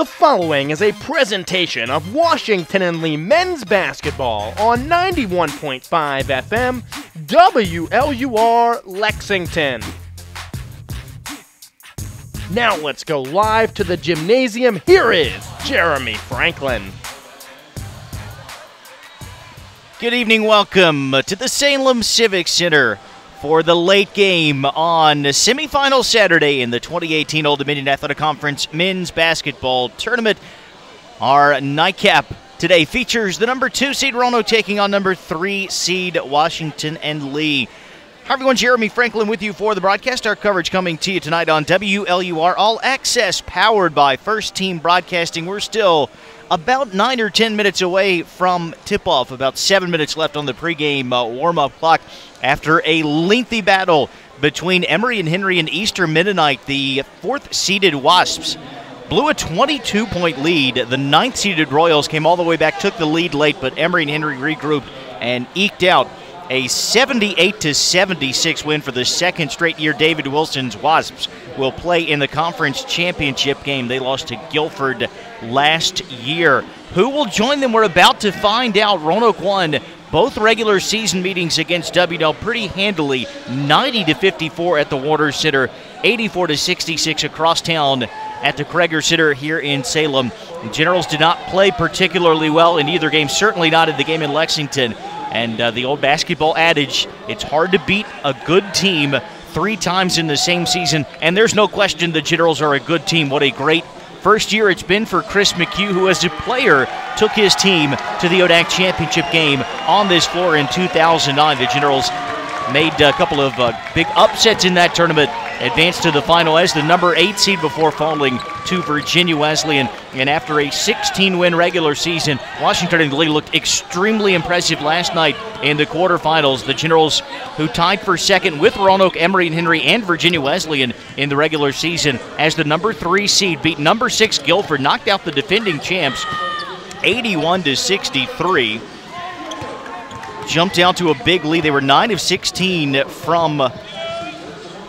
The following is a presentation of Washington and Lee men's basketball on 91.5 FM WLUR Lexington. Now let's go live to the gymnasium. Here is Jeremy Franklin. Good evening, welcome to the Salem Civic Center for the late game on semifinal Saturday in the 2018 Old Dominion Athletic Conference men's basketball tournament. Our nightcap today features the number 2 seed Roanoke taking on number 3 seed Washington and Lee. Hi everyone, Jeremy Franklin with you for the broadcast. Our coverage coming to you tonight on WLUR All Access, powered by First Team Broadcasting. We're still about 9 or 10 minutes away from tip-off, about 7 minutes left on the pregame warm-up clock after a lengthy battle between Emory and Henry and Eastern Mennonite. The 4th-seeded Wasps blew a 22-point lead. The 9th-seeded Royals came all the way back, took the lead late, but Emory and Henry regrouped and eked out a 78-76 win for the second straight year. David Wilson's Wasps will play in the conference championship game. They lost to Guilford last year. Who will join them? We're about to find out. Roanoke won both regular season meetings against W&L pretty handily, 90-54 at the Waters Center, 84-66 across town at the Kreger Center here in Salem. The Generals did not play particularly well in either game, certainly not in the game in Lexington. And the old basketball adage, it's hard to beat a good team 3 times in the same season, and there's no question the Generals are a good team. What a great first year it's been for Chris McHugh, who as a player took his team to the ODAC championship game on this floor in 2009. The Generals made a couple of big upsets in that tournament, advanced to the final as the number 8 seed before falling to Virginia Wesleyan. And after a 16-win regular season, Washington and Lee looked extremely impressive last night in the quarterfinals. The Generals, who tied for second with Roanoke, Emory and Henry, and Virginia Wesleyan in the regular season, as the number 3 seed beat number 6 Guilford, knocked out the defending champs 81-63. Jumped down to a big lead. They were 9 of 16 from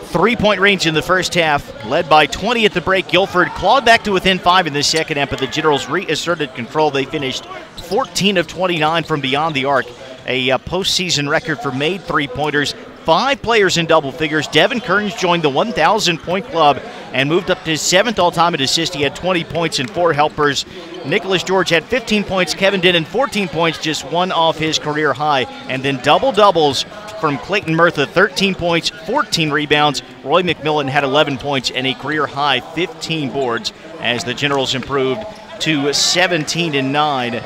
three-point range in the first half, led by 20 at the break. Guilford clawed back to within 5 in the second half, but the Generals reasserted control. They finished 14 of 29 from beyond the arc, a postseason record for made three-pointers. 5 players in double figures. Devin Kearns joined the 1,000-point club and moved up to his 7th all-time in assists. He had 20 points and 4 helpers. Nicholas George had 15 points. Kevin Denon, 14 points, just one off his career high. And then double-doubles from Clayton Murtha, 13 points, 14 rebounds. Roy McMillan had 11 points and a career-high 15 boards as the Generals improved to 17-9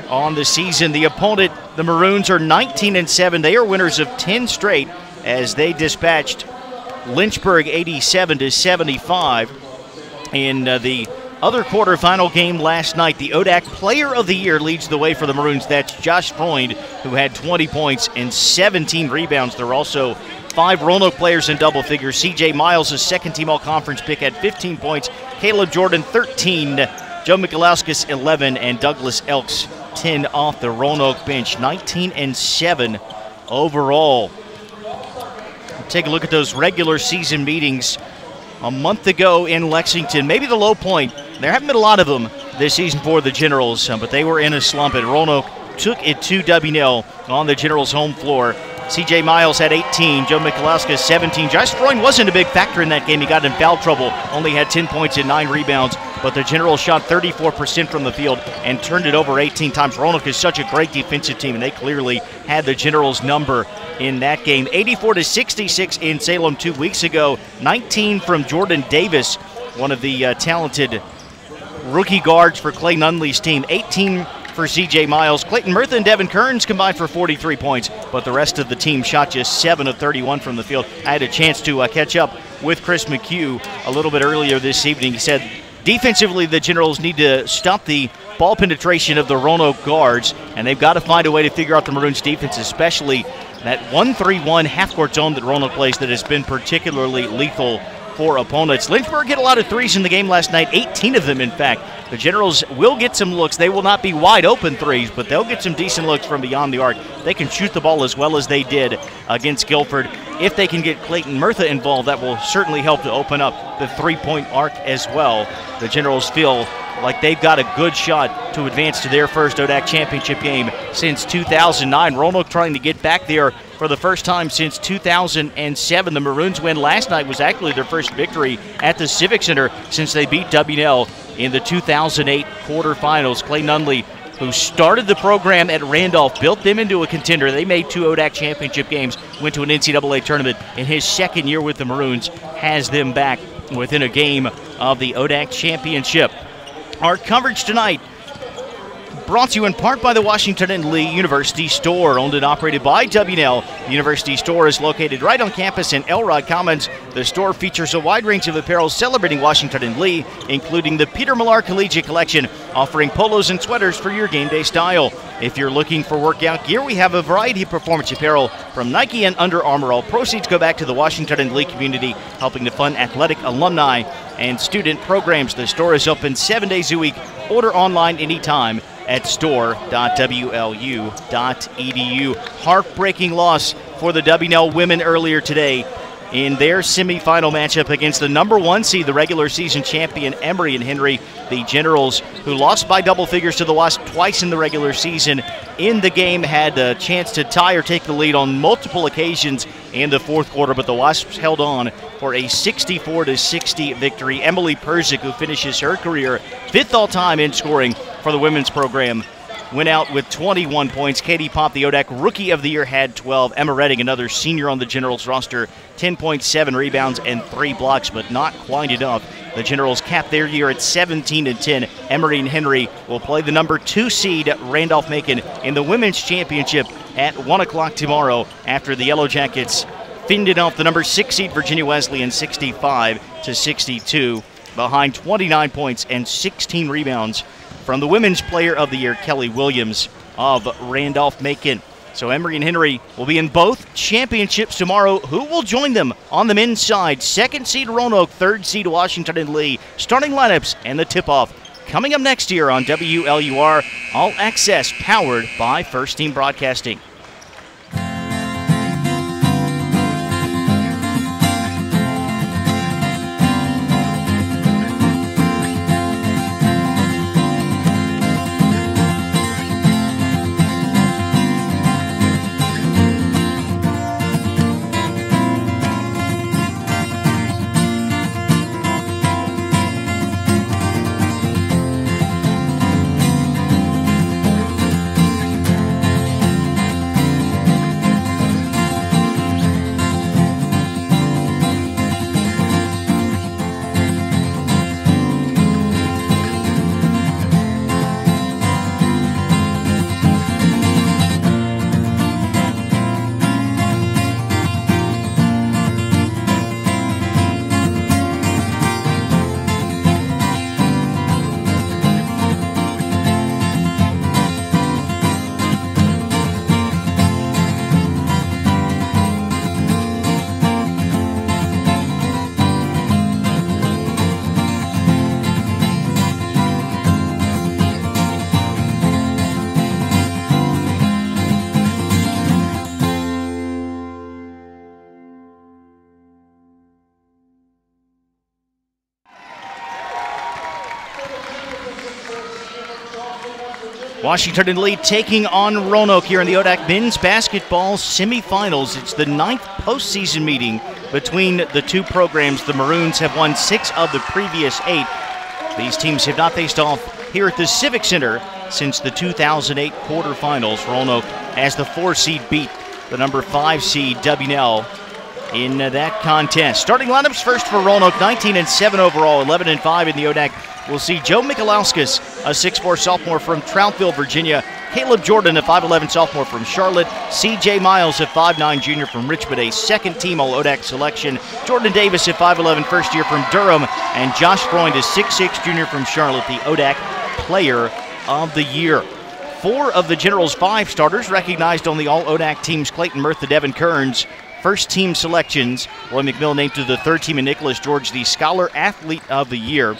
on the season. The opponent, the Maroons, are 19-7. They are winners of 10 straight as they dispatched Lynchburg 87-75 in the other quarterfinal game last night. The ODAC Player of the Year leads the way for the Maroons. That's Josh Freund, who had 20 points and 17 rebounds. There were also 5 Roanoke players in double figures. C.J. Miles, a second-team all-conference pick, had 15 points. Caleb Jordan, 13. Joe Michalauskas, 11. And Douglas Elks, 10 off the Roanoke bench. 19-7 overall. Take a look at those regular season meetings a month ago in Lexington. Maybe the low point. There haven't been a lot of them this season for the Generals, but they were in a slump, and Roanoke took it to W&L on the Generals' home floor. C.J. Miles had 18, Joe Michalauskas 17. Josh Freund wasn't a big factor in that game. He got in foul trouble, only had 10 points and 9 rebounds, but the Generals shot 34% from the field and turned it over 18 times. Roanoke is such a great defensive team, and they clearly had the Generals' number in that game. 84-66 in Salem 2 weeks ago. 19 from Jordan Davis, one of the talented rookie guards for Clay Nunley's team. 18 for C.J. Miles. Clayton Murtha and Devin Kearns combined for 43 points, but the rest of the team shot just 7 of 31 from the field. I had a chance to catch up with Chris McHugh a little bit earlier this evening. He said defensively the Generals need to stop the ball penetration of the Roanoke guards, and they've got to find a way to figure out the Maroons' defense, especially that 1-3-1 half-court zone that Roanoke plays that has been particularly lethal for opponents. Lynchburg hit a lot of threes in the game last night, 18 of them in fact. The Generals will get some looks. They will not be wide open threes, but they'll get some decent looks from beyond the arc. They can shoot the ball as well as they did against Guilford. if they can get Clayton Murtha involved, that will certainly help to open up the three-point arc as well. The Generals feel like they've got a good shot to advance to their first ODAC championship game since 2009. Roanoke trying to get back there for the first time since 2007. The Maroons win last night was actually their first victory at the Civic Center since they beat W&L in the 2008 quarterfinals. Clay Nunley, who started the program at Randolph, built them into a contender. They made 2 ODAC championship games, went to an NCAA tournament. In his second year with the Maroons, has them back within a game of the ODAC championship. Our coverage tonight brought to you in part by the Washington and Lee University Store, owned and operated by W&L. The University Store is located right on campus in Elrod Commons. The store features a wide range of apparel celebrating Washington and Lee, including the Peter Millar Collegiate Collection, offering polos and sweaters for your game day style. If you're looking for workout gear, we have a variety of performance apparel from Nike and Under Armour. All proceeds go back to the Washington and Lee community, helping to fund athletic alumni and student programs. The store is open 7 days a week. Order online anytime at store.wlu.edu. Heartbreaking loss for the W&L women earlier today in their semifinal matchup against the number 1 seed, the regular season champion Emory and Henry. The Generals, who lost by double figures to the Wasps twice in the regular season, in the game had a chance to tie or take the lead on multiple occasions in the fourth quarter, but the Wasps held on for a 64-60 victory. Emily Perzik, who finishes her career 5th all-time in scoring for the women's program, went out with 21 points. Katie Pop, the ODAC Rookie of the Year, had 12. Emma Redding, another senior on the Generals roster, 10.7 rebounds and 3 blocks, but not quite enough. The Generals cap their year at 17-10. Emory and Henry will play the number 2 seed Randolph-Macon in the women's championship at 1 o'clock tomorrow after the Yellow Jackets fended off the number 6 seed Virginia Wesleyan 65-62 behind 29 points and 16 rebounds from the Women's Player of the Year, Kelly Williams of Randolph-Macon. So Emory and Henry will be in both championships tomorrow. Who will join them on the men's side? 2nd seed Roanoke, 3rd seed Washington and Lee. Starting lineups and the tip-off coming up next year on WLUR All Access, powered by First Team Broadcasting. Washington and Lee taking on Roanoke here in the ODAC men's basketball semifinals. It's the 9th postseason meeting between the two programs. The Maroons have won 6 of the previous 8. These teams have not faced off here at the Civic Center since the 2008 quarterfinals. Roanoke, as the 4 seed, beat the number 5 seed W&L in that contest. Starting lineups first for Roanoke, 19-7 overall, 11-5 in the ODAC. We'll see Joe Michalauskas, a 6'4 sophomore from Trouttville, Virginia. Caleb Jordan, a 5'11 sophomore from Charlotte. C.J. Miles, a 5'9 junior from Richmond, a second-team All-ODAC selection. Jordan Davis, a 5'11 first year from Durham. And Josh Freund, a 6'6 junior from Charlotte, the ODAC Player of the Year. 4 of the Generals' 5 starters recognized on the All-ODAC teams: Clayton Murtha, Devin Kearns. First-team selections: Roy McMillan named to the 3rd team, and Nicholas George, the Scholar Athlete of the Year.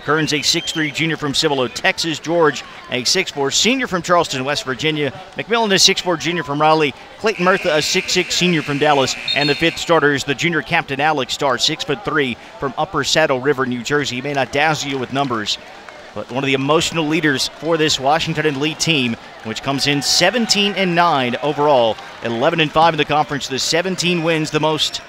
Kearns, a 6'3 junior from Cibolo, Texas. George, a 6'4 senior from Charleston, West Virginia. McMillan, a 6'4 junior from Raleigh. Clayton Murtha, a 6'6 senior from Dallas. And the fifth starter is the junior captain, Alex Starr, 6'3 from Upper Saddle River, New Jersey. He may not dazzle you with numbers, but one of the emotional leaders for this Washington and Lee team, which comes in 17-9 overall, 11-5 in the conference. The 17 wins, the most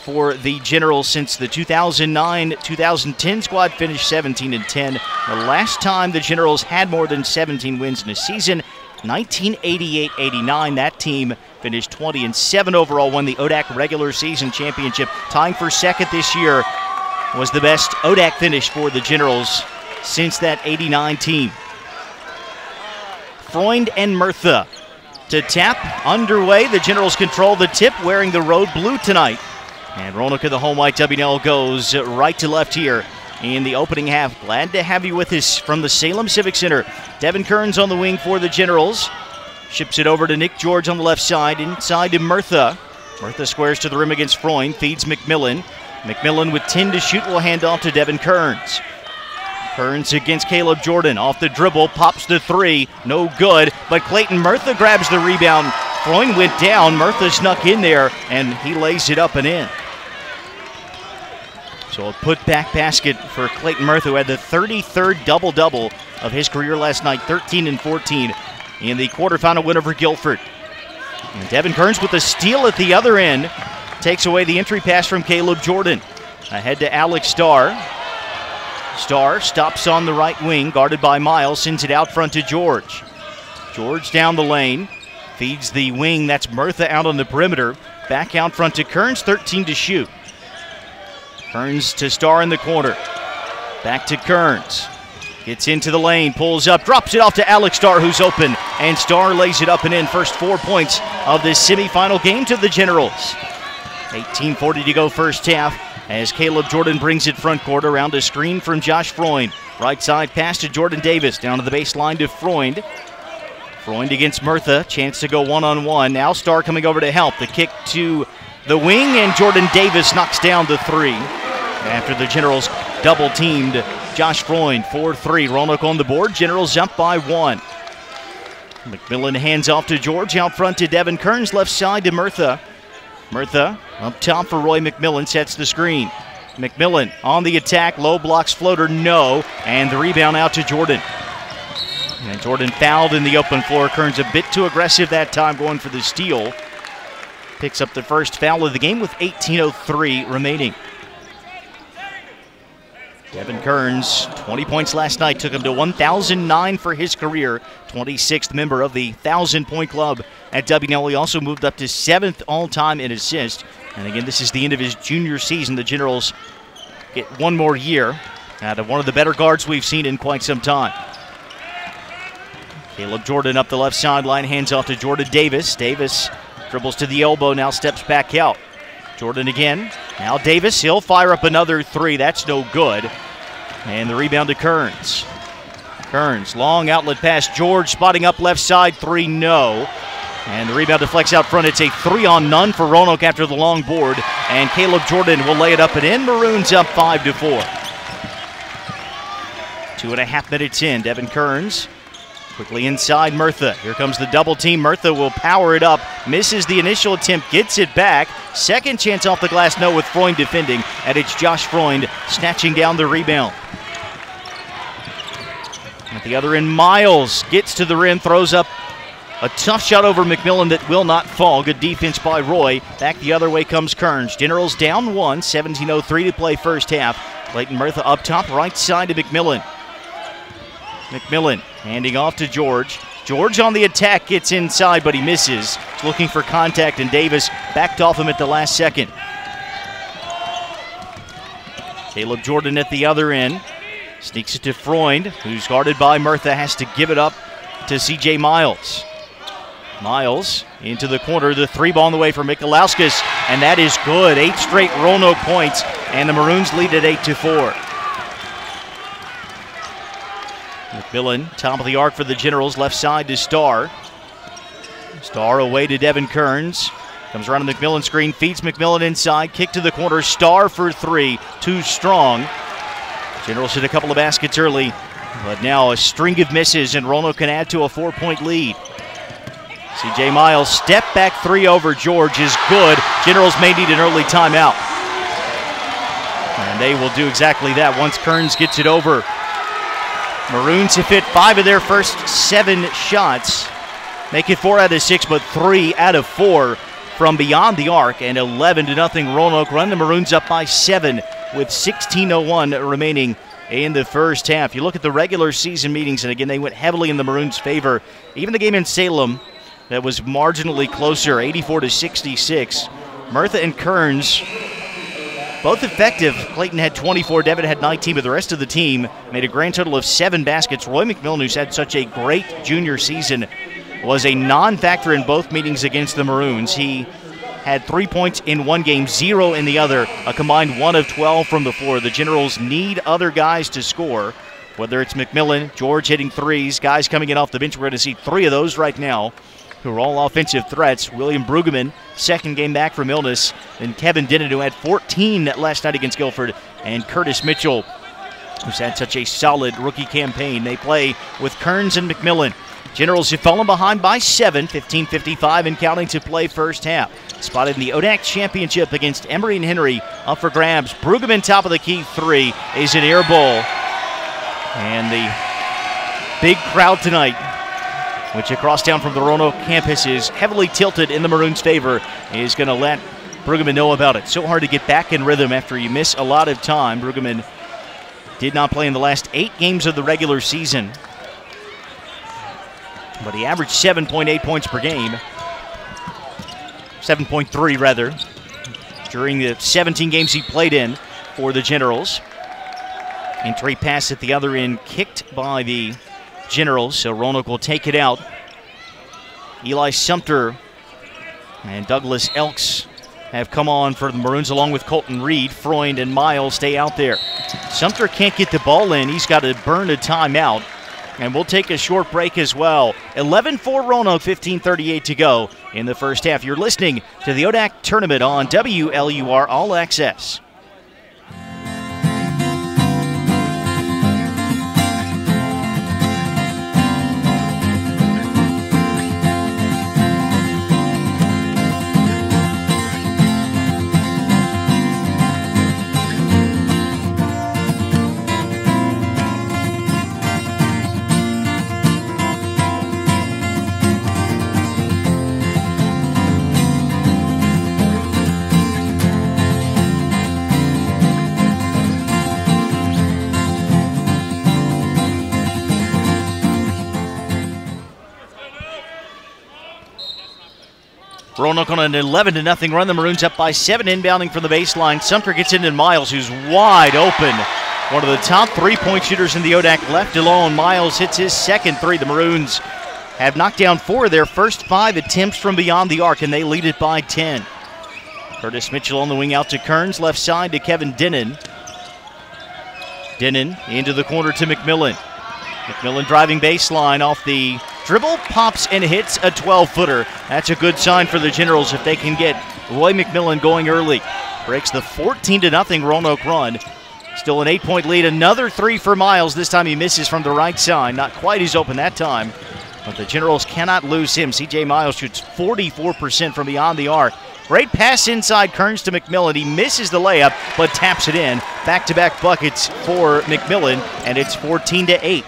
for the Generals since the 2009-2010 squad finished 17-10. The last time the Generals had more than 17 wins in a season, 1988-89. That team finished 20-7 overall, won the ODAC regular season championship. Tying for second this year was the best ODAC finish for the Generals since that 89 team. Freund and Murtha to tap underway. The Generals control the tip, wearing the road blue tonight. And Roanoke of the home white W&L goes right to left here in the opening half. Glad to have you with us from the Salem Civic Center. Devin Kearns on the wing for the Generals. Ships it over to Nick George on the left side, inside to Murtha. Murtha squares to the rim against Freund, feeds McMillan. McMillan with 10 to shoot will hand off to Devin Kearns. Kearns against Caleb Jordan, off the dribble, pops the three, no good, but Clayton Murtha grabs the rebound. Freund went down, Murtha snuck in there, and he lays it up and in. So a put-back basket for Clayton Murtha, who had the 33rd double-double of his career last night, 13 and 14 in the quarterfinal win over Guilford. And Devin Kearns with a steal at the other end, takes away the entry pass from Caleb Jordan. Ahead to Alex Starr. Starr stops on the right wing, guarded by Miles, sends it out front to George. George down the lane, feeds the wing, that's Murtha out on the perimeter. Back out front to Kearns, 13 to shoot. Kearns to Starr in the corner. Back to Kearns. Gets into the lane, pulls up, drops it off to Alex Starr, who's open. And Starr lays it up and in. First 4 points of this semifinal game to the Generals. 18:40 to go first half as Caleb Jordan brings it front court around a screen from Josh Freund. Right side pass to Jordan Davis, down to the baseline to Freund. Freund against Murtha, chance to go one-on-one. Now Starr coming over to help. The kick to the wing, and Jordan Davis knocks down the three. After the Generals double-teamed Josh Freund, 4-3. Roanoke on the board. Generals up by 1. McMillan hands off to George, out front to Devin Kearns, left side to Murtha. Murtha up top for Roy McMillan, sets the screen. McMillan on the attack, low blocks floater, no, and the rebound out to Jordan. And Jordan fouled in the open floor. Kearns a bit too aggressive that time, going for the steal. Picks up the first foul of the game with 18:03 remaining. Devin Kearns, 20 points last night, took him to 1,009 for his career. 26th member of the 1,000-point club at W&L. He also moved up to 7th all-time in assists. And again, this is the end of his junior season. The Generals get one more year out of one of the better guards we've seen in quite some time. Caleb Jordan up the left sideline, hands off to Jordan Davis. Davis dribbles to the elbow, now steps back out. Jordan again. Now Davis, he'll fire up another three. That's no good. And the rebound to Kearns. Kearns, long outlet pass. George spotting up left side. Three, no. And the rebound deflects out front. It's a 3-on-none for Roanoke after the long board. And Caleb Jordan will lay it up and in. Maroons up 5-4. 2.5 minutes in. Devin Kearns quickly inside Murtha. Here comes the double team. Murtha will power it up. Misses the initial attempt, gets it back. Second chance off the glass, no, with Freund defending. And it's Josh Freund snatching down the rebound. At the other end, Miles gets to the rim, throws up a tough shot over McMillan that will not fall. Good defense by Roy. Back the other way comes Kearns. Generals down 1, 17:03 to play first half. Clayton Murtha up top, right side to McMillan. McMillan handing off to George. George on the attack, gets inside, but he misses. He's looking for contact, and Davis backed off him at the last second. Caleb Jordan at the other end. Sneaks it to Freund, who's guarded by Murtha, has to give it up to C.J. Miles. Miles into the corner, the three ball on the way for Mikalauskas, and that is good. 8 straight Roanoke points, and the Maroons lead at 8-4. McMillan, top of the arc for the Generals, left side to Starr. Starr away to Devin Kearns. Comes around the McMillan screen, feeds McMillan inside, kick to the corner, Starr for three, too strong. Generals hit a couple of baskets early, but now a string of misses, and Roanoke can add to a 4-point lead. C.J. Miles, step back three over George is good. Generals may need an early timeout. And they will do exactly that once Kearns gets it over. Maroons have hit 5 of their first 7 shots. Make it 4 out of 6, but 3 out of 4 from beyond the arc. And 11-0 Roanoke run the Maroons up by 7 with 16:01 remaining in the first half. You look at the regular season meetings, and again, they went heavily in the Maroons' favor. Even the game in Salem that was marginally closer, 84-66. Murtha and Kearns both effective. Clayton had 24, Devitt had 19, but the rest of the team made a grand total of 7 baskets. Roy McMillan, who's had such a great junior season, was a non-factor in both meetings against the Maroons. He had 3 points in one game, 0 in the other, a combined 1 of 12 from the floor. The Generals need other guys to score, whether it's McMillan, George hitting threes, guys coming in off the bench. We're going to see 3 of those right now, who are all offensive threats. William Brueggemann, second game back from illness, and Kevin Dennen, who had 14 last night against Guilford, and Curtis Mitchell, who's had such a solid rookie campaign. They play with Kearns and McMillan. Generals have fallen behind by 7, 15:55 and counting to play first half. Spotted in the ODAC Championship against Emory and Henry. Up for grabs. Brueggemann, top of the key, 3 is an air ball. And the big crowd tonight, which across town from the Roanoke campus is heavily tilted in the Maroons' favor, is going to let Brueggemann know about it. So hard to get back in rhythm after you miss a lot of time. Brueggemann did not play in the last 8 games of the regular season, but he averaged 7.8 points per game, 7.3 rather, during the 17 games he played in for the Generals. Entry pass at the other end kicked by the Generals, so Roanoke will take it out. Eli Sumter and Douglas Elks have come on for the Maroons along with Colton Reed. Freund and Miles stay out there. Sumter can't get the ball in. He's got to burn a timeout. And we'll take a short break as well. 11-4 Roanoke, 15:38 to go in the first half. You're listening to the ODAC Tournament on WLUR All Access. Roanoke on an 11-0 run. The Maroons up by 7, inbounding from the baseline. Sumter gets into Miles, who's wide open. One of the top 3-point shooters in the ODAC left alone. Miles hits his second 3. The Maroons have knocked down 4 of their first 5 attempts from beyond the arc, and they lead it by 10. Curtis Mitchell on the wing out to Kearns. Left side to Kevin Dennen. Dennen into the corner to McMillan. McMillan driving baseline off the dribble, pops and hits a 12-footer. That's a good sign for the Generals if they can get Roy McMillan going early. Breaks the 14-0 Roanoke run. Still an 8-point lead. Another 3 for Miles. This time he misses from the right side. Not quite as open that time, but the Generals cannot lose him. C.J. Miles shoots 44% from beyond the arc. Great pass inside Kearns to McMillan. He misses the layup, but taps it in. Back-to-back buckets for McMillan, and it's 14-8.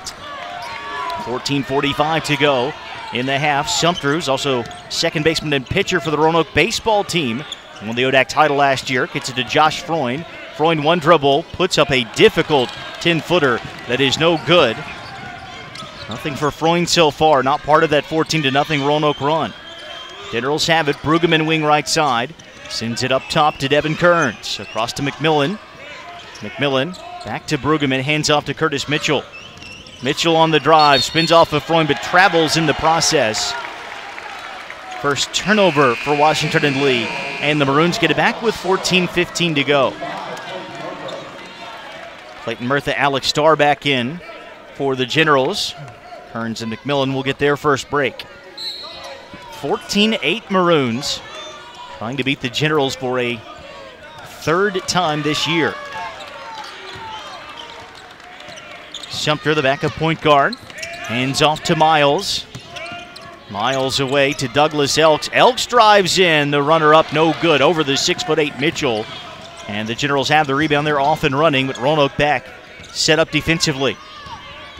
14:45 to go in the half. Sumter, who's also second baseman and pitcher for the Roanoke baseball team, won the ODAC title last year, gets it to Josh Freund. Freund one dribble, puts up a difficult 10-footer that is no good. Nothing for Freund so far, not part of that 14-0 Roanoke run. Generals have it. Brueggemann wing right side. Sends it up top to Devin Kearns. Across to McMillan. McMillan back to Brueggemann. Hands off to Curtis Mitchell. Mitchell on the drive. Spins off of Freund but travels in the process. First turnover for Washington and Lee. And the Maroons get it back with 14:15 to go. Clayton Murtha, Alex Starr back in for the Generals. Kearns and McMillan will get their first break. 14-8 Maroons, trying to beat the Generals for a third time this year. Sumter, the backup point guard. Hands off to Miles. Miles away to Douglas Elks. Elks drives in. The runner-up no good over the 6'8" Mitchell. And the Generals have the rebound. They're off and running, but Roanoke back set up defensively.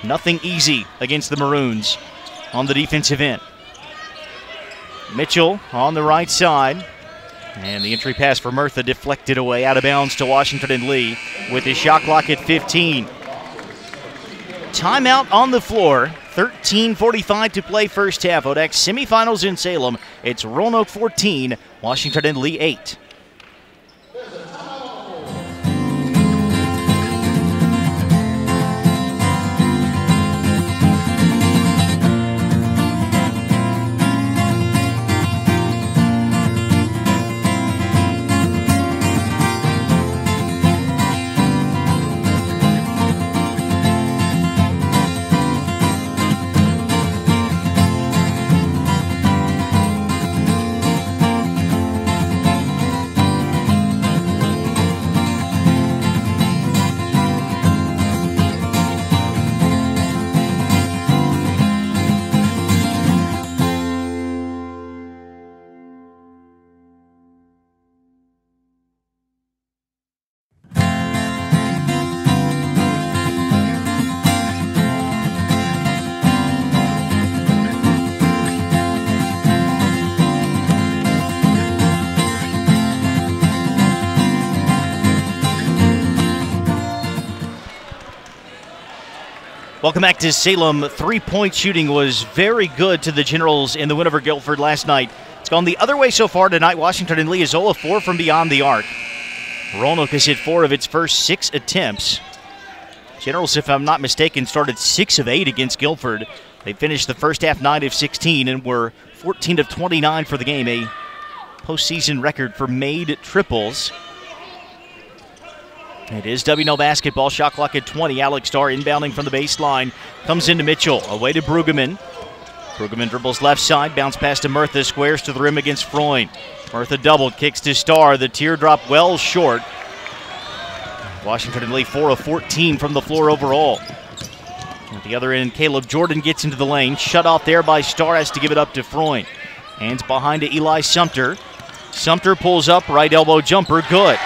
Nothing easy against the Maroons on the defensive end. Mitchell on the right side. And the entry pass for Murtha deflected away out of bounds to Washington and Lee with his shot clock at 15. Timeout on the floor. 13:45 to play first half. ODAC semifinals in Salem. It's Roanoke 14, Washington and Lee 8. Welcome back to Salem. Three-point shooting was very good to the Generals in the win over Guilford last night. It's gone the other way so far tonight. Washington and Lee is 0 of 4 from beyond the arc. Roanoke has hit 4 of its first 6 attempts. Generals, if I'm not mistaken, started 6 of 8 against Guilford. They finished the first half 9 of 16 and were 14 of 29 for the game, a postseason record for made triples. It is WNL basketball, shot clock at 20. Alex Starr inbounding from the baseline. Comes into Mitchell, away to Brueggemann. Brueggemann dribbles left side, bounce pass to Murtha, squares to the rim against Freund. Murtha doubled, kicks to Starr, the teardrop well short. Washington and Lee 4 of 14 from the floor overall. At the other end, Caleb Jordan gets into the lane, shut off there by Starr, has to give it up to Freund. Hands behind to Eli Sumter. Sumter pulls up, right elbow jumper, good.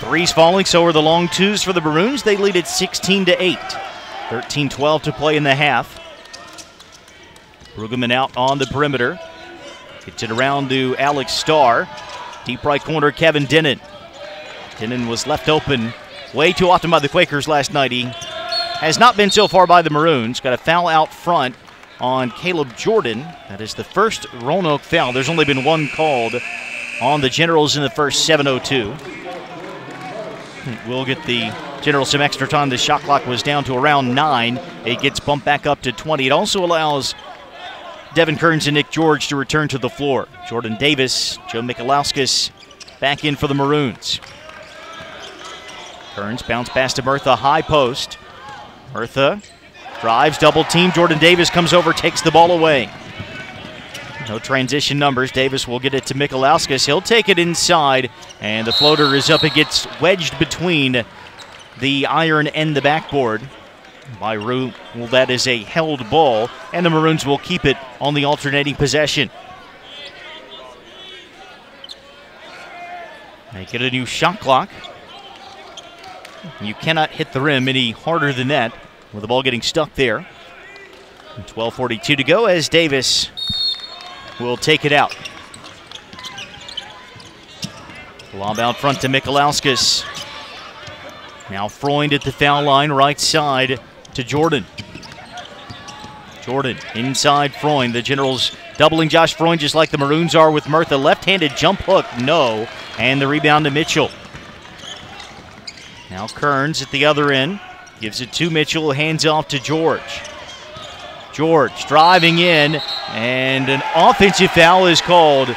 Threes falling, so are the long twos for the Maroons. They lead at 16-8. 13-12 to play in the half. Brueggemann out on the perimeter. Gets it around to Alex Starr. Deep right corner, Kevin Denon. Denon was left open way too often by the Quakers last night. He has not been so far by the Maroons. Got a foul out front on Caleb Jordan. That is the first Roanoke foul. There's only been one called on the Generals in the first 7:02. We'll get the Generals some extra time. The shot clock was down to around 9. It gets bumped back up to 20. It also allows Devin Kearns and Nick George to return to the floor. Jordan Davis, Joe Michalauskas back in for the Maroons. Kearns bounce pass to Murtha, high post. Murtha drives, double team. Jordan Davis comes over, takes the ball away. No transition numbers. Davis will get it to Michalauskas. He'll take it inside, and the floater is up. It gets wedged between the iron and the backboard by Rue. Well, that is a held ball, and the Maroons will keep it on the alternating possession. They get a new shot clock. You cannot hit the rim any harder than that with the ball getting stuck there. 12:42 to go as Davis will take it out. Lob out front to Michalauskas. Now Freund at the foul line, right side to Jordan. Jordan inside Freund. The Generals doubling Josh Freund just like the Maroons are with Murtha. Left-handed jump hook, no. And the rebound to Mitchell. Now Kearns at the other end. Gives it to Mitchell, hands off to George. George driving in, and an offensive foul is called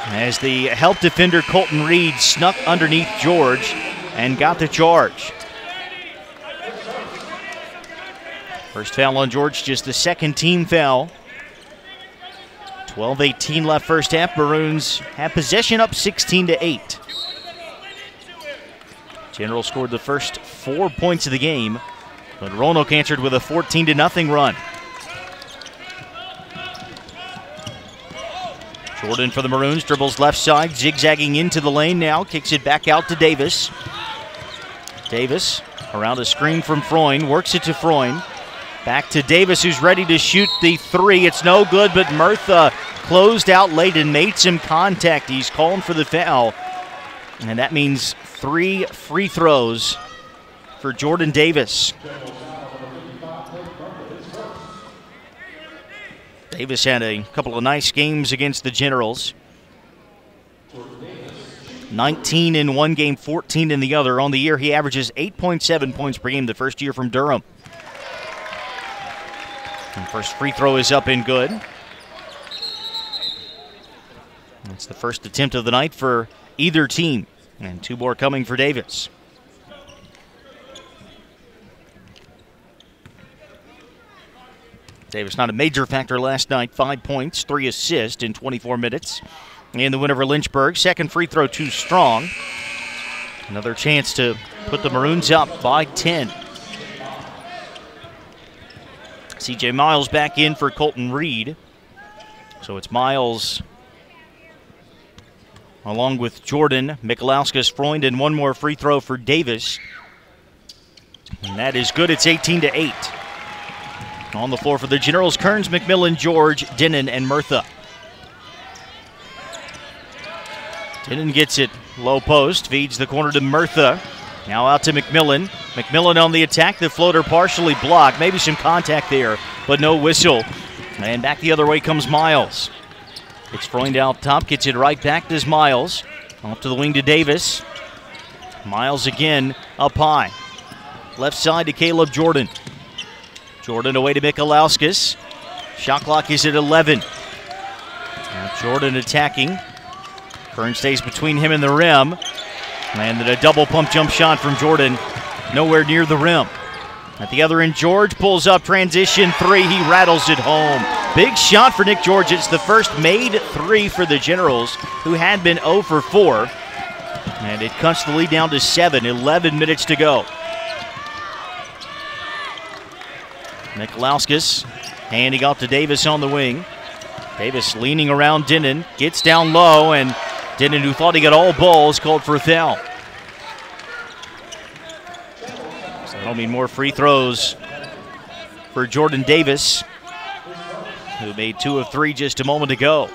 as the help defender Colton Reed snuck underneath George and got the charge. First foul on George, just the second team foul. 12:18 left first half. Maroons have possession up 16-8. General scored the first 4 points of the game, but Roanoke answered with a 14-0 run. Jordan for the Maroons, dribbles left side, zigzagging into the lane now, kicks it back out to Davis. Davis around a screen from Freund, works it to Freund. Back to Davis, who's ready to shoot the three. It's no good, but Murtha closed out late and made some contact. He's calling for the foul, and that means 3 free throws for Jordan Davis. Davis had a couple of nice games against the Generals. 19 in one game, 14 in the other. On the year, he averages 8.7 points per game the first year from Durham. And first free throw is up and good. That's the first attempt of the night for either team. And 2 more coming for Davis. Davis not a major factor last night. 5 points, 3 assists in 24 minutes. And the winner for Lynchburg. Second free throw too strong. Another chance to put the Maroons up by 10. C.J. Miles back in for Colton Reed. So it's Miles along with Jordan, Mikalauskas, Freund, and 1 more free throw for Davis. And that is good. It's 18-8. On the floor for the Generals, Kearns, McMillan, George, Denon, and Murtha. Denon gets it low post, feeds the corner to Murtha. Now out to McMillan. McMillan on the attack. The floater partially blocked. Maybe some contact there, but no whistle. And back the other way comes Miles. It's Freund out top. Gets it right back to Miles. Off to the wing to Davis. Miles again up high. Left side to Caleb Jordan. Jordan away to Mikalauskas. Shot clock is at 11. Now Jordan attacking. Kearns stays between him and the rim. And then a double pump jump shot from Jordan. Nowhere near the rim. At the other end, George pulls up, transition 3. He rattles it home. Big shot for Nick George. It's the first made 3 for the Generals, who had been 0 for 4. And it cuts the lead down to 7. 11 minutes to go. Mikalauskas handing off to Davis on the wing. Davis leaning around Denon, gets down low, and Denon, who thought he got all balls, called for a foul. So that'll mean more free throws for Jordan Davis, who made 2 of 3 just a moment ago.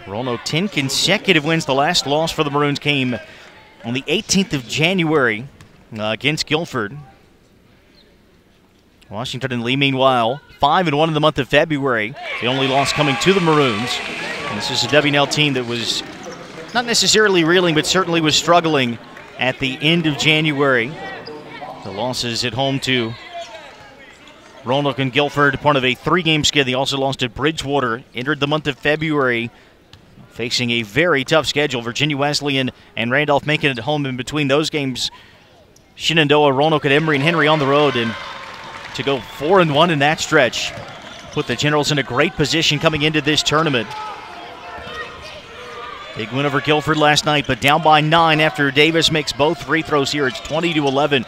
Roanoke 10 consecutive wins. The last loss for the Maroons came on the 18th of January against Guilford. Washington and Lee, meanwhile, 5-1 in the month of February. The only loss coming to the Maroons. And this is a W&L team that was not necessarily reeling, but certainly was struggling at the end of January. The losses at home to Roanoke and Guilford, part of a 3-game skid. They also lost at Bridgewater. Entered the month of February facing a very tough schedule. Virginia Wesleyan and Randolph-Macon at home. In between those games, Shenandoah, Roanoke at Emory and Henry on the road. And to go 4-1 in that stretch put the Generals in a great position coming into this tournament. Big win over Guilford last night, but down by 9 after Davis makes both free throws here. It's 20-11.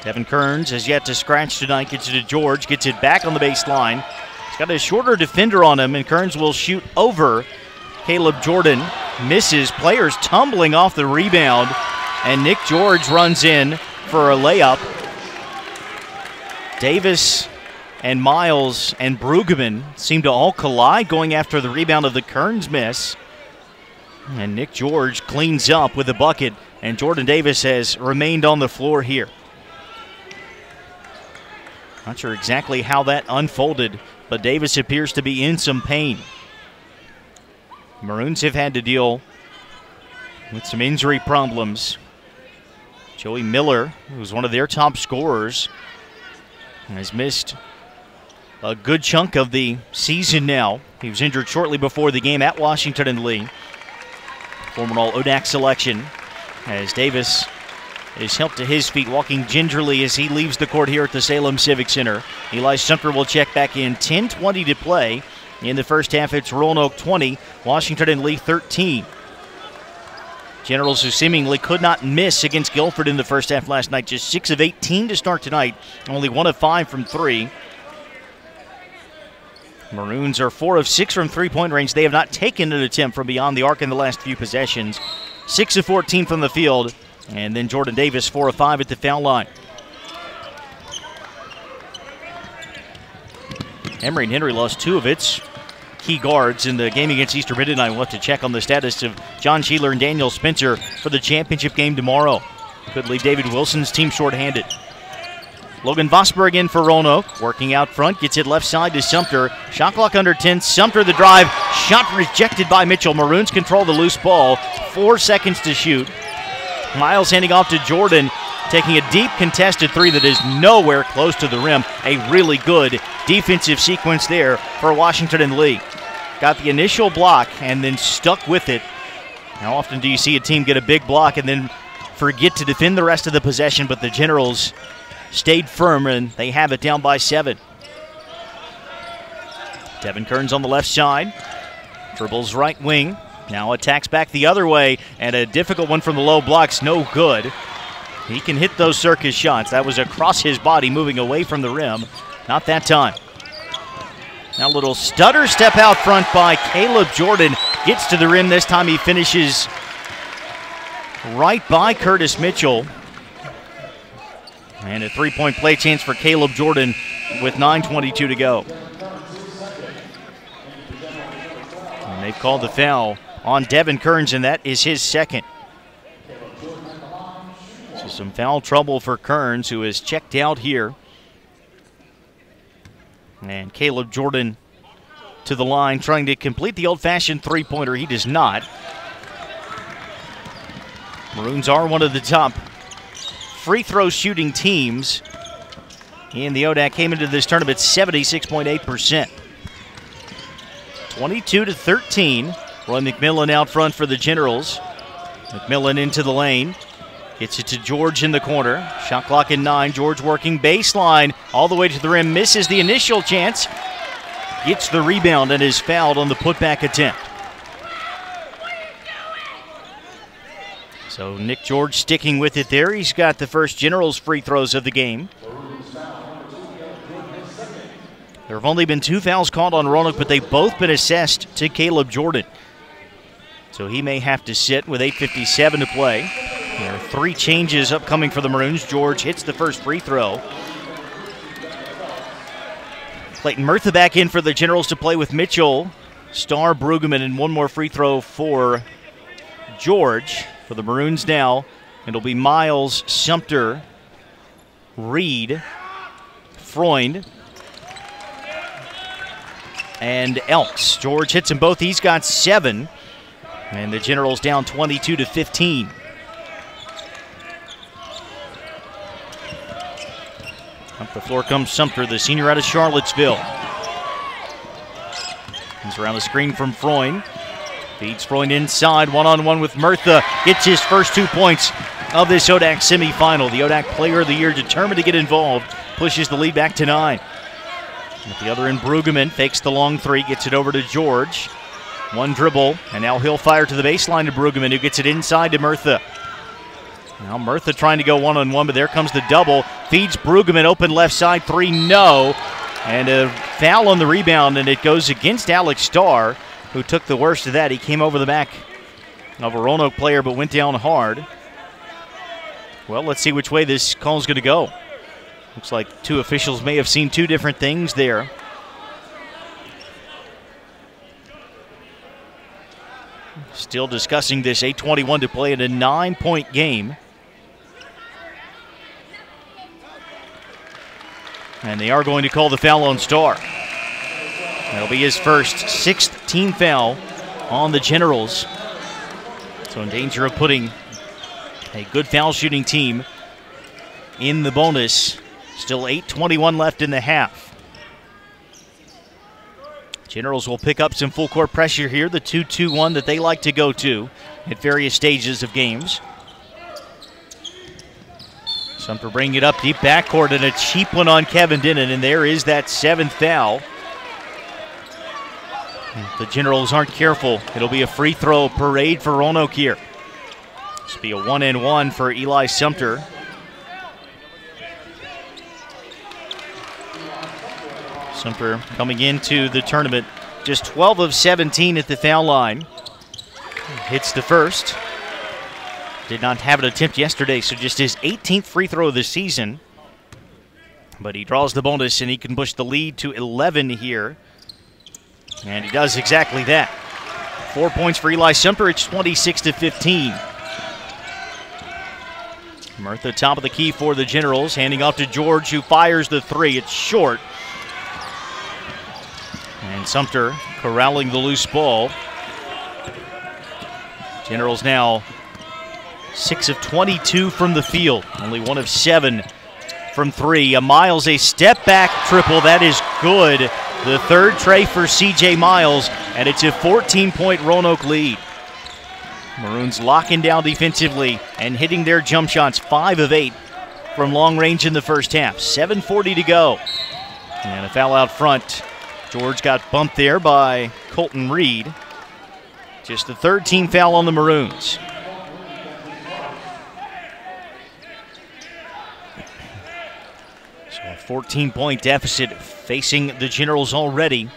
Devin Kearns has yet to scratch tonight. Gets it to George, gets it back on the baseline. He's got a shorter defender on him, and Kearns will shoot over Caleb Jordan. Misses. Players tumbling off the rebound. And Nick George runs in for a layup. Davis and Miles and Brueggemann seem to all collide going after the rebound of the Kearns miss. And Nick George cleans up with the bucket, and Jordan Davis has remained on the floor here. Not sure exactly how that unfolded, but Davis appears to be in some pain. Maroons have had to deal with some injury problems. Joey Miller, who's one of their top scorers, has missed a good chunk of the season now. He was injured shortly before the game at Washington and Lee. Former All-ODAC selection, as Davis is helped to his feet, walking gingerly as he leaves the court here at the Salem Civic Center. Eli Sumter will check back in. 10:20 to play In the first half, it's Roanoke 20, Washington and Lee 13. Generals, who seemingly could not miss against Guilford in the first half last night, just 6 of 18 to start tonight, only 1 of 5 from 3. Maroons are 4 of 6 from three-point range. They have not taken an attempt from beyond the arc in the last few possessions. 6 of 14 from the field, and then Jordan Davis 4 of 5 at the foul line. Emory and Henry lost 2 of its key guards in the game against Eastern Mid tonight. We'll have to check on the status of John Sheeler and Daniel Spencer for the championship game tomorrow. Could leave David Wilson's team shorthanded. Logan Vosberg in for Roanoke, working out front, gets it left side to Sumter. Shot clock under 10, Sumter the drive, shot rejected by Mitchell. Maroons control the loose ball, 4 seconds to shoot. Miles handing off to Jordan, taking a deep contested 3 that is nowhere close to the rim. A really good defensive sequence there for Washington and Lee. Got the initial block and then stuck with it. How often do you see a team get a big block and then forget to defend the rest of the possession? But the Generals stayed firm, and they have it down by 7. Devin Kearns on the left side. Dribbles right wing. Now attacks back the other way, and a difficult one from the low blocks. No good. He can hit those circus shots. That was across his body, moving away from the rim. Not that time. Now a little stutter step out front by Caleb Jordan. Gets to the rim. This time he finishes right by Curtis Mitchell. And a three-point play chance for Caleb Jordan with 9:22 to go. And they've called the foul on Devin Kearns, and that is his second. So some foul trouble for Kearns, who is checked out here. And Caleb Jordan to the line, trying to complete the old-fashioned three-pointer. He does not. Maroons are one of the top free throw shooting teams in the ODAC. Came into this tournament 76.8%. 22-13. Roy McMillan out front for the Generals. McMillan into the lane. Gets it to George in the corner. Shot clock in 9. George working baseline all the way to the rim. Misses the initial chance. Gets the rebound and is fouled on the putback attempt. So Nick George sticking with it there. He's got the first Generals free throws of the game. There have only been 2 fouls called on Roanoke, but they've both been assessed to Caleb Jordan. So he may have to sit with 8:57 to play. There are 3 changes upcoming for the Maroons. George hits the first free throw. Clayton Murtha back in for the Generals to play with Mitchell, Starr, Brueggemann, and 1 more free throw for George. For the Maroons now, it'll be Miles, Sumter, Reed, Freund, and Elks. George hits them both. He's got 7. And the Generals down 22-15. Up the floor comes Sumter, the senior out of Charlottesville. He's around the screen from Freund. Feeds Freund inside, one-on-one with Murtha. Gets his first 2 points of this ODAC semifinal. The ODAC Player of the Year determined to get involved. Pushes the lead back to 9. At the other end, Brueggemann fakes the long 3, gets it over to George. 1 dribble, and now he'll fire to the baseline to Brueggemann, who gets it inside to Murtha. Now Murtha trying to go one-on-one, but there comes the double. Feeds Brueggemann, open left side 3, no. And a foul on the rebound, and it goes against Alex Starr, who took the worst of that. He came over the back of a Roanoke player, but went down hard. Well, let's see which way this call is going to go. Looks like 2 officials may have seen 2 different things there. Still discussing this, 8:21 to play in a 9-point game. And they are going to call the foul on Starr. That'll be his first 6th team foul on the Generals. So in danger of putting a good foul shooting team in the bonus. Still 8:21 left in the half. Generals will pick up some full court pressure here, the 2-2-1 that they like to go to at various stages of games. Sumter bringing it up deep backcourt, and a cheap one on Kevin Dinnan, and there is that 7th foul. If the Generals aren't careful, it'll be a free throw parade for Roanoke here. This will be a 1-and-1 for Eli Sumter. Sumter coming into the tournament just 12 of 17 at the foul line. Hits the first. Did not have an attempt yesterday, so just his 18th free throw of the season. But he draws the bonus and he can push the lead to 11 here. And he does exactly that. 4 points for Eli Sumter. It's 26-15. Murtha top of the key for the Generals, handing off to George, who fires the three. It's short. And Sumter corralling the loose ball. Generals now 6 of 22 from the field. Only 1 of 7 from three. Miles, a step back triple. That is good. The third tray for C.J. Miles, and it's a 14-point Roanoke lead. Maroons locking down defensively and hitting their jump shots, 5 of 8 from long range in the first half. 7:40 to go. And a foul out front. George got bumped there by Colton Reed. Just the third team foul on the Maroons. So a 14-point deficit facing the Generals already.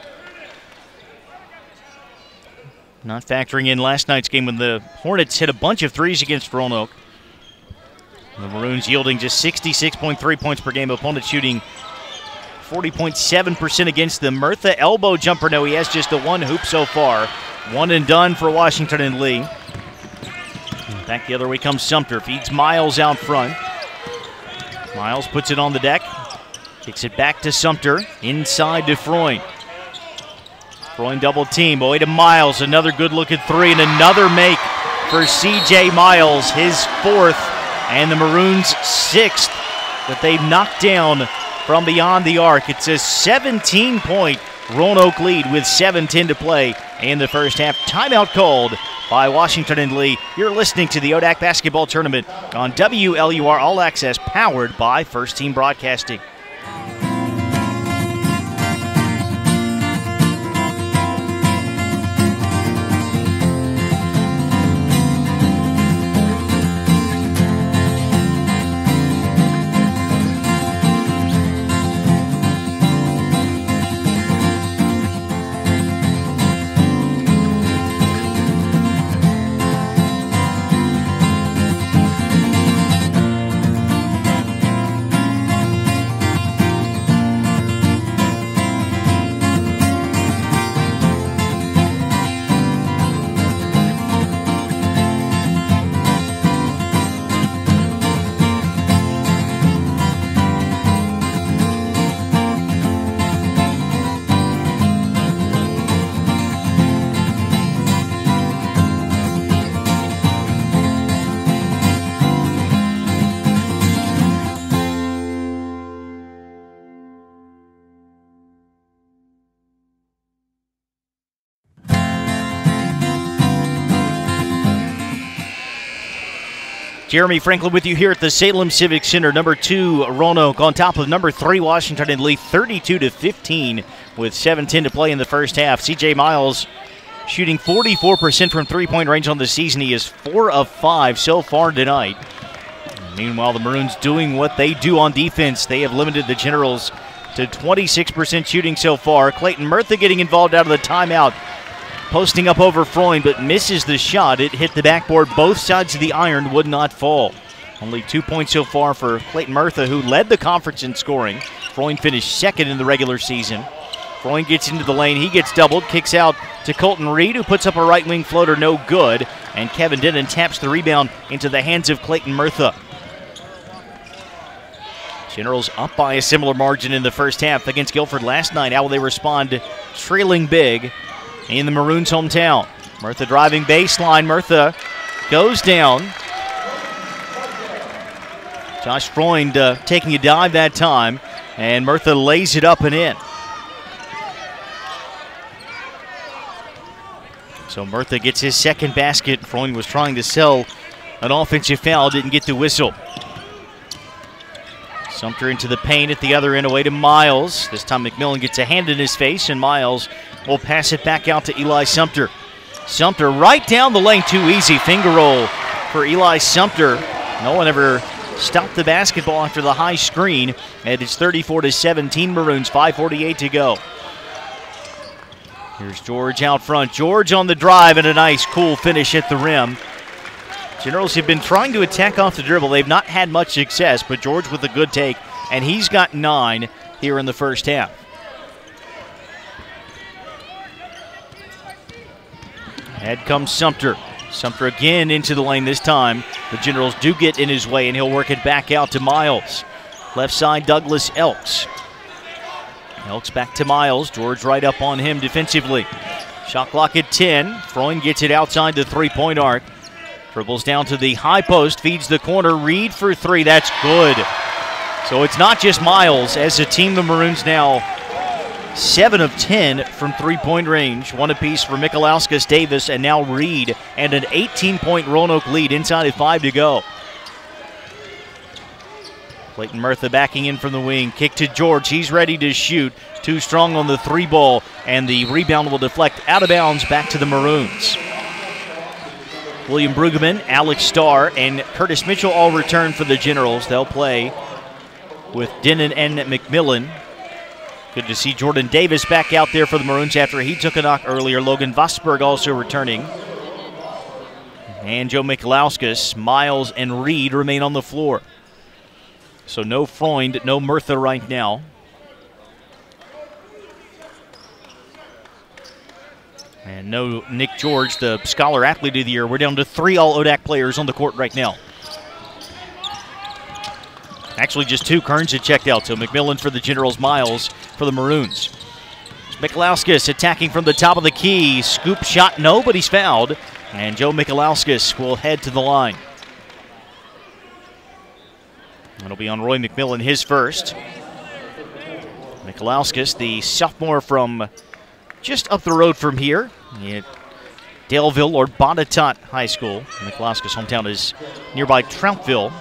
Not factoring in last night's game when the Hornets hit a bunch of threes against Roanoke. The Maroons yielding just 66.3 points per game. Opponent shooting 40.7% against them. Murtha elbow jumper. No, he has just the one hoop so far. One and done for Washington and Lee. Back the other way comes Sumter. Feeds Miles out front. Miles puts it on the deck. Kicks it back to Sumter. Inside to Freund. Freund double team. Away to Miles. Another good looking three and another make for C.J. Miles. His fourth and the Maroons' sixth that they've knocked down from beyond the arc. It's a 17-point Roanoke lead with 7:10 to play in the first half. Timeout called by Washington and Lee. You're listening to the ODAC Basketball Tournament on WLUR All Access, powered by First Team Broadcasting. Jeremy Franklin with you here at the Salem Civic Center. Number 2 Roanoke on top of number 3 Washington and Lee, 32-15 with 7:10 to play in the first half. C.J. Miles shooting 44% from three-point range on the season. He is 4 of 5 so far tonight. Meanwhile, the Maroons doing what they do on defense. They have limited the Generals to 26% shooting so far. Clayton Murtha getting involved out of the timeout. Posting up over Freund, but misses the shot. It hit the backboard. Both sides of the iron would not fall. Only 2 points so far for Clayton Murtha, who led the conference in scoring. Freund finished second in the regular season. Freund gets into the lane. He gets doubled. Kicks out to Colton Reed, who puts up a right wing floater. No good. And Kevin Denon taps the rebound into the hands of Clayton Murtha. Generals up by a similar margin in the first half against Guilford last night. How will they respond trailing big in the Maroons' hometown? Murtha driving baseline. Murtha goes down. Josh Freund taking a dive that time, and Murtha lays it up and in. So Murtha gets his second basket. Freund was trying to sell an offensive foul, didn't get the whistle. Sumter into the paint at the other end, away to Miles. This time McMillan gets a hand in his face, and Miles will pass it back out to Eli Sumter. Sumter right down the lane, too easy. Finger roll for Eli Sumter. No one ever stopped the basketball after the high screen, and it's 34-17 Maroons, 5:48 to go. Here's George out front. George on the drive and a nice cool finish at the rim. Generals have been trying to attack off the dribble. They've not had much success, but George with a good take, and he's got 9 here in the first half. Ahead comes Sumter. Sumter again into the lane this time. The Generals do get in his way, and he'll work it back out to Miles. Left side, Douglas Elks. Elks back to Miles. George right up on him defensively. Shot clock at 10. Freund gets it outside the three-point arc. Dribbles down to the high post, feeds the corner. Reed for 3. That's good. So it's not just Miles. As a team, the Maroons now 7 of 10 from three-point range. 1 apiece for Mikalauskas, Davis, and now Reed. And an 18-point Roanoke lead inside of 5 to go. Clayton Murtha backing in from the wing. Kick to George. He's ready to shoot. Too strong on the 3 ball, and the rebound will deflect out of bounds back to the Maroons. William Brueggemann, Alex Starr, and Curtis Mitchell all return for the Generals. They'll play with Denon and McMillan. Good to see Jordan Davis back out there for the Maroons after he took a knock earlier. Logan Vosberg also returning. And Joe Mikalauskas, Miles, and Reed remain on the floor. So no Freund, no Murtha right now. And no Nick George, the Scholar Athlete of the Year. We're down to 3 All-ODAC players on the court right now. Actually, just 2. Kearns had checked out, so McMillan for the Generals, Miles for the Maroons. Mikalauskas attacking from the top of the key. Scoop shot, no, but he's fouled. And Joe Mikalauskas will head to the line. It'll be on Roy McMillan, his first. Mikalauskas, the sophomore from just up the road from here at Daleville or Botetourt High School. Mikalauskas' hometown is nearby Trouttville.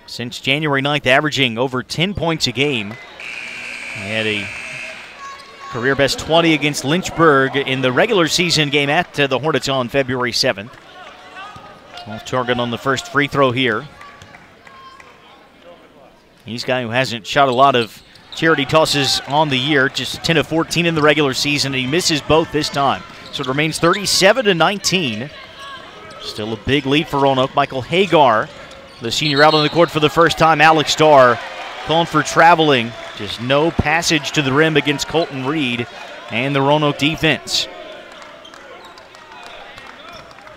Since January 9th, averaging over 10 points a game. He had a career best 20 against Lynchburg in the regular season game at the Hornets on February 7th. Off target on the first free throw here. He's a guy who hasn't shot a lot of charity tosses on the year, just 10 of 14 in the regular season, and he misses both this time. So it remains 37-19. Still a big lead for Roanoke. Michael Hagar, the senior, out on the court for the first time. Alex Starr calling for traveling. Just no passage to the rim against Colton Reed and the Roanoke defense.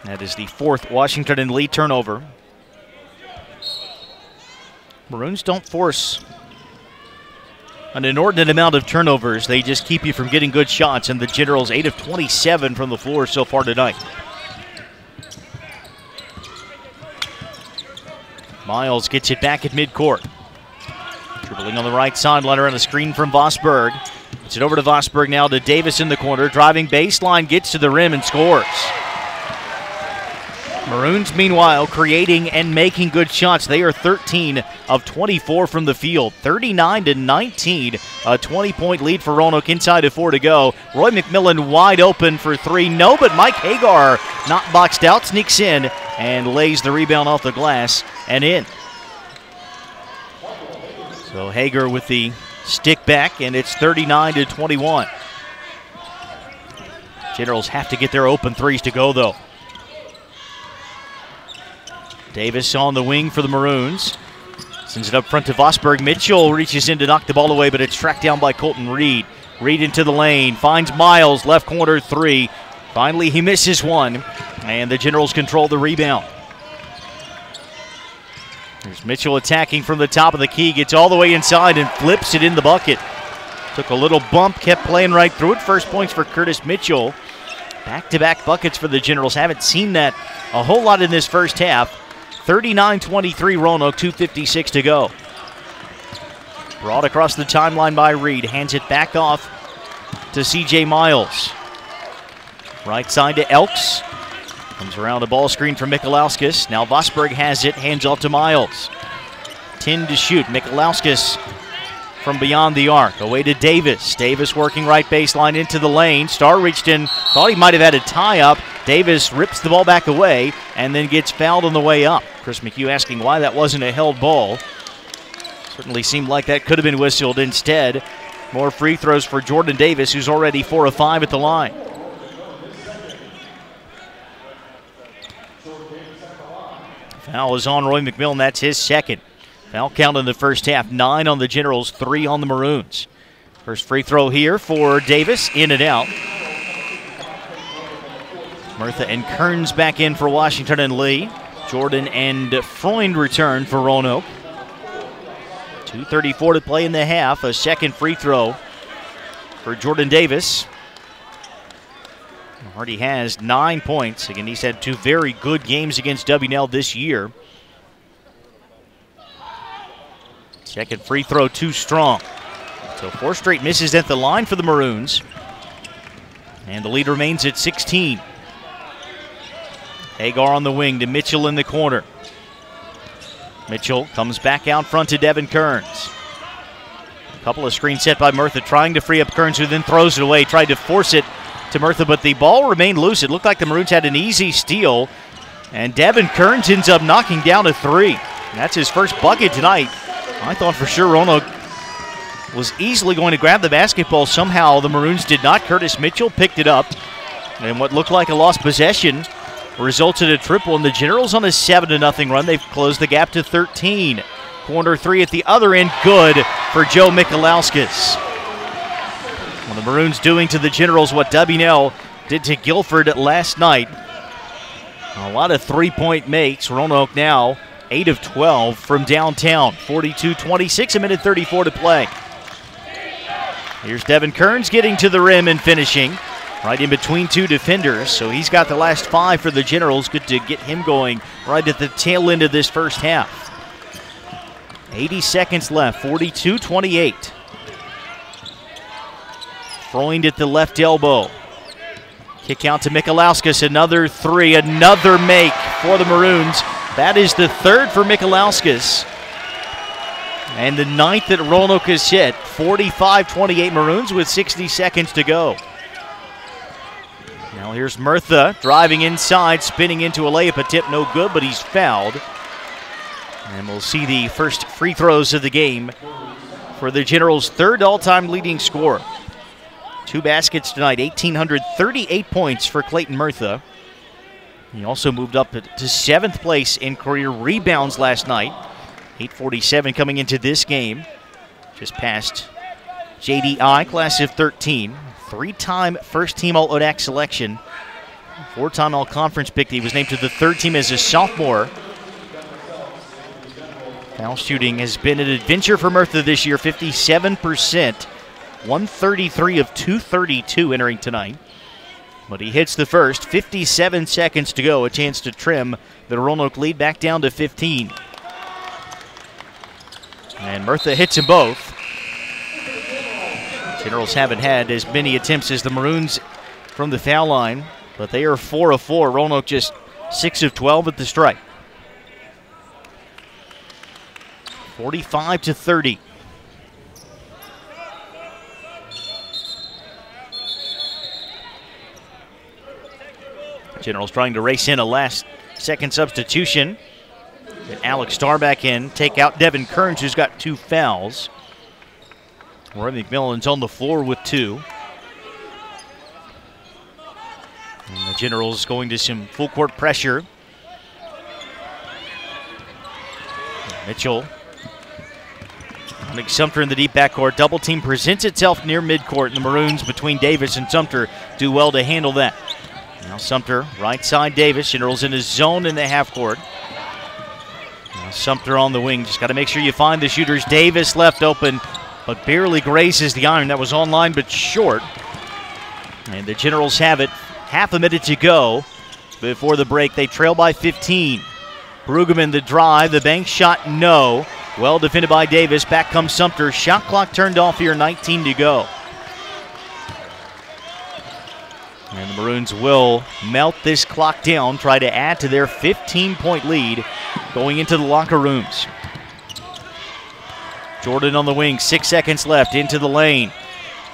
That is the 4th Washington and Lee turnover. Maroons don't force an inordinate amount of turnovers. They just keep you from getting good shots, and the Generals 8 of 27 from the floor so far tonight. Miles gets it back at midcourt. Dribbling on the right sideline around a screen from Vosberg. Gets it over to Vosberg now to Davis in the corner. Driving baseline, gets to the rim and scores. Maroons, meanwhile, creating and making good shots. They are 13 of 24 from the field. 39-19, a 20-point lead for Roanoke inside of 4 to go. Roy McMillan wide open for 3. No, but Mike Hagar, not boxed out, sneaks in and lays the rebound off the glass and in. So Hagar with the stick back, and it's 39-21. Generals have to get their open threes to go, though. Davis on the wing for the Maroons. Sends it up front to Vosberg. Mitchell reaches in to knock the ball away, but it's tracked down by Colton Reed. Reed into the lane, finds Miles, left corner 3. Finally, he misses one, and the Generals control the rebound. There's Mitchell attacking from the top of the key, gets all the way inside and flips it in the bucket. Took a little bump, kept playing right through it. First points for Curtis Mitchell. Back-to-back buckets for the Generals. Haven't seen that a whole lot in this first half. 39-23 Roanoke, 2:56 to go. Brought across the timeline by Reed. Hands it back off to C.J. Miles. Right side to Elks. Comes around a ball screen from Mikalauskas. Now Vosberg has it. Hands off to Miles. 10 to shoot. Mikalauskis from beyond the arc. Away to Davis. Davis working right baseline into the lane. Starr reached in, thought he might have had a tie-up. Davis rips the ball back away and then gets fouled on the way up. Chris McHugh asking why that wasn't a held ball. Certainly seemed like that could have been whistled. Instead, more free throws for Jordan Davis, who's already 4 of 5 at the line. Foul is on Roy McMillan. That's his second. Foul count in the first half. 9 on the Generals, 3 on the Maroons. First free throw here for Davis. In and out. Murtha and Kearns back in for Washington and Lee. Jordan and Freund return for Roanoke. 2:34 to play in the half. A second free throw for Jordan Davis. Already has 9 points. Again, he's had 2 very good games against WNL this year. Second free throw too strong. So 4 straight misses at the line for the Maroons. And the lead remains at 16. Hagar on the wing to Mitchell in the corner. Mitchell comes back out front to Devin Kearns. A couple of screens set by Murtha, trying to free up Kearns, who then throws it away, tried to force it to Murtha, but the ball remained loose. It looked like the Maroons had an easy steal, and Devin Kearns ends up knocking down a 3. That's his first bucket tonight. I thought for sure Roanoke was easily going to grab the basketball. Somehow the Maroons did not. Curtis Mitchell picked it up, and what looked like a lost possession resulted in a triple, and the Generals on a 7-0 run. They've closed the gap to 13. Corner 3 at the other end, good for Joe Mikalauskis. Well, the Maroons doing to the Generals what WNL did to Guilford last night. A lot of three-point makes. Roanoke now 8 of 12 from downtown. 42-26, a minute 34 to play. Here's Devin Kearns getting to the rim and finishing. Right in between 2 defenders, so he's got the last 5 for the Generals. Good to get him going right at the tail end of this first half. 80 seconds left, 42-28. Freund at the left elbow. Kick out to Mikalauskis, another 3, another make for the Maroons. That is the 3rd for Mikalauskis. And the 9th that Roanoke has hit. 45-28 Maroons with 60 seconds to go. Now here's Murtha driving inside, spinning into a layup, a tip no good, but he's fouled. And we'll see the first free throws of the game for the Generals' 3rd all-time leading scorer. 2 baskets tonight, 1,838 points for Clayton Murtha. He also moved up to 7th place in career rebounds last night. 847 coming into this game. Just past JDI, class of 13. 3-time first-team All-ODAC selection. 4-time All-Conference pick. He was named to the 3rd team as a sophomore. Foul shooting has been an adventure for Murtha this year. 57%. 133 of 232 entering tonight. But he hits the first. 57 seconds to go. A chance to trim the Roanoke lead back down to 15. And Murtha hits them both. Generals haven't had as many attempts as the Maroons from the foul line, but they are 4 of 4. Roanoke just 6 of 12 at the stripe. 45-30. Generals trying to race in a last-second substitution. Get Alex Starr back in, take out Devin Kearns, who's got 2 fouls. Roy McMillan's on the floor with 2. And the Generals going to some full-court pressure. Mitchell. Nick Sumter in the deep backcourt. Double team presents itself near midcourt, and the Maroons between Davis and Sumter do well to handle that. Now Sumter, right side Davis. Generals in his zone in the half court. Now Sumter on the wing. Just got to make sure you find the shooters. Davis left open, but barely grazes the iron. That was online but short. And the Generals have it. Half a minute to go before the break. They trail by 15. Brueggemann the drive. The bank shot, no. Well defended by Davis. Back comes Sumter. Shot clock turned off here, 19 to go. And the Maroons will melt this clock down, try to add to their 15-point lead going into the locker rooms. Jordan on the wing, 6 seconds left, into the lane.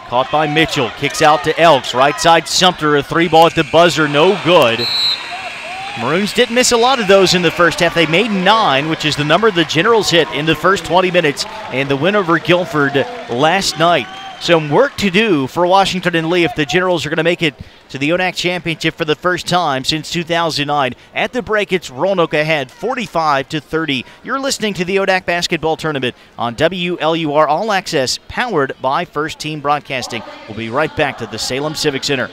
Caught by Mitchell, kicks out to Elks. Right side Sumter, a 3-ball at the buzzer, no good. Maroons didn't miss a lot of those in the first half. They made 9, which is the number the Generals hit in the first 20 minutes, and the win over Guilford last night. Some work to do for Washington and Lee if the Generals are going to make it to the ODAC Championship for the first time since 2009. At the break, it's Roanoke ahead, 45-30. You're listening to the ODAC Basketball Tournament on WLUR All Access, powered by First Team Broadcasting. We'll be right back to the Salem Civic Center.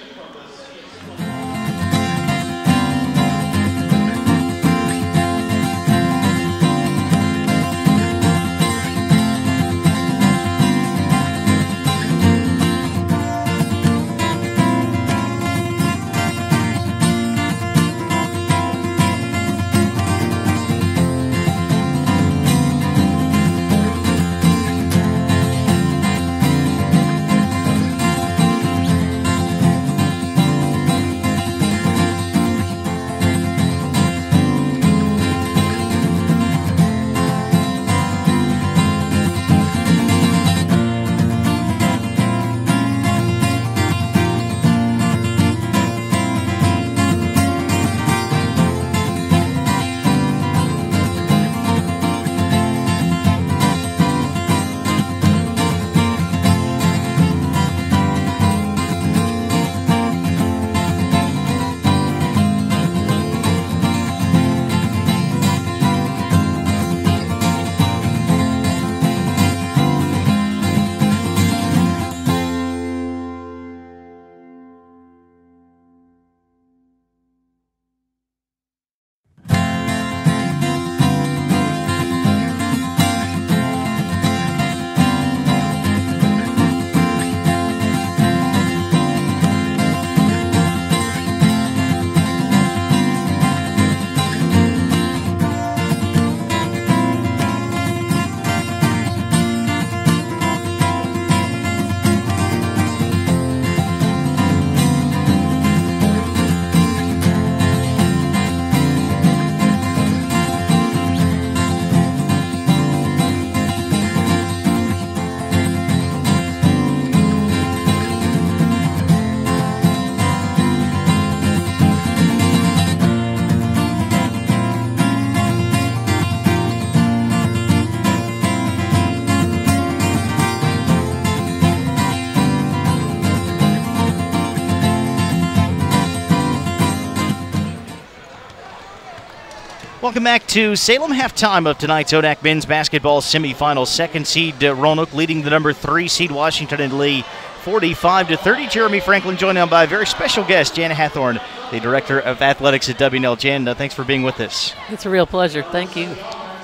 Welcome back to Salem. Halftime of tonight's ODAC men's basketball semifinal. Second seed Roanoke leading the number 3 seed Washington and Lee 45-30. Jeremy Franklin joined on by a very special guest, Jan Hathorn, the Director of Athletics at WNL. Jan, thanks for being with us. It's a real pleasure. Thank you.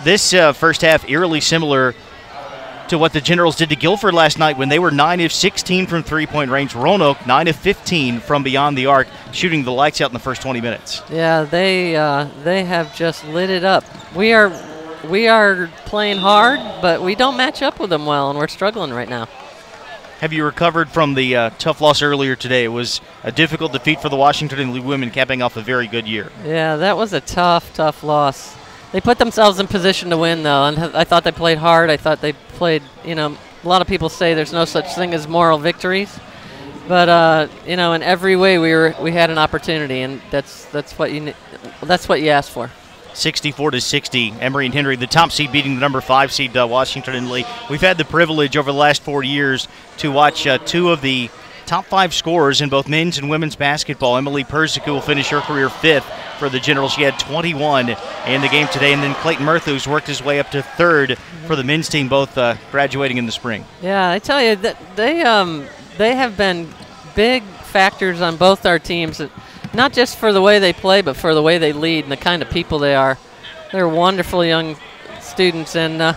This first half eerily similar to what the Generals did to Guilford last night when they were 9 of 16 from three-point range. Roanoke 9 of 15 from beyond the arc, shooting the lights out in the first 20 minutes. Yeah, they have just lit it up. We are playing hard, but we don't match up with them well, and we're struggling right now. Have you recovered from the tough loss earlier today? It was a difficult defeat for the Washington and Lee women, capping off a very good year. Yeah, that was a tough loss. They put themselves in position to win, though, and I thought they played hard. I thought they played, a lot of people say there's no such thing as moral victories. But, in every way we had an opportunity, and that's what you asked for. 64-60, Emory and Henry, the top seed beating the number 5 seed Washington and Lee. We've had the privilege over the last 4 years to watch two of the top 5 scorers in both men's and women's basketball. Emily Persico will finish her career 5th for the Generals. She had 21 in the game today. And then Clayton Murtha, who's worked his way up to 3rd for the men's team, both graduating in the spring. Yeah, I tell you, that they have been big factors on both our teams, not just for the way they play, but for the way they lead and the kind of people they are. They're wonderful young students, and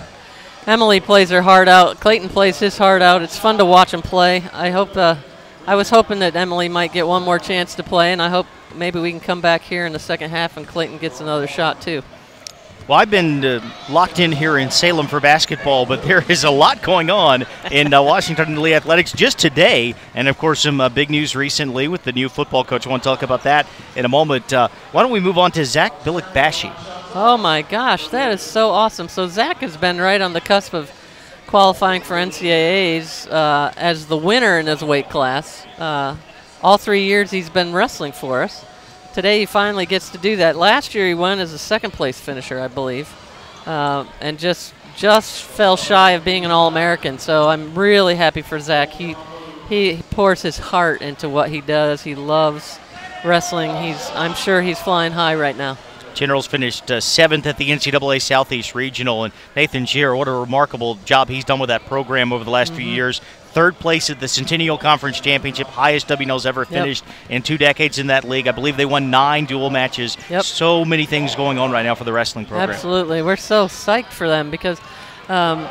Emily plays her heart out. Clayton plays his heart out. It's fun to watch them play. I was hoping that Emily might get one more chance to play, and I hope maybe we can come back here in the second half and Clayton gets another shot too. Well, I've been locked in here in Salem for basketball, but there is a lot going on in Washington and Lee athletics just today, and of course some big news recently with the new football coach. I want to talk about that in a moment. Why don't we move on to Zach Billick-Bashi? Oh my gosh, that is so awesome. So Zach has been right on the cusp of qualifying for NCAAs as the winner in his weight class. All 3 years he's been wrestling for us. Today he finally gets to do that. Last year he won as a second-place finisher, I believe, and just fell shy of being an All-American. So I'm really happy for Zach. He pours his heart into what he does. He loves wrestling. I'm sure he's flying high right now. Generals finished 7th at the NCAA Southeast Regional, and Nathan Gier, what a remarkable job he's done with that program over the last few years. 3rd place at the Centennial Conference Championship, highest WNL's ever finished in 2 decades in that league. I believe they won 9 dual matches. So many things going on right now for the wrestling program. Absolutely. We're so psyched for them because a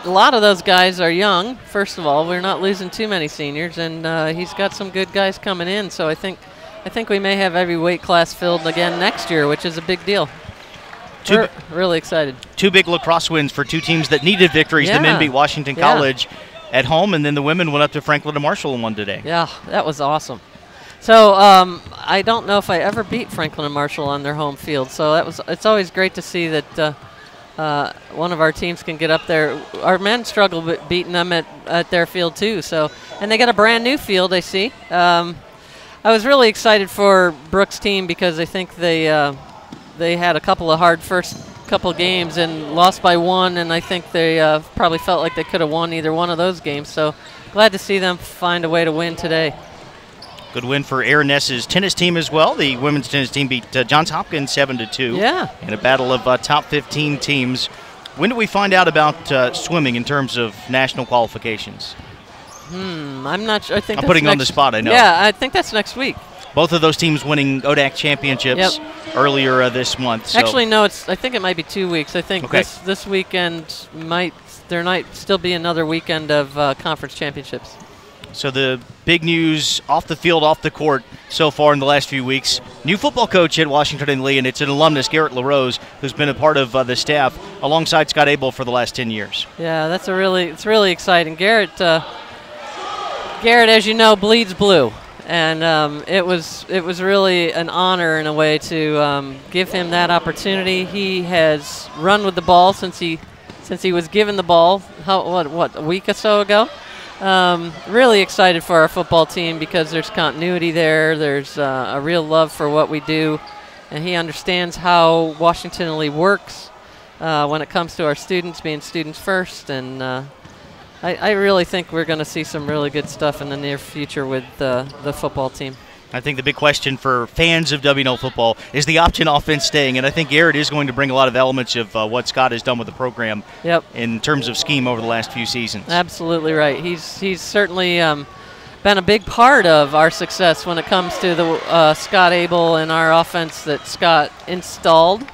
lot of those guys are young, first of all. We're not losing too many seniors, and he's got some good guys coming in, so I think we may have every weight class filled again next year, which is a big deal. We're really excited. 2 big lacrosse wins for 2 teams that needed victories. The men beat Washington College at home, and then the women went up to Franklin and Marshall and won today. Yeah, that was awesome. So I don't know if I ever beat Franklin and Marshall on their home field, so it's always great to see that one of our teams can get up there. Our men struggle with beating them at their field too. So, and they got a brand new field, I see. I was really excited for Brooks' team because I think they had a couple of hard first couple games and lost by 1, and I think they probably felt like they could have won either one of those games. So glad to see them find a way to win today. Good win for Aaron Ness's tennis team as well. The women's tennis team beat Johns Hopkins 7-2 in a battle of top 15 teams. When do we find out about swimming in terms of national qualifications? I'm not sure. I'm putting you on the spot, I know. Yeah, I think that's next week. Both of those teams winning ODAC championships earlier this month. So. Actually, no. I think it might be 2 weeks. I think this weekend there might still be another weekend of conference championships. So the big news off the field, off the court so far in the last few weeks. New football coach at Washington and Lee, and it's an alumnus, Garrett LaRose, who's been a part of the staff alongside Scott Abel for the last 10 years. Yeah, it's really exciting. Garrett, as you know, bleeds blue. And it was really an honor in a way to give him that opportunity. He has run with the ball since he was given the ball. A week or so ago. Really excited for our football team because there's continuity there. There's a real love for what we do, and he understands how Washington and Lee works when it comes to our students being students first. And I really think we're going to see some really good stuff in the near future with the football team. I think the big question for fans of WNL football is the option offense staying, and I think Garrett is going to bring a lot of elements of what Scott has done with the program in terms of scheme over the last few seasons. Absolutely right. He's certainly been a big part of our success when it comes to the Scott Abel and our offense that Scott installed.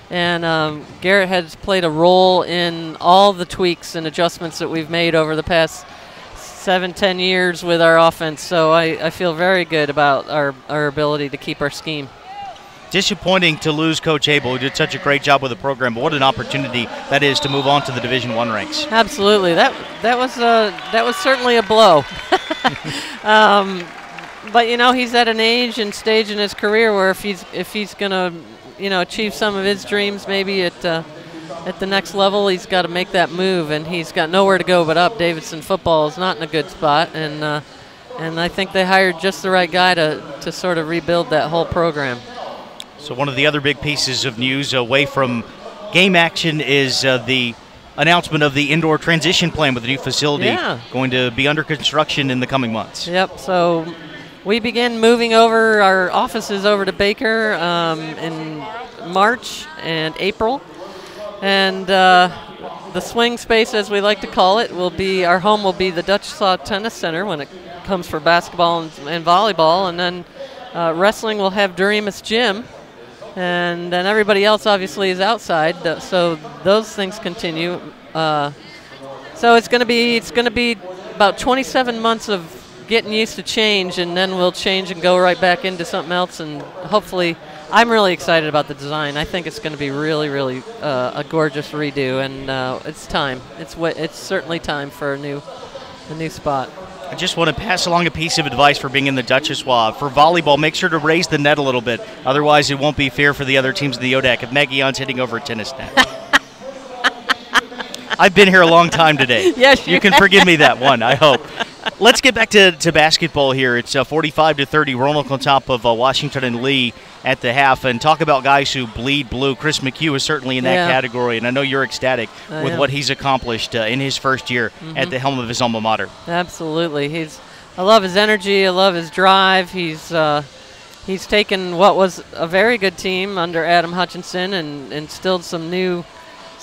And Garrett has played a role in all the tweaks and adjustments that we've made over the past 7-10 years with our offense. So I feel very good about our ability to keep our scheme. Disappointing to lose Coach Abel, who did such a great job with the program, but what an opportunity that is to move on to the Division I ranks. Absolutely. That was certainly a blow. But you know, he's at an age and stage in his career where if he's going to achieve some of his dreams maybe at the next level, he's got to make that move, and he's got nowhere to go but up. Davidson football is not in a good spot, and I think they hired just the right guy to sort of rebuild that whole program. So one of the other big pieces of news away from game action is the announcement of the indoor transition plan with the new facility going to be under construction in the coming months. Yep, so we begin moving over our offices over to Baker in March and April. And the swing space, as we like to call it, our home will be the Dutch Saw Tennis Center when it comes for basketball and volleyball. And then wrestling will have Doremus Gym. And then everybody else obviously is outside. So those things continue. So it's going to be about 27 months of getting used to change, and then we'll change and go right back into something else. And hopefully, I'm really excited about the design. I think it's going to be really, really a gorgeous redo, and it's time. It's certainly time for a new spot. I just want to pass along a piece of advice for being in the Duchossois. For volleyball, make sure to raise the net a little bit. Otherwise, it won't be fair for the other teams in the ODAC if Maggie Young's hitting over a tennis net. I've been here a long time today. Yes, you can forgive me that one, I hope. Let's get back to basketball here. It's 45-30, Roanoke on top of Washington and Lee at the half. And talk about guys who bleed blue. Chris McHugh is certainly in that category, and I know you're ecstatic with what he's accomplished in his first year at the helm of his alma mater. Absolutely. I love his energy. I love his drive. He's taken what was a very good team under Adam Hutchinson and instilled some new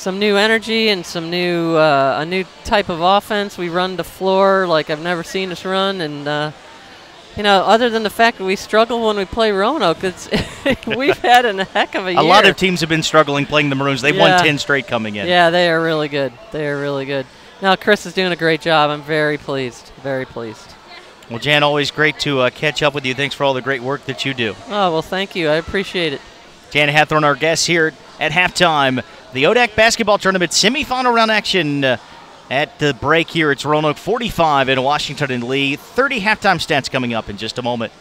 energy and a new type of offense. We run the floor like I've never seen us run, and other than the fact that we struggle when we play Roanoke, we've had a heck of a year. A lot of teams have been struggling playing the Maroons. They've won 10 straight coming in. Yeah, they are really good. They are really good. Now Chris is doing a great job. I'm very pleased. Very pleased. Well, Jan, always great to catch up with you. Thanks for all the great work that you do. Oh, well, thank you. I appreciate it. Jan Hathorn, our guest here at halftime. The ODAC basketball tournament semifinal round action at the break here. It's Roanoke 45 and Washington and Lee. 30 halftime stats coming up in just a moment.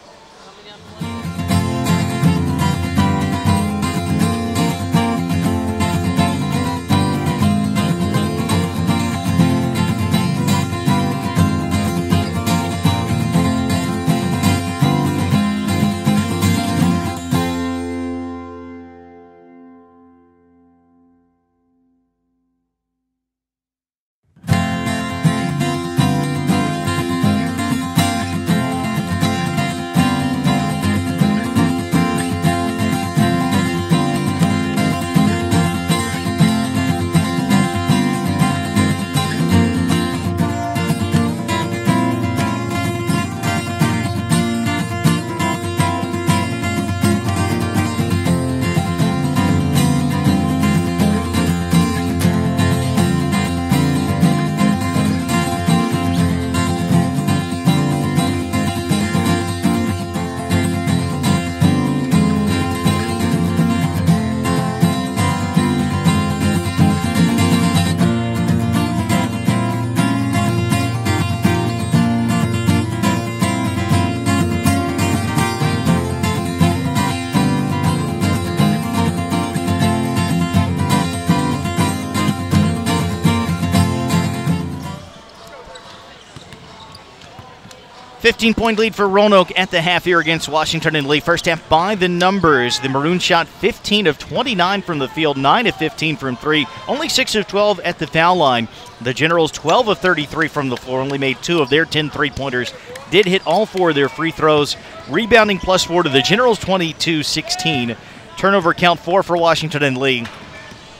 $15-point lead for Roanoke at the half here against Washington and Lee. First half by the numbers. The Maroons shot 15 of 29 from the field, 9 of 15 from 3, only 6 of 12 at the foul line. The Generals 12 of 33 from the floor, only made 2 of their 10 three-pointers. Did hit all 4 of their free throws. Rebounding +4 to the Generals, 22-16. Turnover count 4 for Washington and Lee,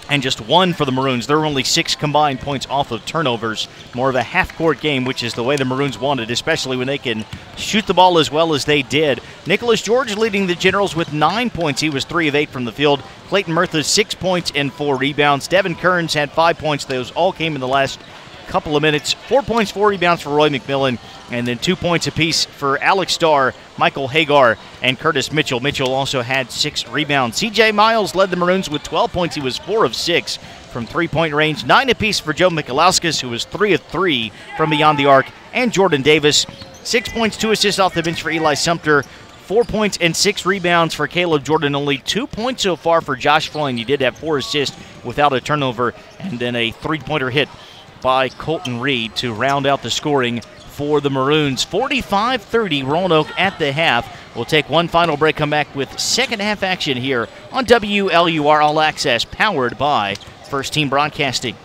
and just 1 for the Maroons. There were only 6 combined points off of turnovers. More of a half-court game, which is the way the Maroons wanted, especially when they can shoot the ball as well as they did. Nicholas George leading the Generals with 9 points. He was 3 of 8 from the field. Clayton Murtha, 6 points and 4 rebounds. Devin Kearns had 5 points. Those all came in the last couple of minutes. 4 points, 4 rebounds for Roy McMillan, and then 2 points apiece for Alex Starr, Michael Hagar, and Curtis Mitchell. Mitchell also had 6 rebounds. C.J. Miles led the Maroons with 12 points. He was 4 of 6 from three-point range. 9 apiece for Joe Michalauskas, who was 3 of 3 from beyond the arc, and Jordan Davis. 6 points, 2 assists off the bench for Eli Sumter. 4 points and 6 rebounds for Caleb Jordan. Only 2 points so far for Josh Floyd. He did have 4 assists without a turnover, and then a three-pointer hit by Colton Reed to round out the scoring for the Maroons. 45-30 Roanoke at the half. We'll take one final break, come back with second half action here on WLUR All Access, powered by First Team Broadcasting.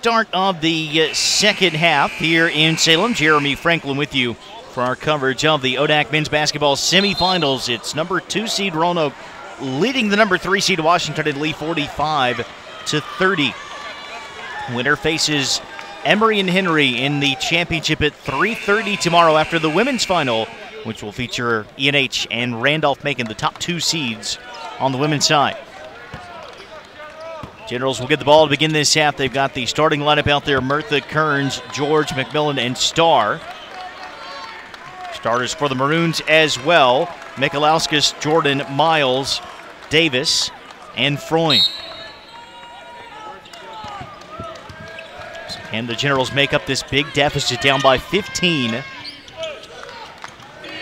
start of the second half here in Salem. Jeremy Franklin with you for our coverage of the ODAC men's basketball semifinals. It's number 2 seed Roanoke leading the number 3 seed Washington and Lee 45-30. Winner faces Emory and Henry in the championship at 3:30 tomorrow after the women's final, which will feature ENH and Randolph-Macon, the top 2 seeds on the women's side. Generals will get the ball to begin this half. They've got the starting lineup out there: Murtha, Kearns, George, McMillan, and Starr. Starters for the Maroons as well: Michalauskas, Jordan, Miles, Davis, and Freund. And the Generals make up this big deficit, down by 15.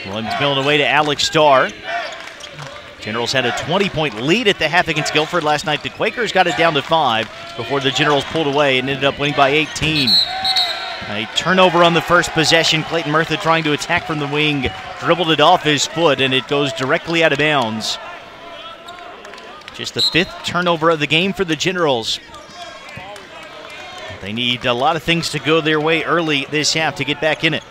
Williams Millen away to Alex Starr. Generals had a 20-point lead at the half against Guilford last night. The Quakers got it down to 5 before the Generals pulled away and ended up winning by 18. A turnover on the first possession. Clayton Murtha trying to attack from the wing, dribbled it off his foot, and it goes directly out of bounds. Just the 5th turnover of the game for the Generals. They need a lot of things to go their way early this half to get back in it.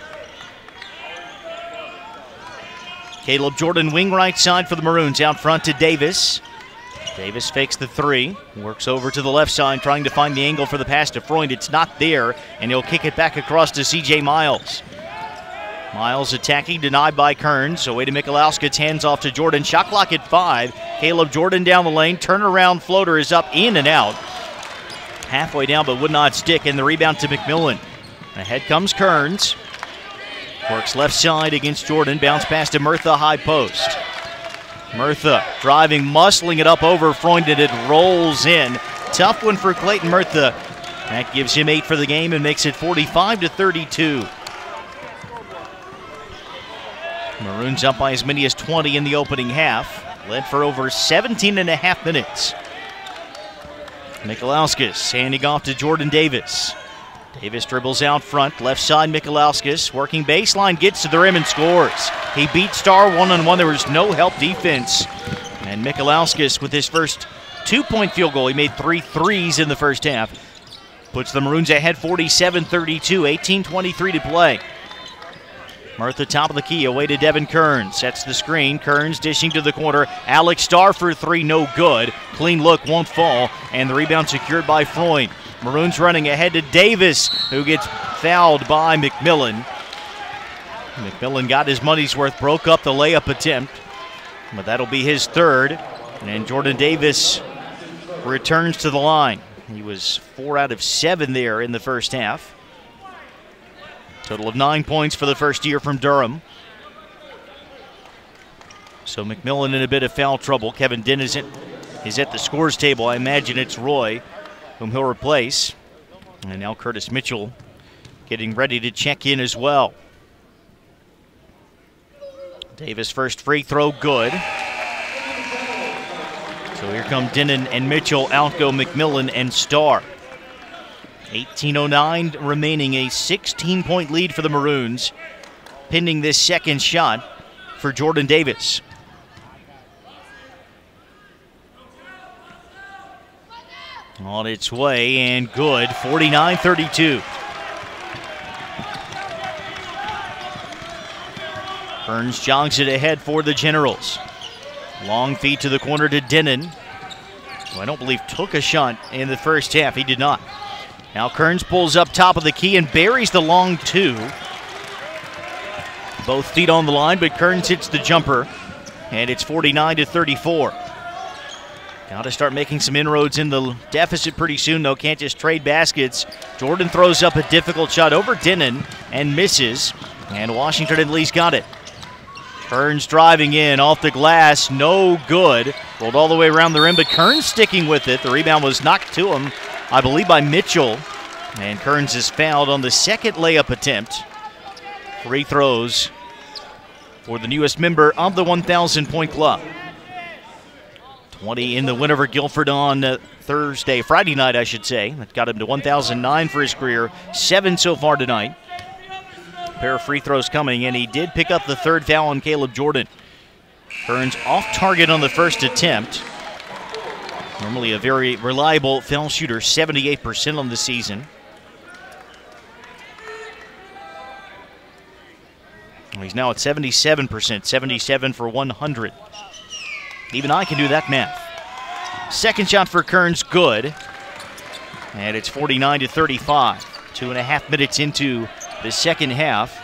Caleb Jordan, wing right side for the Maroons, out front to Davis. Davis fakes the 3, works over to the left side, trying to find the angle for the pass to Freund. It's not there, and he'll kick it back across to C.J. Miles. Miles attacking, denied by Kearns. Away to Michalauskas, hands off to Jordan. Shot clock at 5. Caleb Jordan down the lane. Turnaround floater is up, in and out. Halfway down, but would not stick, and the rebound to McMillan. Ahead comes Kearns. Works left side against Jordan. Bounce pass to Murtha, high post. Murtha driving, muscling it up over Freund, and it rolls in. Tough one for Clayton Murtha. That gives him 8 for the game and makes it 45-32. Maroons up by as many as 20 in the opening half. Led for over 17.5 minutes. Michalauskas handing off to Jordan Davis. Davis dribbles out front, left side Michalauskas, working baseline, gets to the rim and scores. He beat Starr one-on-one. There was no help defense. And Michalauskas with his first 2-point field goal. He made 3 threes in the first half. Puts the Maroons ahead 47-32, 18:23 to play. Murtha top of the key, away to Devin Kearns. Sets the screen. Kearns dishing to the corner. Alex Starr for 3, no good. Clean look, won't fall. And the rebound secured by Freund. Maroons running ahead to Davis, who gets fouled by McMillan. McMillan got his money's worth, broke up the layup attempt, but that'll be his 3rd. And Jordan Davis returns to the line. He was 4 out of 7 there in the first half. Total of 9 points for the first year from Durham. So McMillan in a bit of foul trouble. Kevin Dinn is at the scores table. I imagine it's Roy, whom he'll replace. And now Curtis Mitchell getting ready to check in as well. Davis' first free throw, good. So here come Dinnan and Mitchell. Out go McMillan and Starr. 18:09 remaining, a 16-point lead for the Maroons. Pending this second shot for Jordan Davis. On its way and good, 49-32. Burns jogs it ahead for the Generals. Long feed to the corner to Dinnan, who I don't believe took a shot in the first half. He did not. Now Kearns pulls up top of the key and buries the long 2. Both feet on the line, but Kearns hits the jumper, and it's 49-34. Got to start making some inroads in the deficit pretty soon, though. Can't just trade baskets. Jordan throws up a difficult shot over Dinnan and misses, and Washington and Lee's got it. Kearns driving in off the glass, no good. Rolled all the way around the rim, but Kearns sticking with it. The rebound was knocked to him, I believe, by Mitchell. And Kearns is fouled on the second layup attempt. Free throws for the newest member of the 1,000-point club. 20 in the win over Guilford on Friday night, I should say. That got him to 1,009 for his career, 7 so far tonight. A pair of free throws coming, and he did pick up the 3rd foul on Caleb Jordan. Kearns off target on the first attempt. Normally a very reliable foul shooter, 78% on the season. He's now at 77%, 77 for 100. Even I can do that math. Second shot for Kearns, good. And it's 49-35. 2.5 minutes into the second half.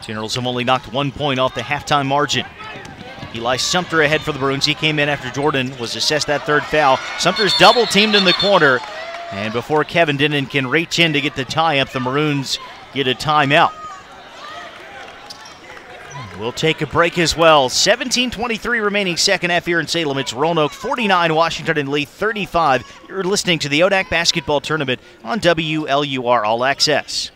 Generals have only knocked 1 point off the halftime margin. Eli Sumter ahead for the Maroons. He came in after Jordan was assessed that third foul. Sumter's double teamed in the corner. And before Kevin Dinnan can reach in to get the tie up, the Maroons get a timeout. We'll take a break as well. 17:23 remaining second half here in Salem. It's Roanoke 49, Washington and Lee 35. You're listening to the ODAC Basketball Tournament on WLUR All Access.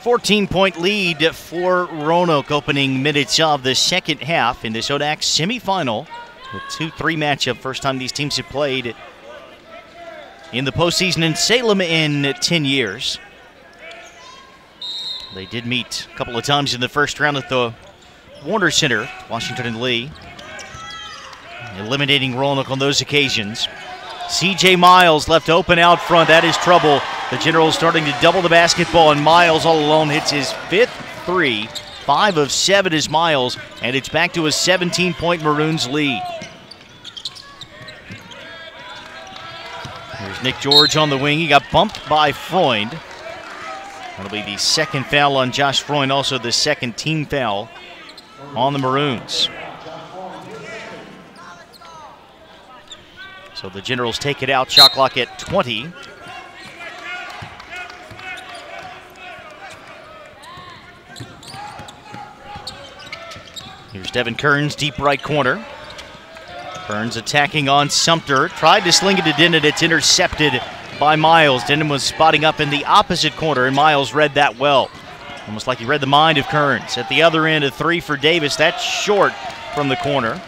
Fourteen-point lead for Roanoke opening minutes of the second half in this ODAC semifinal. The 2-3 matchup, first time these teams have played in the postseason in Salem in 10 years. They did meet a couple of times in the first round at the Warner Center, Washington and Lee, eliminating Roanoke on those occasions. C.J. Miles left open out front. That is trouble. The Generals starting to double the basketball, and Miles all alone hits his fifth three. 5 of 7 is Miles, and it's back to a 17-point Maroons lead. There's Nick George on the wing. He got bumped by Freund. That'll be the second foul on Josh Freund, also the second team foul on the Maroons. So the Generals take it out, shot clock at 20. Here's Devin Kearns, deep right corner. Kearns attacking on Sumter. Tried to sling it to Dinnan. It's intercepted by Miles. Dinnan was spotting up in the opposite corner, and Miles read that well. Almost like he read the mind of Kearns. At the other end, a 3 for Davis. That's short from the corner.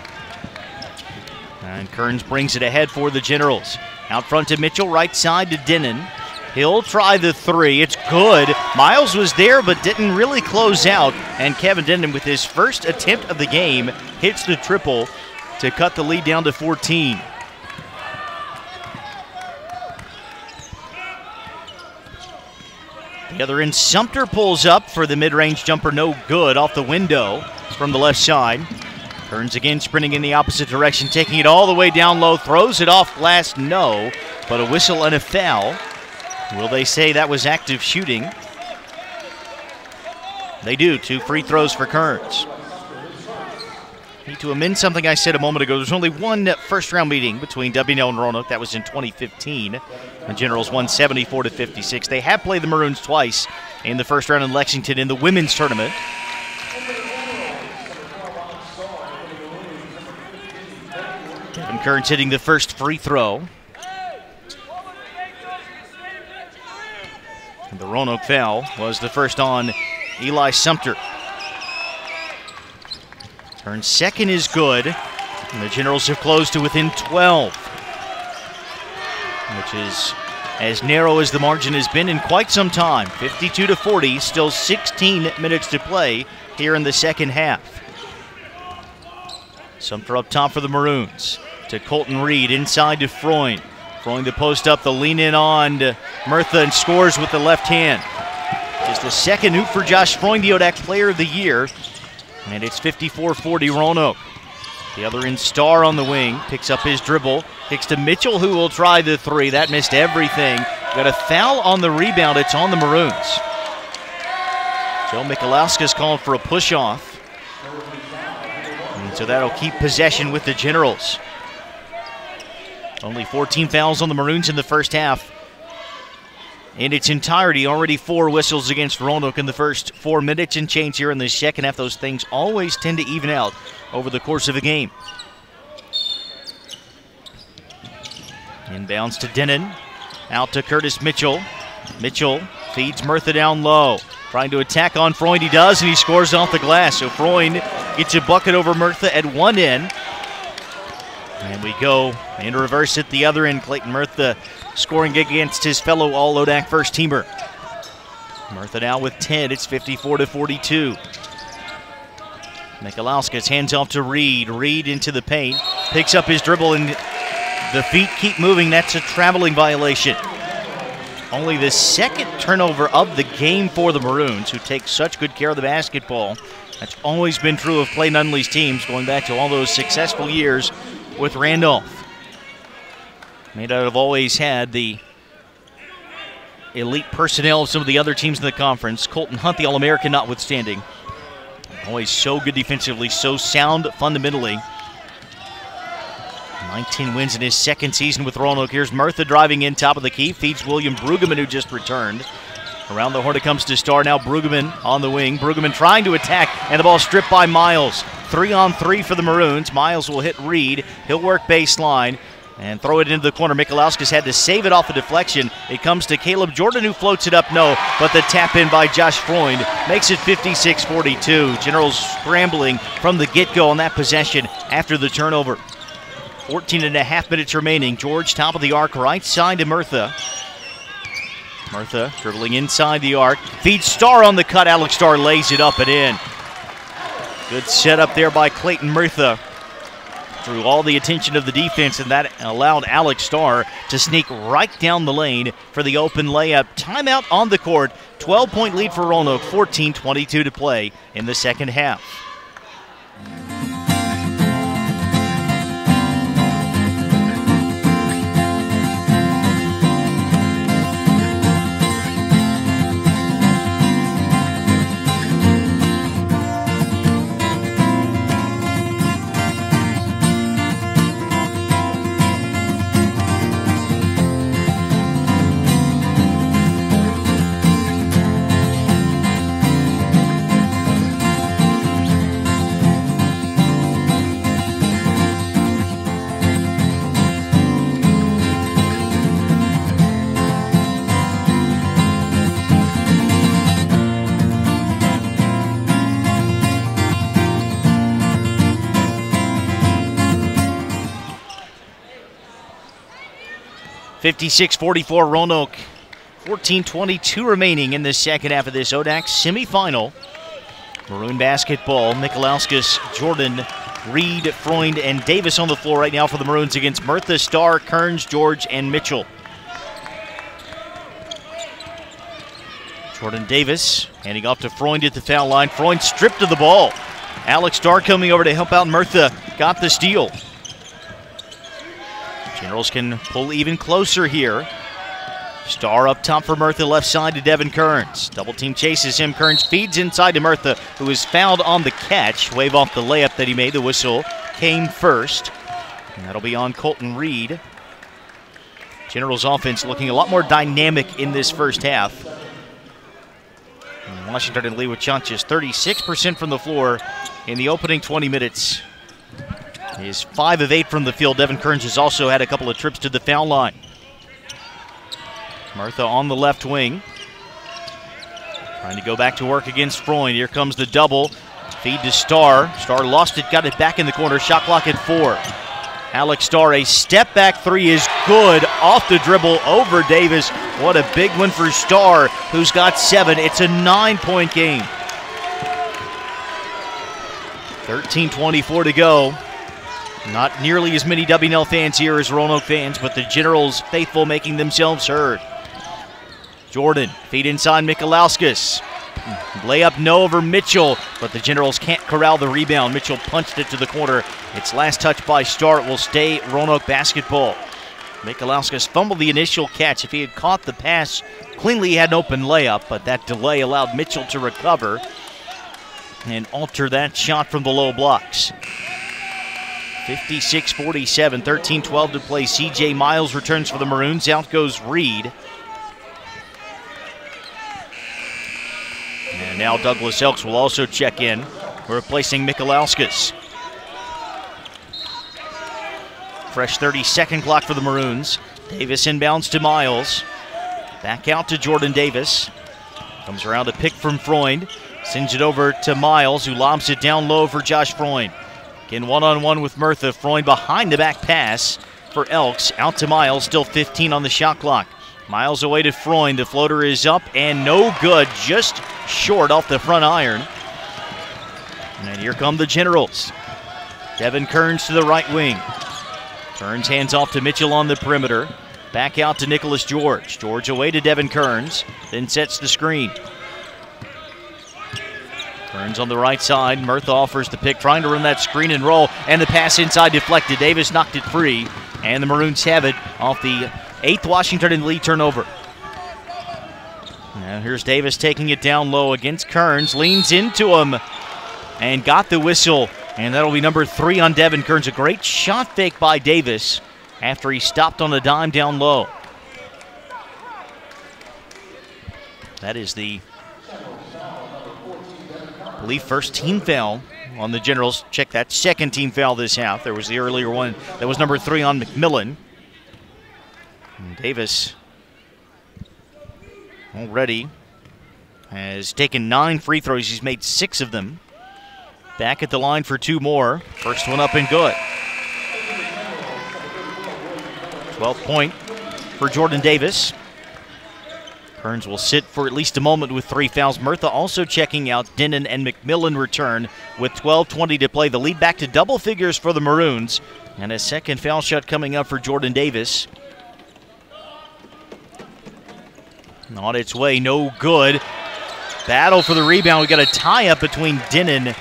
And Kearns brings it ahead for the Generals. Out front to Mitchell, right side to Dinnan. He'll try the 3. It's good. Miles was there but didn't really close out. And Kevin Dinnan, with his first attempt of the game, hits the triple to cut the lead down to 14. The other end, Sumter pulls up for the mid-range jumper, no good, off the window from the left side. Kearns again sprinting in the opposite direction, taking it all the way down low, throws it off glass, no, but a whistle and a foul. Will they say that was active shooting? They do. 2 free throws for Kearns. Need to amend something I said a moment ago. There's only one first-round meeting between W&L and Roanoke. That was in 2015. The Generals won 74-56. They have played the Maroons twice in the first round in Lexington in the women's tournament. Devin Kearns hitting the first free throw. And the Roanoke foul was the first on Eli Sumter. Kearns' second is good, and the Generals have closed to within 12, which is as narrow as the margin has been in quite some time. 52-40, still 16 minutes to play here in the second half. Sumter up top for the Maroons. To Colton Reed, inside to Freund. Freund the post up, the lean in on to Murtha, and scores with the left hand. Just the second hoop for Josh Freund, the ODAC Player of the Year. And it's 54-40 Roanoke. The other end, Starr on the wing, picks up his dribble, kicks to Mitchell, who will try the three. That missed everything. Got a foul on the rebound. It's on the Maroons. Joe Michalowskis calling for a push-off. And so that'll keep possession with the Generals. Only 14 fouls on the Maroons in the first half. In its entirety, already 4 whistles against Roanoke in the first 4 minutes and change here in the second half. Those things always tend to even out over the course of a game. Inbounds to Denon. Out to Curtis Mitchell. Mitchell feeds Murtha down low. Trying to attack on Freund. He does, and he scores off the glass. So Freund gets a bucket over Murtha at one end. And we go in reverse at the other end. Clayton Murtha scoring against his fellow All-ODAC first-teamer. Murtha now with 10. It's 54-42. Michalowskis hands off to Reed. Reed into the paint. Picks up his dribble, and the feet keep moving. That's a traveling violation. Only the second turnover of the game for the Maroons, who take such good care of the basketball. That's always been true of Clay Nunley's teams, going back to all those successful years with Randolph. May not have always had the elite personnel of some of the other teams in the conference. Colton Hunt, the All-American notwithstanding. Always so good defensively, so sound fundamentally. 19 wins in his second season with Roanoke. Here's Murtha driving in, top of the key. Feeds William Brueggemann, who just returned. Around the horn it comes to Starr. Now Brueggemann on the wing. Brueggemann trying to attack, and the ball stripped by Miles. 3-on-3 for the Maroons. Miles will hit Reed. He'll work baseline and throw it into the corner. Michalowskis had to save it off a deflection. It comes to Caleb Jordan, who floats it up. No, but the tap in by Josh Freund makes it 56-42. Generals scrambling from the get-go on that possession after the turnover. 14.5 minutes remaining. George, top of the arc, right side to Murtha. Murtha dribbling inside the arc. Feeds Starr on the cut. Alex Starr lays it up and in. Good setup there by Clayton Murtha. Drew all the attention of the defense, and that allowed Alex Starr to sneak right down the lane for the open layup. Timeout on the court. 12-point lead for Roanoke. 14:22 to play in the second half. (56-44) Roanoke. 14:22 remaining in the second half of this ODAC semifinal. Maroon basketball. Michalowskis, Jordan, Reed, Freund, and Davis on the floor right now for the Maroons against Murtha, Starr, Kearns, George, and Mitchell. Jordan Davis handing off to Freund at the foul line. Freund stripped of the ball. Alex Starr coming over to help out. Murtha got the steal. Generals can pull even closer here. Starr up top for Murtha, left side to Devin Kearns. Double team chases him. Kearns feeds inside to Murtha, who is fouled on the catch. Wave off the layup that he made. The whistle came first. And that'll be on Colton Reed. Generals offense looking a lot more dynamic in this first half. And Washington and Lee Wachanchis 36% from the floor in the opening 20 minutes. He is 5 of 8 from the field. Devin Kearns has also had a couple of trips to the foul line. Murtha on the left wing. Trying to go back to work against Freund. Here comes the double. Feed to Starr. Starr lost it, got it back in the corner. Shot clock at 4. Alex Starr, a step back three is good. Off the dribble over Davis. What a big one for Starr, who's got 7. It's a 9-point game. 13:24 to go. Not nearly as many WNL fans here as Roanoke fans, but the Generals faithful making themselves heard. Jordan, feed inside Mikalauskas. Layup no over Mitchell, but the Generals can't corral the rebound. Mitchell punched it to the corner. Its last touch by Starr will stay Roanoke basketball. Mikalauskas fumbled the initial catch. If he had caught the pass cleanly, he had an open layup, but that delay allowed Mitchell to recover and alter that shot from the low blocks. 56-47, 13-12 to play. C.J. Miles returns for the Maroons. Out goes Reed. And now Douglas Elks will also check in, replacing Mikalauskas. Fresh 30-second clock for the Maroons. Davis inbounds to Miles. Back out to Jordan Davis. Comes around to pick from Freund. Sends it over to Miles, who lobs it down low for Josh Freund. Again, one-on-one with Murtha. Freund behind the back pass for Elks. Out to Miles, still 15 on the shot clock. Miles away to Freund. The floater is up and no good. Just short off the front iron. And here come the Generals. Devin Kearns to the right wing. Turns hands off to Mitchell on the perimeter. Back out to Nicholas George. George away to Devin Kearns. Then sets the screen. Kearns on the right side. Murtha offers the pick, trying to run that screen and roll. And the pass inside deflected. Davis knocked it free. And the Maroons have it off the 8th Washington and lead turnover. Now here's Davis taking it down low against Kearns. Leans into him and got the whistle. And that'll be number 3 on Devin Kearns. A great shot fake by Davis after he stopped on a dime down low. That is the, I believe, first team foul on the Generals. Check that, second team foul this half. There was the earlier one that was number 3 on McMillan. And Davis already has taken 9 free throws. He's made 6 of them. Back at the line for 2 more. First one up and good. 12th point for Jordan Davis. Kearns will sit for at least a moment with 3 fouls. Murtha also checking out. Denon and McMillan return with 12:20 to play. The lead back to double figures for the Maroons. And a second foul shot coming up for Jordan Davis. On its way, no good. Battle for the rebound. We got a tie-up between Denon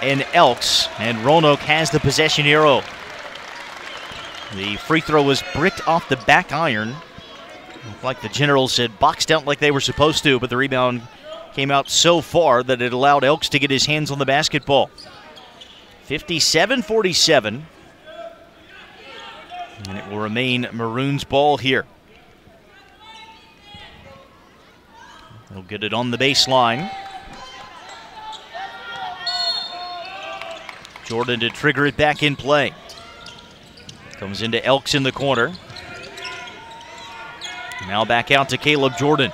and Elks, and Roanoke has the possession arrow. The free throw was bricked off the back iron. Looked like the Generals had boxed out like they were supposed to, but the rebound came out so far that it allowed Elks to get his hands on the basketball. 57-47. And it will remain Maroons ball here. They'll get it on the baseline. Jordan to trigger it back in play. Comes into Elks in the corner. Now back out to Caleb Jordan.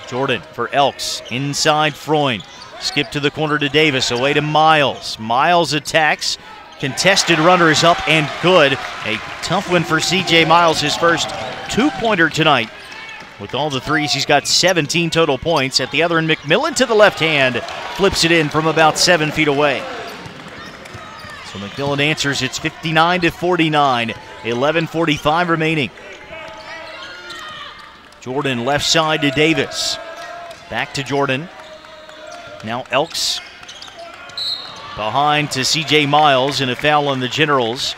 Jordan for Elks. Inside Freund. Skip to the corner to Davis. Away to Miles. Miles attacks. Contested runner is up and good. A tough one for C.J. Miles. His first 2-pointer tonight. With all the threes, he's got 17 total points. At the other end, McMillan to the left hand. Flips it in from about 7 feet away. So McMillan answers. It's 59-49. 11:45 remaining. Jordan left side to Davis. Back to Jordan. Now Elks behind to C.J. Miles, and a foul on the Generals.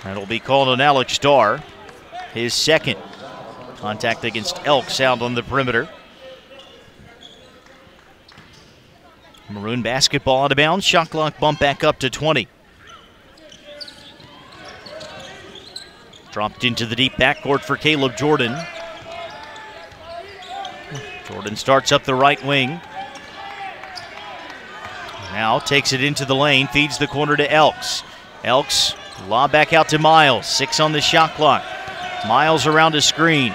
That'll be called on Alex Starr. His second. Contact against Elks out on the perimeter. Maroon basketball out of bounds. Shot clock bump back up to 20. Dropped into the deep backcourt for Caleb Jordan. Jordan starts up the right wing. Now takes it into the lane, feeds the corner to Elks. Elks lob back out to Miles. 6 on the shot clock. Miles around a screen.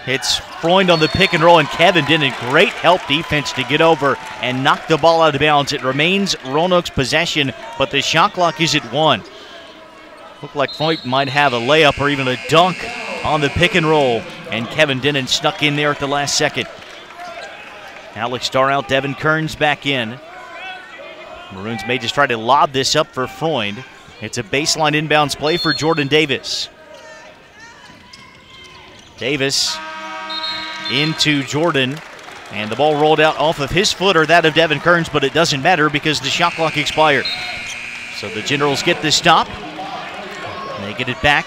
Hits Freund on the pick and roll, and Kevin did a great help defense to get over and knock the ball out of bounds. It remains Roanoke's possession, but the shot clock is at 1. Looked like Freund might have a layup or even a dunk on the pick and roll, and Kevin Denon snuck in there at the last second. Alex Starr out, Devin Kearns back in. Maroons may just try to lob this up for Freund. It's a baseline inbounds play for Jordan Davis. Davis into Jordan. And the ball rolled out off of his foot or that of Devin Kearns, but it doesn't matter because the shot clock expired. So the Generals get the stop. And they get it back.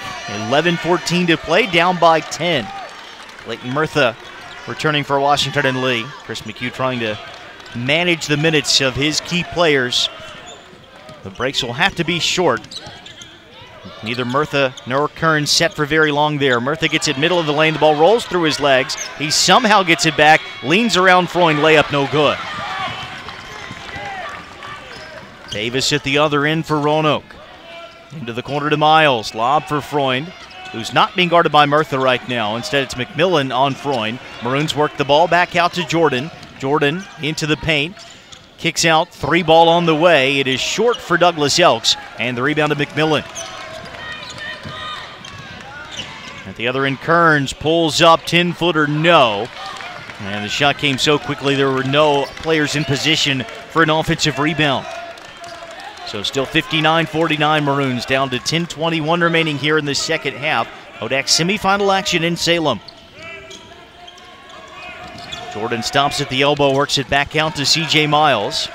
11:14 to play, down by 10. Clayton Murtha returning for Washington and Lee. Chris McHugh trying to manage the minutes of his key players. The breaks will have to be short. Neither Murtha nor Kearns set for very long there. Murtha gets it middle of the lane. The ball rolls through his legs. He somehow gets it back, leans around Freund, layup no good. Davis at the other end for Roanoke. Into the corner to Miles. Lob for Freund, who's not being guarded by Murtha right now. Instead, it's McMillan on Freund. Maroons work the ball back out to Jordan. Jordan into the paint. Kicks out, 3 ball on the way. It is short for Douglas Elks, and the rebound to McMillan. At the other end, Kearns pulls up, 10-footer, no. And the shot came so quickly there were no players in position for an offensive rebound. So still 59-49 Maroons, down to 10:21 remaining here in the second half. ODAC semifinal action in Salem. Jordan stops at the elbow, works it back out to C.J. Miles.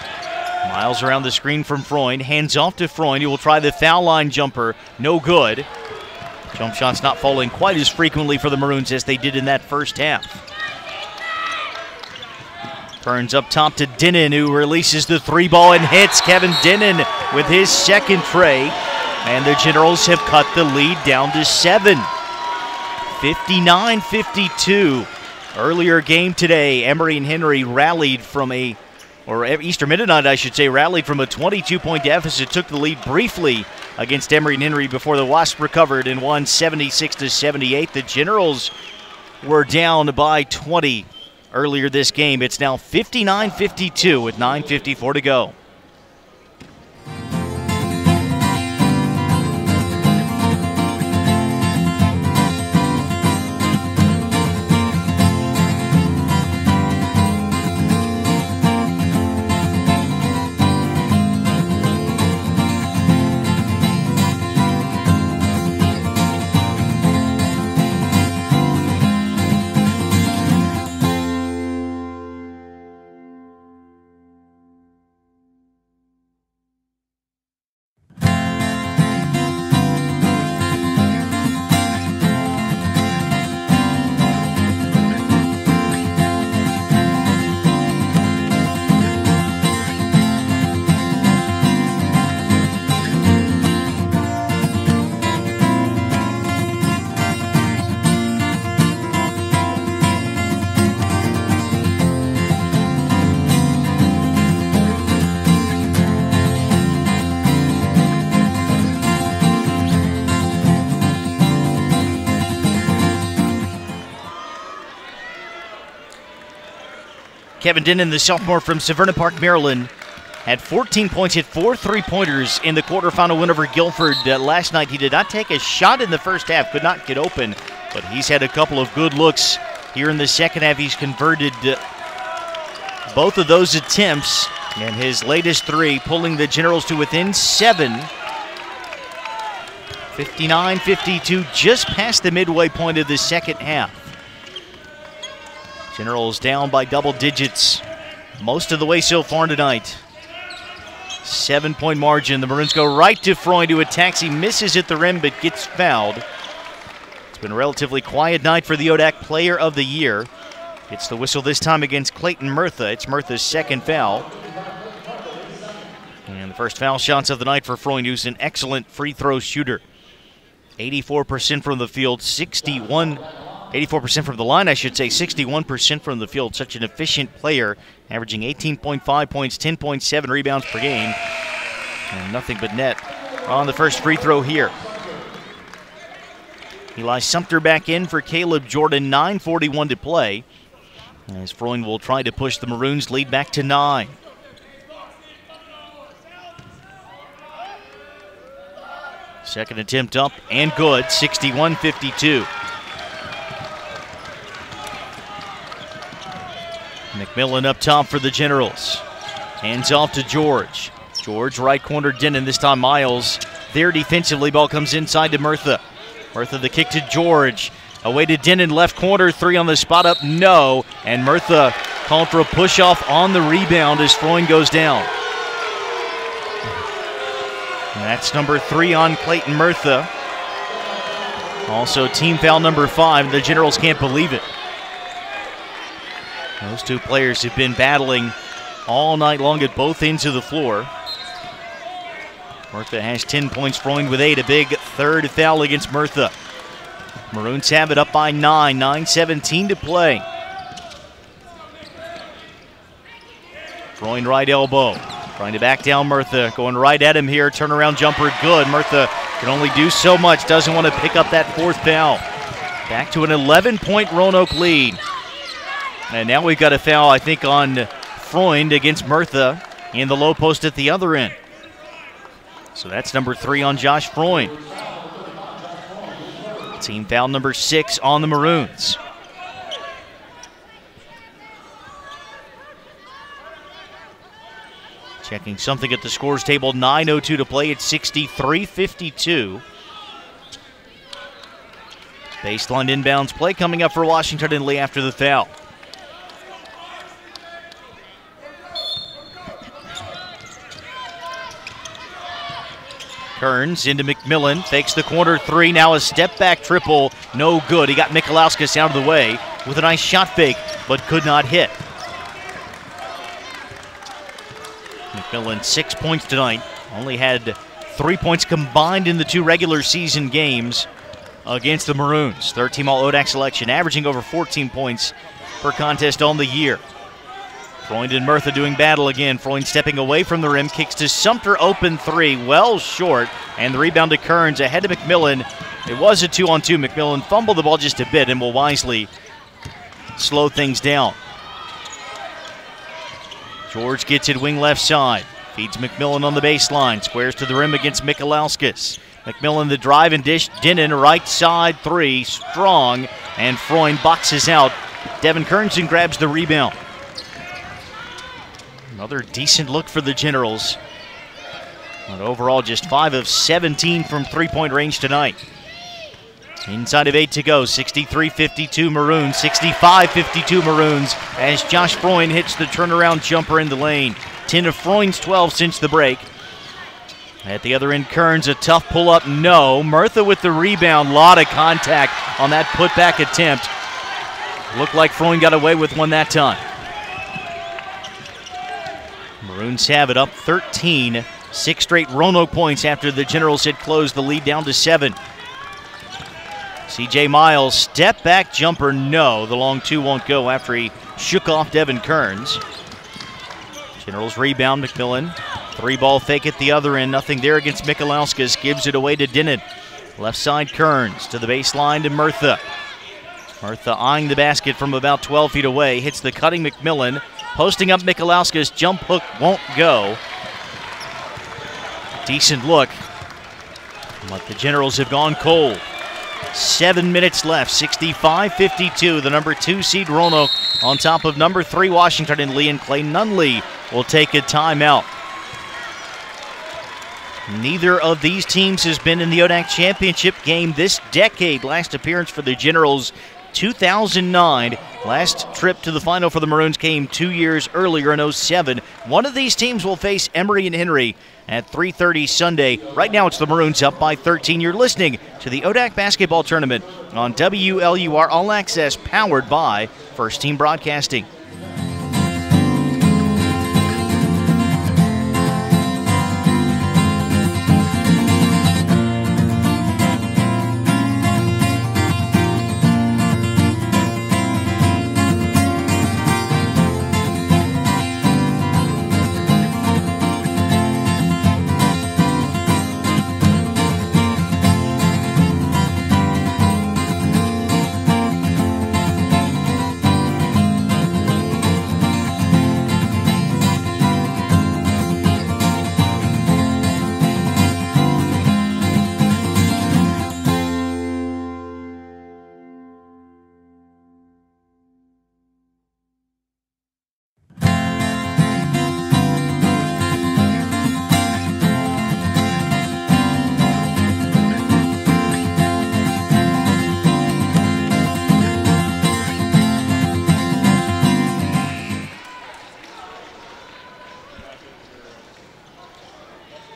Miles around the screen from Freund, hands off to Freund. He will try the foul line jumper, no good. Jump shots not falling quite as frequently for the Maroons as they did in that first half. Kearns up top to Denon, who releases the 3-ball and hits. Kevin Denon with his second tray. And the Generals have cut the lead down to 7. 59-52. Earlier game today, Emory and Henry rallied from Eastern Mennonite, I should say, rallied from a 22-point deficit, took the lead briefly against Emory and Henry before the Wasps recovered and won 76-78. The Generals were down by 20 earlier this game. It's now 59-52 with 9:54 to go. Kevin Denon, the sophomore from Severna Park, Maryland, had 14 points, hit 4 3-pointers in the quarterfinal win over Guilford last night. He did not take a shot in the first half, could not get open, but he's had a couple of good looks here in the second half. He's converted both of those attempts, and his latest 3 pulling the Generals to within 7. 59-52, just past the midway point of the second half. Generals down by double digits most of the way so far tonight. 7-point margin. The Maroons go right to Freund, who attacks. He misses at the rim but gets fouled. It's been a relatively quiet night for the ODAC Player of the Year. It's the whistle this time against Clayton Murtha. It's Murtha's second foul. And the first foul shots of the night for Freund, who's an excellent free throw shooter. 84% from the field, 84% from the line, I should say, 61% from the field. Such an efficient player, averaging 18.5 points, 10.7 rebounds per game. And nothing but net on the first free throw here. Eli Sumter back in for Caleb Jordan, 9:41 to play. As Freund will try to push the Maroons' lead back to 9. Second attempt up and good, 61-52. McMillan up top for the Generals. Hands off to George. George right corner Denon, this time Miles. There defensively, ball comes inside to Murtha. Murtha the kick to George. Away to Denon, left corner, 3 on the spot up, no. And Murtha called for a push-off on the rebound as Freund goes down. And that's number 3 on Clayton Murtha. Also team foul number 5. The Generals can't believe it. Those two players have been battling all night long at both ends of the floor. Murtha has 10 points, Freund with 8. A big third foul against Murtha. Maroons have it up by 9, 9:17 to play. Freund right elbow, trying to back down Murtha, going right at him here, turnaround jumper, good. Murtha can only do so much, doesn't want to pick up that 4th foul. Back to an 11-point Roanoke lead. And now we've got a foul, I think, on Freund against Murtha in the low post at the other end. So that's number 3 on Josh Freund. Team foul number 6 on the Maroons. Checking something at the scores table, 9:02 to play. It's 63-52. Baseline inbounds play coming up for Washington and Lee after the foul. Kearns into McMillan, fakes the corner 3, now a step back triple, no good. He got Michalauskas out of the way with a nice shot fake, but could not hit. McMillan 6 points tonight, only had 3 points combined in the 2 regular season games against the Maroons. 13 All-ODAC selection, averaging over 14 points per contest on the year. Freund and Murtha doing battle again. Freund stepping away from the rim, kicks to Sumter, open 3, well short, and the rebound to Kearns ahead of McMillan. It was a 2-on-2. McMillan fumbled the ball just a bit and will wisely slow things down. George gets it wing left side, feeds McMillan on the baseline, squares to the rim against Michalauskas. McMillan the drive and dish, Denon right side 3, strong, and Freund boxes out. Devin Kearns grabs the rebound. Another decent look for the Generals. But overall, just 5 of 17 from 3-point range tonight. Inside of 8 to go, 63-52 Maroons, 65-52 Maroons as Josh Freund hits the turnaround jumper in the lane. 10 of Freund's 12 since the break. At the other end, Kearns, a tough pull-up, no. Murtha with the rebound, lot of contact on that putback attempt. Looked like Freund got away with one that time. Maroons have it up 13, 6 straight Roanoke points after the Generals had closed the lead down to 7. C.J. Miles, step back jumper, no. The long 2 won't go after he shook off Devin Kearns. Generals rebound, McMillan. 3-ball fake at the other end, nothing there against Michalauskas, gives it away to Denon. Left side Kearns to the baseline to Murtha. Murtha eyeing the basket from about 12 feet away, hits the cutting McMillan. Posting up Michalauskas, jump hook won't go. Decent look, but the Generals have gone cold. 7 minutes left, 65-52. The number 2 seed Roanoke on top of number 3 Washington and Lee, and Clay Nunley will take a timeout. Neither of these teams has been in the ODAC championship game this decade. Last appearance for the Generals, 2009. Last trip to the final for the Maroons came 2 years earlier in 07. One of these teams will face Emory and Henry at 3:30 Sunday. Right now it's the Maroons up by 13. You're listening to the ODAC Basketball Tournament on WLUR All Access, powered by First Team Broadcasting.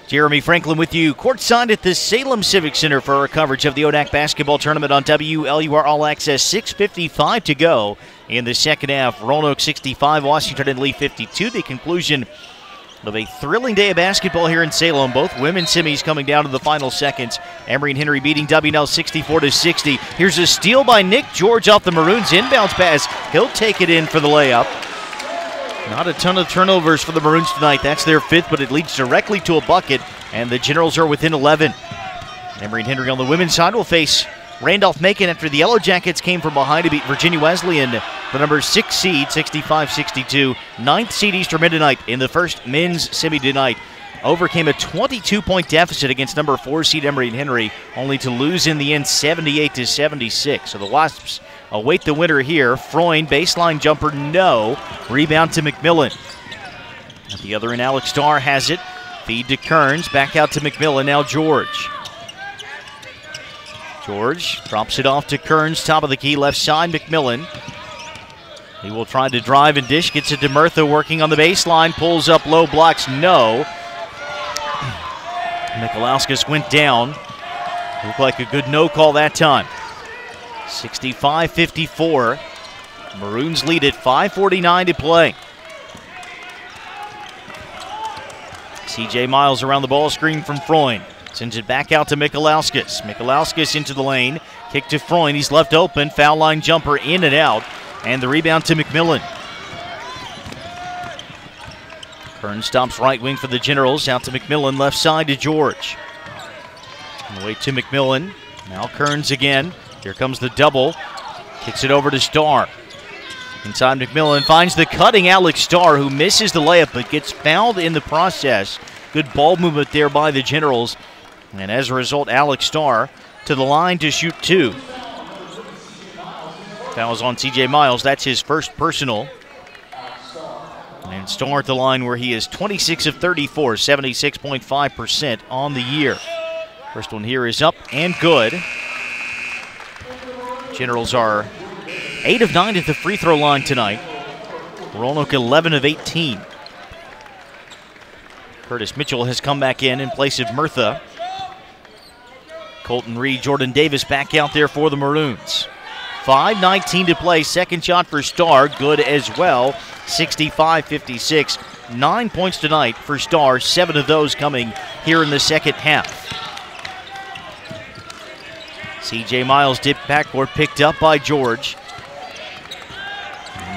Jeremy Franklin with you, courtside at the Salem Civic Center for our coverage of the ODAC basketball tournament on WLUR All Access. 6:55 to go in the second half. Roanoke 65, Washington and Lee 52. The conclusion of a thrilling day of basketball here in Salem. Both women's semis coming down to the final seconds. Emory and Henry beating W&L 64-60. Here's a steal by Nick George off the Maroons. Inbounds pass. He'll take it in for the layup. Not a ton of turnovers for the Maroons tonight. That's their fifth, but it leads directly to a bucket, and the Generals are within 11. Emory and Henry on the women's side will face Randolph-Macon after the Yellow Jackets came from behind to beat Virginia Wesleyan, the number 6 seed, 65-62. 9th seed Eastern Mennonite in the first men's semi tonight overcame a 22-point deficit against number 4 seed Emory and Henry, only to lose in the end 78-76. So the Wasps await the winner here. Freund, baseline jumper, no. Rebound to McMillan. At the other end, Alex Starr has it. Feed to Kearns, back out to McMillan, now George. George drops it off to Kearns, top of the key, left side, McMillan. He will try to drive and dish, gets it to Murtha, working on the baseline, pulls up low, blocks, no. Mikolauskas went down. Looked like a good no call that time. 65-54. Maroons lead at 5:49 to play. CJ Miles around the ball screen from Freund. Sends it back out to Mikolauskas. Mikolauskas into the lane. Kick to Freund. He's left open. Foul line jumper in and out. And the rebound to McMillan. Kearns stops right wing for the Generals. Out to McMillan. Left side to George. On the way to McMillan. Now Kearns again. Here comes the double. Kicks it over to Starr. Inside McMillan finds the cutting Alex Starr, who misses the layup but gets fouled in the process. Good ball movement there by the Generals. And as a result, Alex Starr to the line to shoot 2. Fouls on CJ Miles. That's his first personal. And Starr at the line where he is 26 of 34, 76.5% on the year. First one here is up and good. Generals are 8 of 9 at the free throw line tonight. Roanoke 11 of 18. Curtis Mitchell has come back in place of Murtha. Colton Reed, Jordan Davis back out there for the Maroons. 5:19 to play. Second shot for Starr, good as well. 65-56. 9 points tonight for Starr. 7 of those coming here in the second half. CJ Miles dipped backward, picked up by George.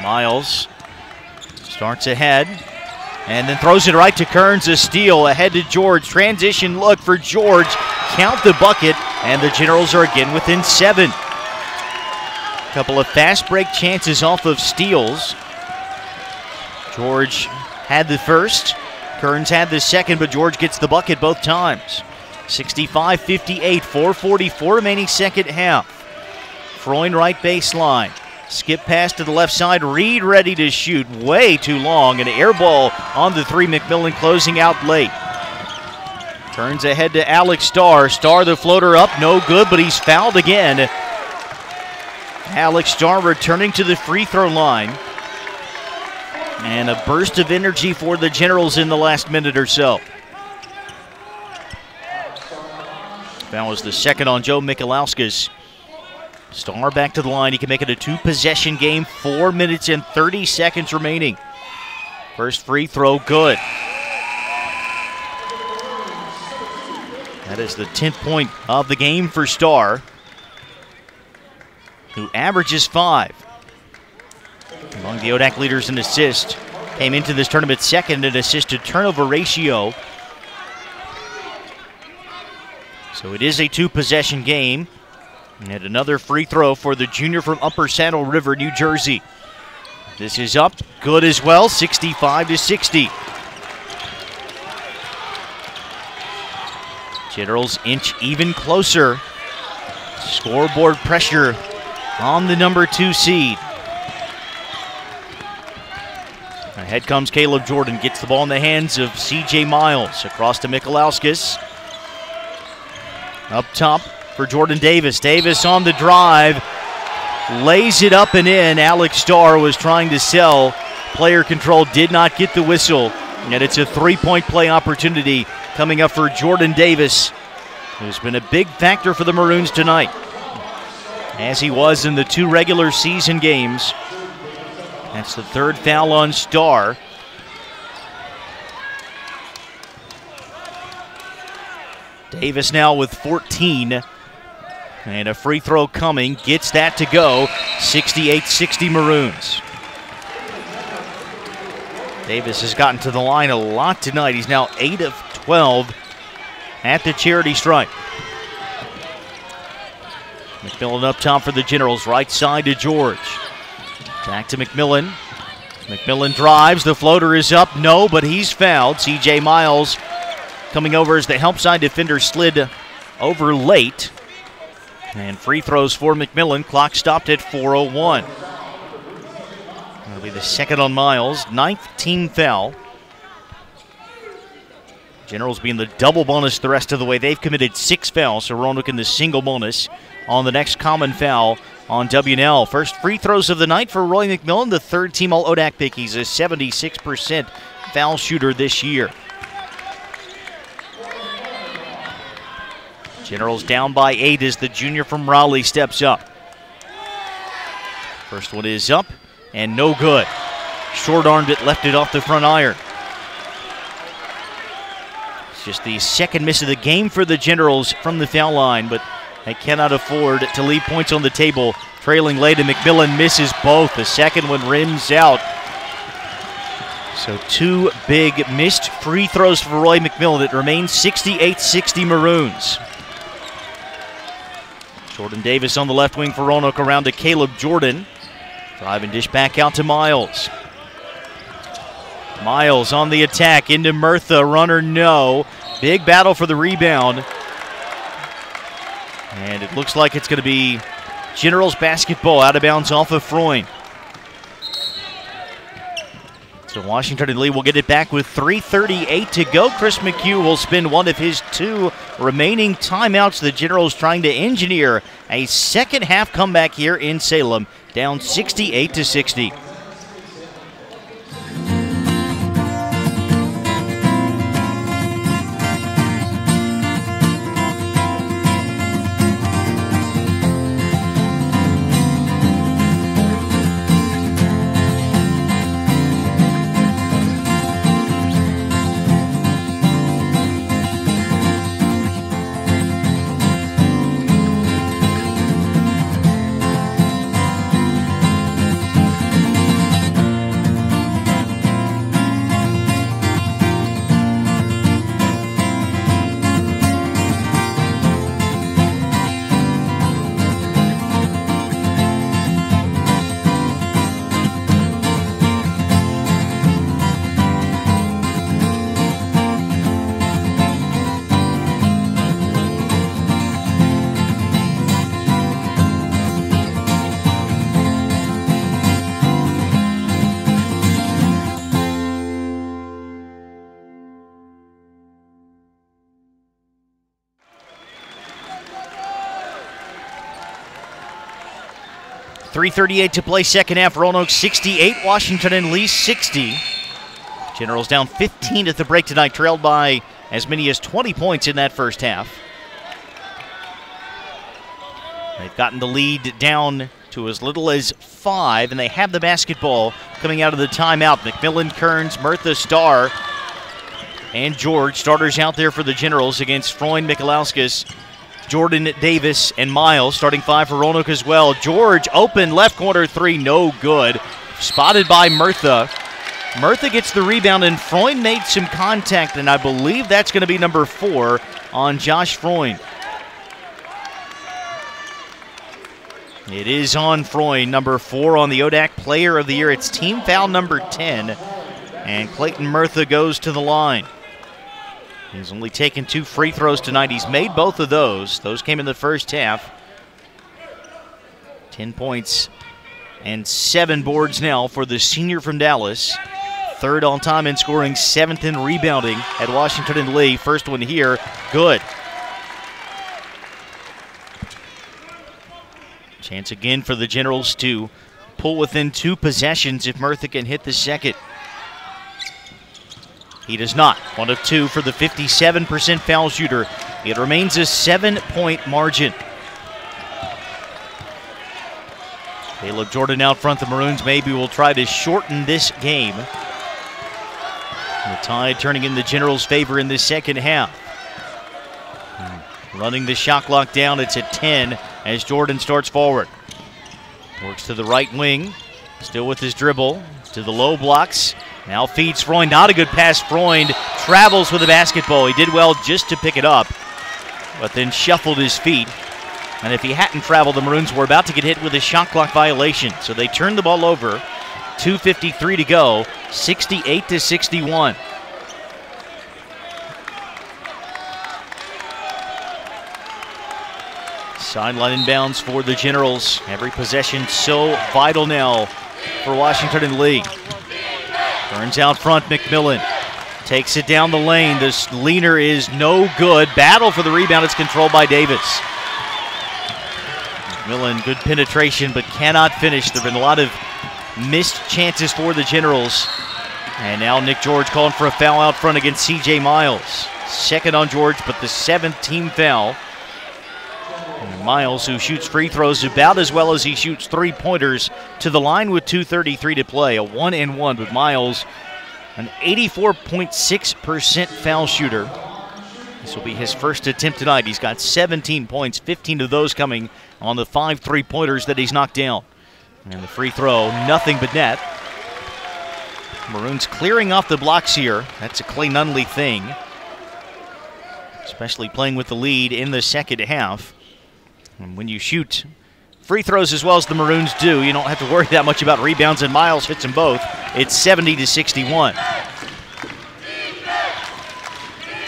Miles starts ahead and then throws it right to Kearns. A steal ahead to George. Transition look for George. Count the bucket, and the Generals are again within 7. A couple of fast break chances off of steals. George had the first. Kearns had the second, but George gets the bucket both times. 65-58, 4:44 remaining second half. Freund right baseline. Skip pass to the left side. Reed ready to shoot. Way too long. An air ball on the 3. McMillan closing out late. Turns ahead to Alex Starr. Starr the floater up. No good, but he's fouled again. Alex Starr returning to the free throw line. And a burst of energy for the Generals in the last minute or so. That was the second on Joe Mikolauskas. Starr back to the line. He can make it a 2-possession game. 4 minutes and 30 seconds remaining. First free throw, good. That is the 10th point of the game for Starr, who averages 5. Among the ODAC leaders in assists. Came into this tournament second in assist-to-turnover ratio. So it is a 2-possession game. And another free throw for the junior from Upper Saddle River, New Jersey. This is up, good as well, 65-60. Generals inch even closer. Scoreboard pressure on the number 2 seed. Ahead comes Caleb Jordan, gets the ball in the hands of CJ Miles. Across to Mikolauskas. Up top for Jordan Davis. Davis on the drive, lays it up and in. Alex Starr was trying to sell. Player control, did not get the whistle. And it's a 3-point play opportunity coming up for Jordan Davis, who's been a big factor for the Maroons tonight, as he was in the 2 regular season games. That's the 3rd foul on Starr. Davis now with 14. And a free throw coming, gets that to go. 68-60 Maroons. Davis has gotten to the line a lot tonight. He's now 8 of 12 at the charity stripe. McMillan up top for the Generals, right side to George. Back to McMillan. McMillan drives, the floater is up, no, but he's fouled. C.J. Miles coming over as the help side defender slid over late. And free throws for McMillan. Clock stopped at 4:01. That'll be the 2nd on Miles. 9th team foul. Generals being the double bonus the rest of the way. They've committed 6 fouls, so Roanoke in the single bonus on the next common foul on WNL. First free throws of the night for Roy McMillan, the 3rd team All-ODAC pick. He's a 76% foul shooter this year. Generals down by 8 as the junior from Raleigh steps up. First one is up and no good. Short-armed it, left it off the front iron. It's just the 2nd miss of the game for the Generals from the foul line, but they cannot afford to leave points on the table. Trailing late, and McMillan misses both. The 2nd one rims out. So 2 big missed free throws for Roy McMillan. It remains 68-60 Maroons. Jordan Davis on the left wing for Roanoke, around to Caleb Jordan. Drive and dish back out to Miles. Miles on the attack into Murtha. Runner no. Big battle for the rebound. And it looks like it's going to be Generals basketball, out of bounds off of Freund. So Washington and Lee will get it back with 3:38 to go. Chris McHugh will spend one of his 2 remaining timeouts. The Generals trying to engineer a second half comeback here in Salem, down 68-60. .338 to play second half. Roanoke 68, Washington and Lee 60. Generals down 15 at the break tonight, trailed by as many as 20 points in that first half. They've gotten the lead down to as little as 5, and they have the basketball coming out of the timeout. McMillan, Kearns, Murtha, Starr, and George. Starters out there for the Generals against Freund, Mikalauskas, Jordan Davis, and Miles. Starting 5 for Roanoke as well. George open, left corner 3, no good. Spotted by Murtha. Murtha gets the rebound, and Freund made some contact, and I believe that's going to be number 4 on Josh Freund. It is on Freund, number 4 on the ODAC Player of the Year. It's team foul number 10, and Clayton Murtha goes to the line. He's only taken 2 free throws tonight. He's made both of those. Those came in the first half. 10 points and 7 boards now for the senior from Dallas. 3rd all-time in scoring, 7th in rebounding at Washington and Lee. First one here, good. Chance again for the Generals to pull within 2 possessions if Murtha can hit the second. He does not. 1 of 2 for the 57% foul shooter. It remains a 7-point margin. Caleb Jordan out front. The Maroons maybe will try to shorten this game. The Tide turning in the Generals' favor in the second half. Running the shot clock down. It's at 10 as Jordan starts forward. Works to the right wing. Still with his dribble. To the low blocks. Now feeds Freund. Not a good pass. Freund travels with the basketball. He did well just to pick it up, but then shuffled his feet. And if he hadn't traveled, the Maroons were about to get hit with a shot clock violation. So they turned the ball over. 2:53 to go. 68-61. Sideline inbounds for the Generals. Every possession so vital now for Washington and Lee. Burns out front, McMillan takes it down the lane. This leaner is no good. Battle for the rebound. It's controlled by Davis. McMillan, good penetration, but cannot finish. There have been a lot of missed chances for the Generals. And now Nick George calling for a foul out front against C.J. Miles. Second on George, but the 7th team foul. And Miles, who shoots free throws about as well as he shoots three-pointers, to the line with 2:33 to play. A 1-and-1, but Miles, an 84.6% foul shooter. This will be his first attempt tonight. He's got 17 points, 15 of those coming on the 5 three-pointers that he's knocked down. And the free throw, nothing but net. Maroons clearing off the blocks here. That's a Clay Nunley thing, especially playing with the lead in the second half. And when you shoot free throws as well as the Maroons do, you don't have to worry that much about rebounds, and Miles hits them both. It's 70-61.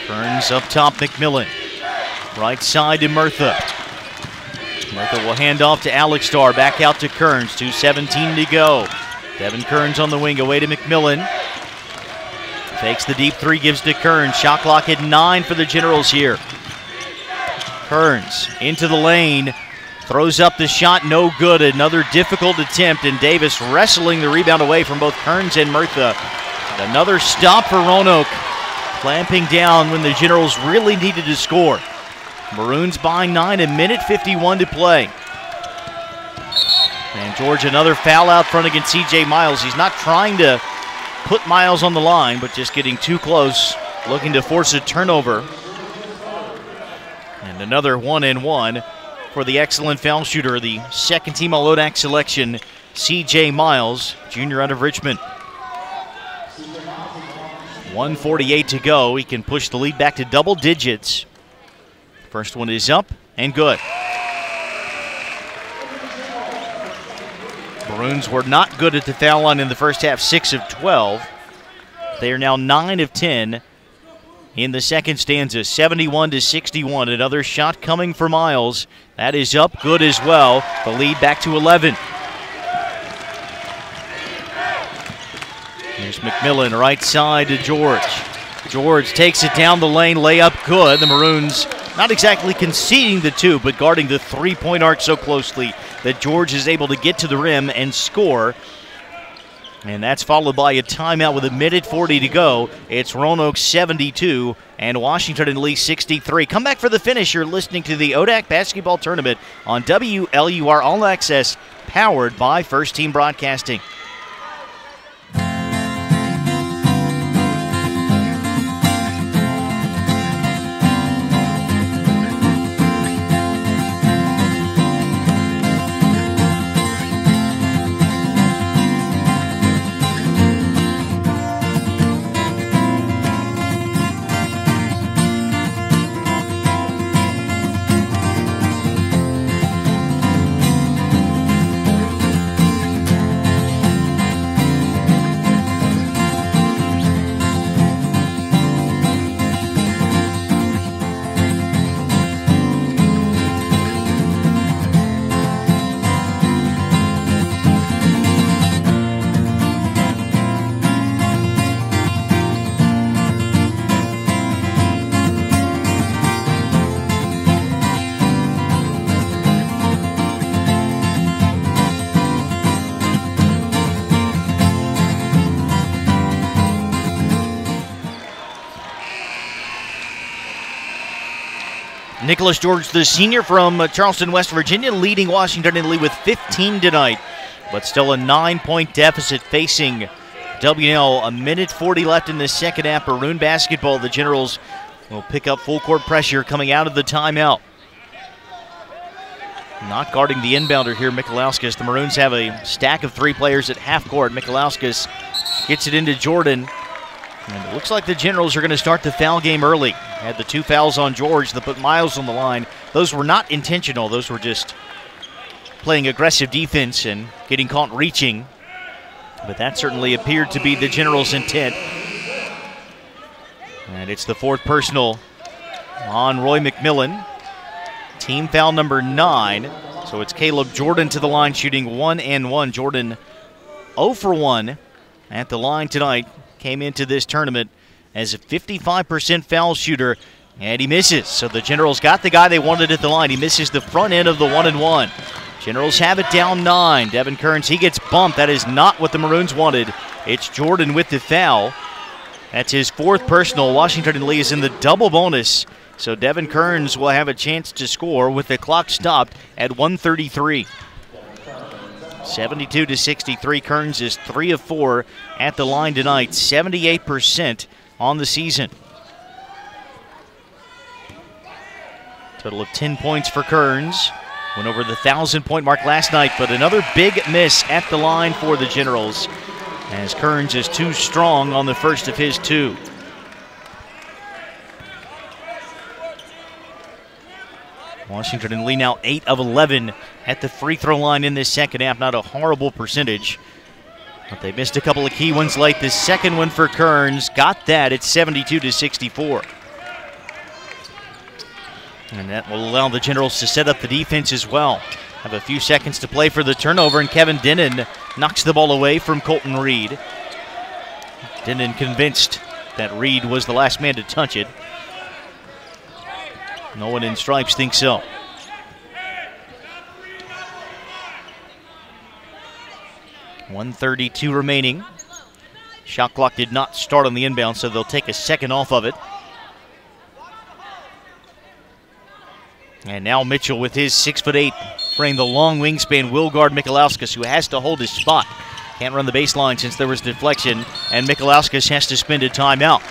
Burns up top, McMillan. Right side to Murtha. Murtha will hand off to Alex Starr. Back out to Kearns. 2:17 to go. Devin Kearns on the wing, away to McMillan. Takes the deep three, gives to Kearns. Shot clock at 9 for the Generals here. Kearns into the lane. Throws up the shot, no good. Another difficult attempt, and Davis wrestling the rebound away from both Kearns and Murtha. And another stop for Roanoke, clamping down when the Generals really needed to score. Maroons by 9, 1:51 to play. And George, another foul out front against C.J. Miles. He's not trying to put Miles on the line, but just getting too close, looking to force a turnover. And another 1-and-1 for the excellent foul shooter, the second team All-ODAC selection, C.J. Miles, junior out of Richmond. 1:48 to go. He can push the lead back to double digits. First one is up and good. Maroons were not good at the foul line in the first half, 6 of 12. They are now 9 of 10 in the second stanza, 71-61. Another shot coming for Miles. That is up, good as well. The lead back to 11. There's McMillan, right side to George. George takes it down the lane, layup good. The Maroons not exactly conceding the 2, but guarding the three-point arc so closely that George is able to get to the rim and score. And that's followed by a timeout with 1:40 to go. It's Roanoke 72 and Washington and Lee 63. Come back for the finish. You're listening to the ODAC Basketball Tournament on WLUR All Access, powered by First Team Broadcasting. Nicholas George, the senior from Charleston, West Virginia, leading Washington in the lead with 15 tonight, but still a 9-point deficit facing W&L. A minute 40 left in the second half. Maroon basketball. The Generals will pick up full court pressure coming out of the timeout. Not guarding the inbounder here, Michalauskas. The Maroons have a stack of 3 players at half court. Michalauskas gets it into Jordan. And it looks like the Generals are going to start the foul game early. Had the 2 fouls on George that put Miles on the line. Those were not intentional. Those were just playing aggressive defense and getting caught reaching. But that certainly appeared to be the Generals' intent. And it's the 4th personal on Roy McMillan. Team foul number 9. So it's Caleb Jordan to the line shooting 1 and 1. Jordan 0 for 1 at the line tonight. Came into this tournament as a 55% foul shooter, and he misses. So the Generals got the guy they wanted at the line. He misses the front end of the 1-and-1. Generals have it down 9. Devin Kearns, he gets bumped. That is not what the Maroons wanted. It's Jordan with the foul. That's his 4th personal. Washington and Lee is in the double bonus. So Devin Kearns will have a chance to score with the clock stopped at 1:33. 72-63. Kearns is 3 of 4 at the line tonight. 78% on the season. Total of 10 points for Kearns. Went over the 1,000-point mark last night, but another big miss at the line for the Generals, as Kearns is too strong on the first of his 2. Washington and Lee now 8 of 11 at the free throw line in this second half. Not a horrible percentage, but they missed a couple of key ones late. The second one for Kearns got that. It's 72-64. And that will allow the Generals to set up the defense as well. Have a few seconds to play for the turnover, and Kevin Denon knocks the ball away from Colton Reed. Denon convinced that Reed was the last man to touch it. No one in stripes thinks so. .132 remaining. Shot clock did not start on the inbound, so they'll take a second off of it. And now Mitchell with his 6'8", frame, the long wingspan, will guard Michalauskas, who has to hold his spot. Can't run the baseline since there was deflection, and Michalauskas has to spend a timeout.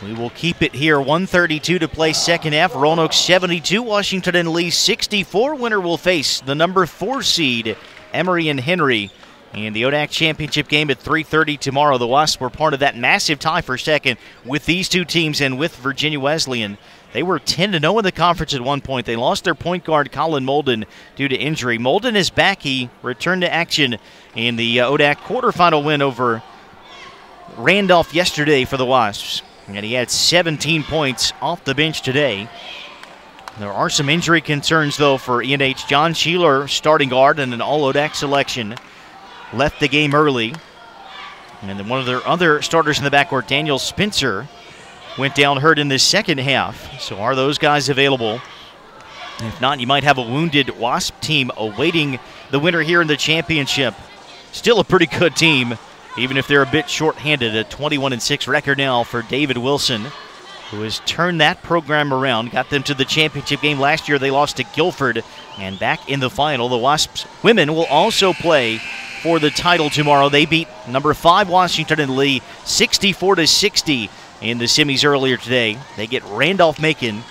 We will keep it here. 1:32 to play second half. Roanoke 72, Washington and Lee 64. Winner will face the number 4 seed, Emory and Henry, in the ODAC championship game at 3:30 tomorrow. The Wasps were part of that massive tie for second with these 2 teams and with Virginia Wesleyan. They were 10-0 in the conference at one point. They lost their point guard, Colin Molden, due to injury. Molden is back. He returned to action in the ODAC quarterfinal win over Randolph yesterday for the Wasps. And he had 17 points off the bench today. There are some injury concerns, though, for ENH. John Sheeler, starting guard and an all-ODAC selection, left the game early. And then one of their other starters in the backcourt, Daniel Spencer, went down hurt in the second half. So are those guys available? If not, you might have a wounded Wasp team awaiting the winner here in the championship. Still a pretty good team, even if they're a bit short-handed. A 21-6 record now for David Wilson, who has turned that program around, got them to the championship game last year. They lost to Guilford, and back in the final. The Wasps women will also play for the title tomorrow. They beat number 5 Washington and Lee 64-60 in the semis earlier today. They get Randolph-Macon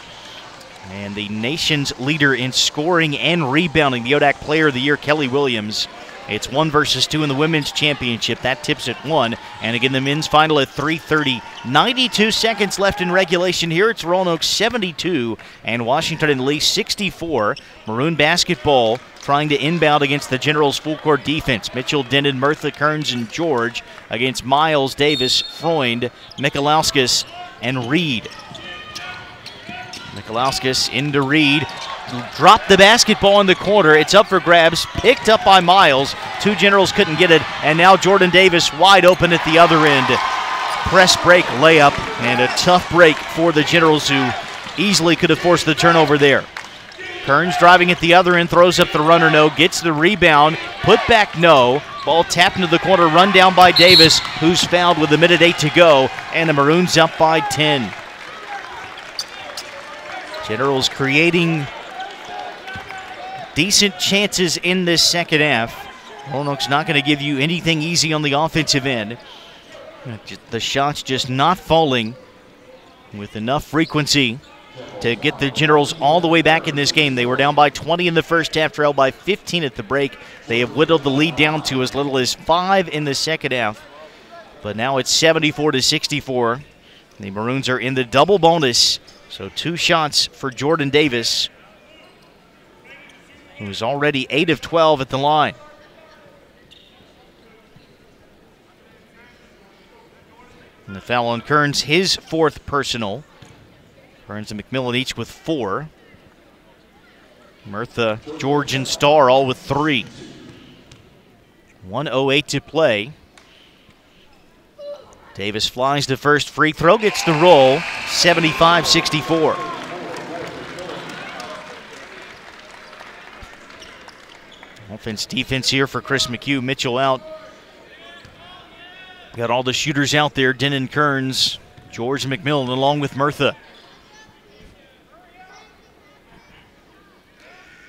and the nation's leader in scoring and rebounding, the ODAC Player of the Year, Kelly Williams. It's 1 versus 2 in the women's championship. That tips at 1. And again, the men's final at 3:30. 92 seconds left in regulation here. It's Roanoke 72 and Washington and Lee 64. Maroon basketball trying to inbound against the Generals' full-court defense. Mitchell, Denon, Murtha, Kearns, and George against Miles, Davis, Freund, Michalauskas, and Reed. Michalauskas into Reed. Dropped the basketball in the corner. It's up for grabs. Picked up by Miles. 2 Generals couldn't get it. And now Jordan Davis wide open at the other end. Press break layup. And a tough break for the Generals, who easily could have forced the turnover there. Kearns driving at the other end. Throws up the runner, no. Gets the rebound. Put back, no. Ball tapped into the corner. Run down by Davis, who's fouled with 1:08 to go. And the Maroons up by 10. Generals creating decent chances in this second half. Roanoke's not going to give you anything easy on the offensive end. The shots just not falling with enough frequency to get the Generals all the way back in this game. They were down by 20 in the first half, trailed by 15 at the break. They have whittled the lead down to as little as 5 in the second half. But now it's 74-64. The Maroons are in the double bonus. So 2 shots for Jordan Davis, who's already 8 of 12 at the line. And the foul on Kearns, his 4th personal. Kearns and McMillan each with 4. Murtha, George, and Starr all with 3. 1:08 to play. Davis flies the first free throw, gets the roll, 75-64. Offense, defense here for Chris McHugh. Mitchell out. Got all the shooters out there. Denon Kearns, George McMillan along with Murtha.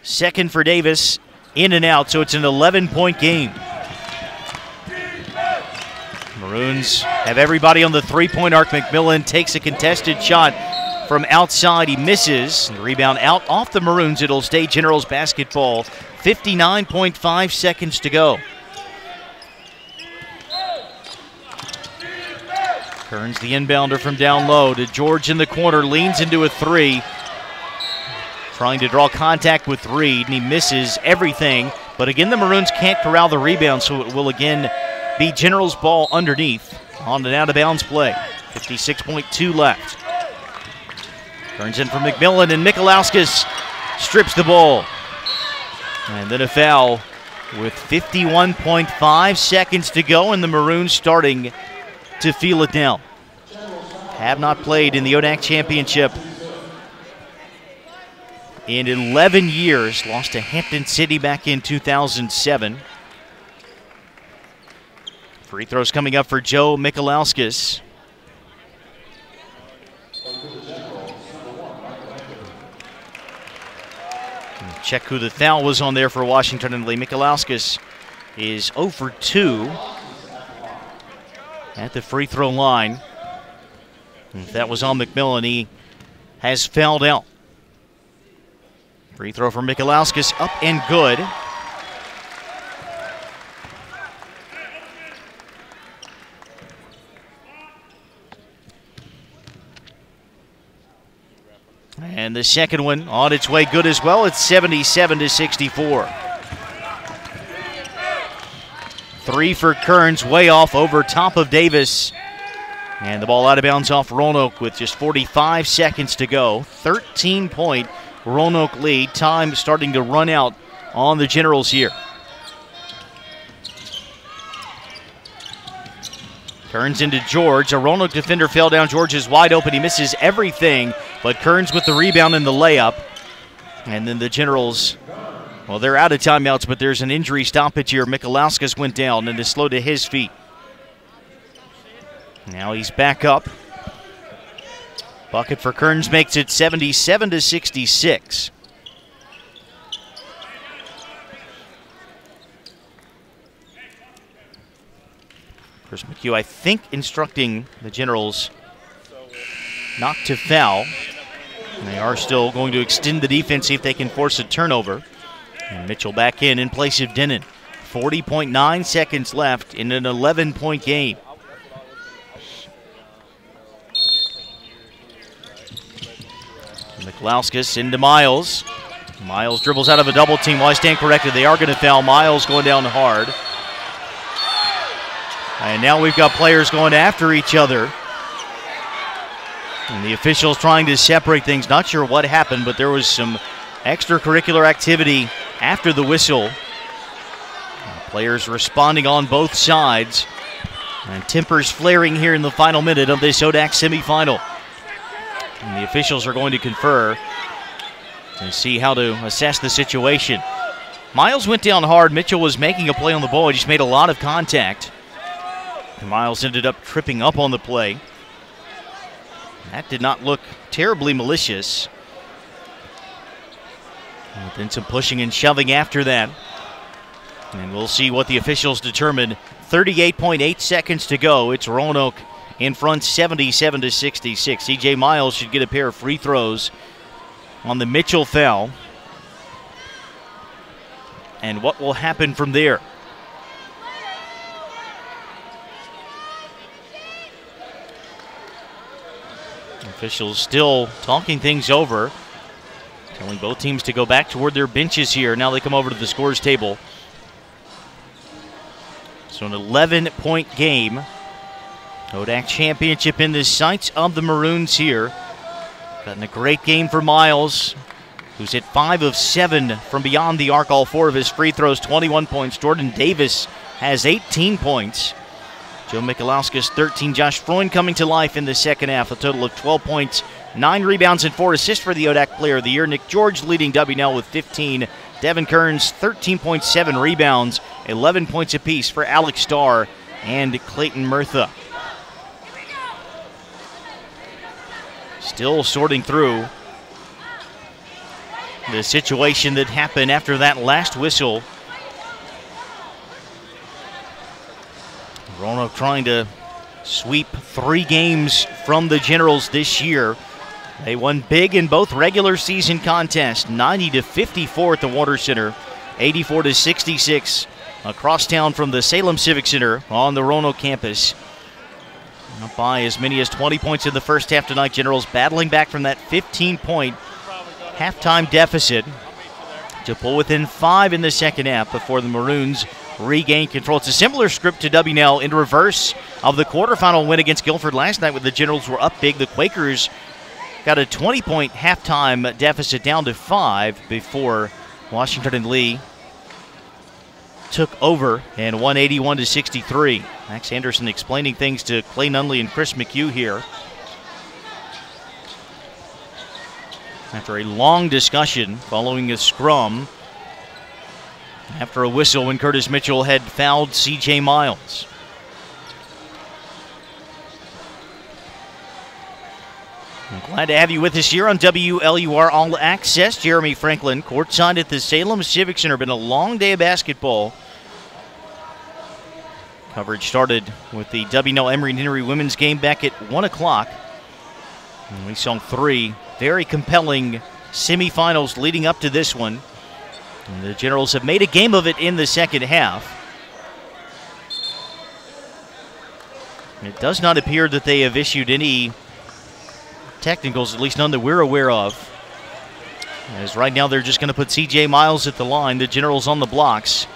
Second for Davis, in and out, so it's an 11-point game. Maroons have everybody on the 3-point arc. McMillan takes a contested shot from outside. He misses. The rebound out off the Maroons. It'll stay Generals basketball. 59.5 seconds to go. Kearns, the inbounder from down low to George in the corner, leans into a 3. Trying to draw contact with Reed, and he misses everything. But again, the Maroons can't corral the rebound, so it will again be Generals ball underneath on an out-of-bounds play. 56.2 left. Turns in from McMillan, and Mikalauskas strips the ball. And then a foul with 51.5 seconds to go, and the Maroons starting to feel it down. Have not played in the ODAC Championship in 11 years. Lost to Hampton City back in 2007. Free throws coming up for Joe Mikalauskas. Check who the foul was on there for Washington and Lee. Mikalauskas is 0 for 2 at the free throw line. And if that was on McMillan, he has fouled out. Free throw for Mikalauskas, up and good. And the second one on its way good as well. It's 77-64. 3 for Kearns, way off over top of Davis. And the ball out of bounds off Roanoke with just 45 seconds to go. 13-point Roanoke lead. Time starting to run out on the Generals here. Kearns into George. A Roanoke defender fell down. George is wide open. He misses everything, but Kearns with the rebound and the layup. And then the Generals, well, they're out of timeouts, but there's an injury stoppage here. Mikalauskas went down and is slow to his feet. Now he's back up. Bucket for Kearns makes it 77-66. Chris McHugh, I think, instructing the Generals not to foul. And they are still going to extend the defense, see if they can force a turnover. And Mitchell back in place of Denon. 40.9 seconds left in an 11-point game. Mikalauskas into Miles. Miles dribbles out of a double team. While I stand corrected, they are going to foul. Miles going down hard. And now we've got players going after each other. And the officials trying to separate things. Not sure what happened, but there was some extracurricular activity after the whistle. Players responding on both sides. And tempers flaring here in the final minute of this ODAC semifinal. And the officials are going to confer and see how to assess the situation. Miles went down hard. Mitchell was making a play on the ball. He just made a lot of contact. And Miles ended up tripping up on the play. That did not look terribly malicious. Then some pushing and shoving after that. And we'll see what the officials determine. 38.8 seconds to go. It's Roanoke in front 77-66. CJ Miles should get a pair of free throws on the Mitchell foul. And what will happen from there? Officials still talking things over, telling both teams to go back toward their benches here. Now they come over to the scores table. So an 11-point game. ODAC championship in the sights of the Maroons here. Gotten a great game for Miles, who's hit 5 of 7 from beyond the arc. All 4 of his free throws, 21 points. Jordan Davis has 18 points. Joe Michalowskis, 13. Josh Freund coming to life in the second half. A total of 12 points, 9 rebounds, and 4 assists for the ODAC Player of the Year. Nick George leading WNL with 15. Devin Kearns, 13.7 rebounds, 11 points apiece for Alex Starr and Clayton Murtha. Still sorting through the situation that happened after that last whistle. Roanoke trying to sweep 3 games from the Generals this year. They won big in both regular season contests, 90-54 at the Water Center, 84-66 across town from the Salem Civic Center on the Roanoke campus. Up by as many as 20 points in the first half tonight. Generals battling back from that 15-point halftime deficit to pull within 5 in the second half before the Maroons regain control. It's a similar script to WNL in reverse of the quarterfinal win against Guilford last night when the Generals were up big. The Quakers got a 20-point halftime deficit down to 5 before Washington and Lee took over and won 81-63. Max Anderson explaining things to Clay Nunley and Chris McHugh here. After a long discussion following a scrum, after a whistle when Curtis Mitchell had fouled CJ Miles. I'm glad to have you with us here on WLUR All Access. Jeremy Franklin, courtside at the Salem Civic Center. Been a long day of basketball. Coverage started with the WNL Emory and Henry women's game back at 1 o'clock. And we saw 3 very compelling semifinals leading up to this one. And the Generals have made a game of it in the second half. It does not appear that they have issued any technicals, at least none that we're aware of. As right now they're just going to put CJ Miles at the line. The Generals on the blocks.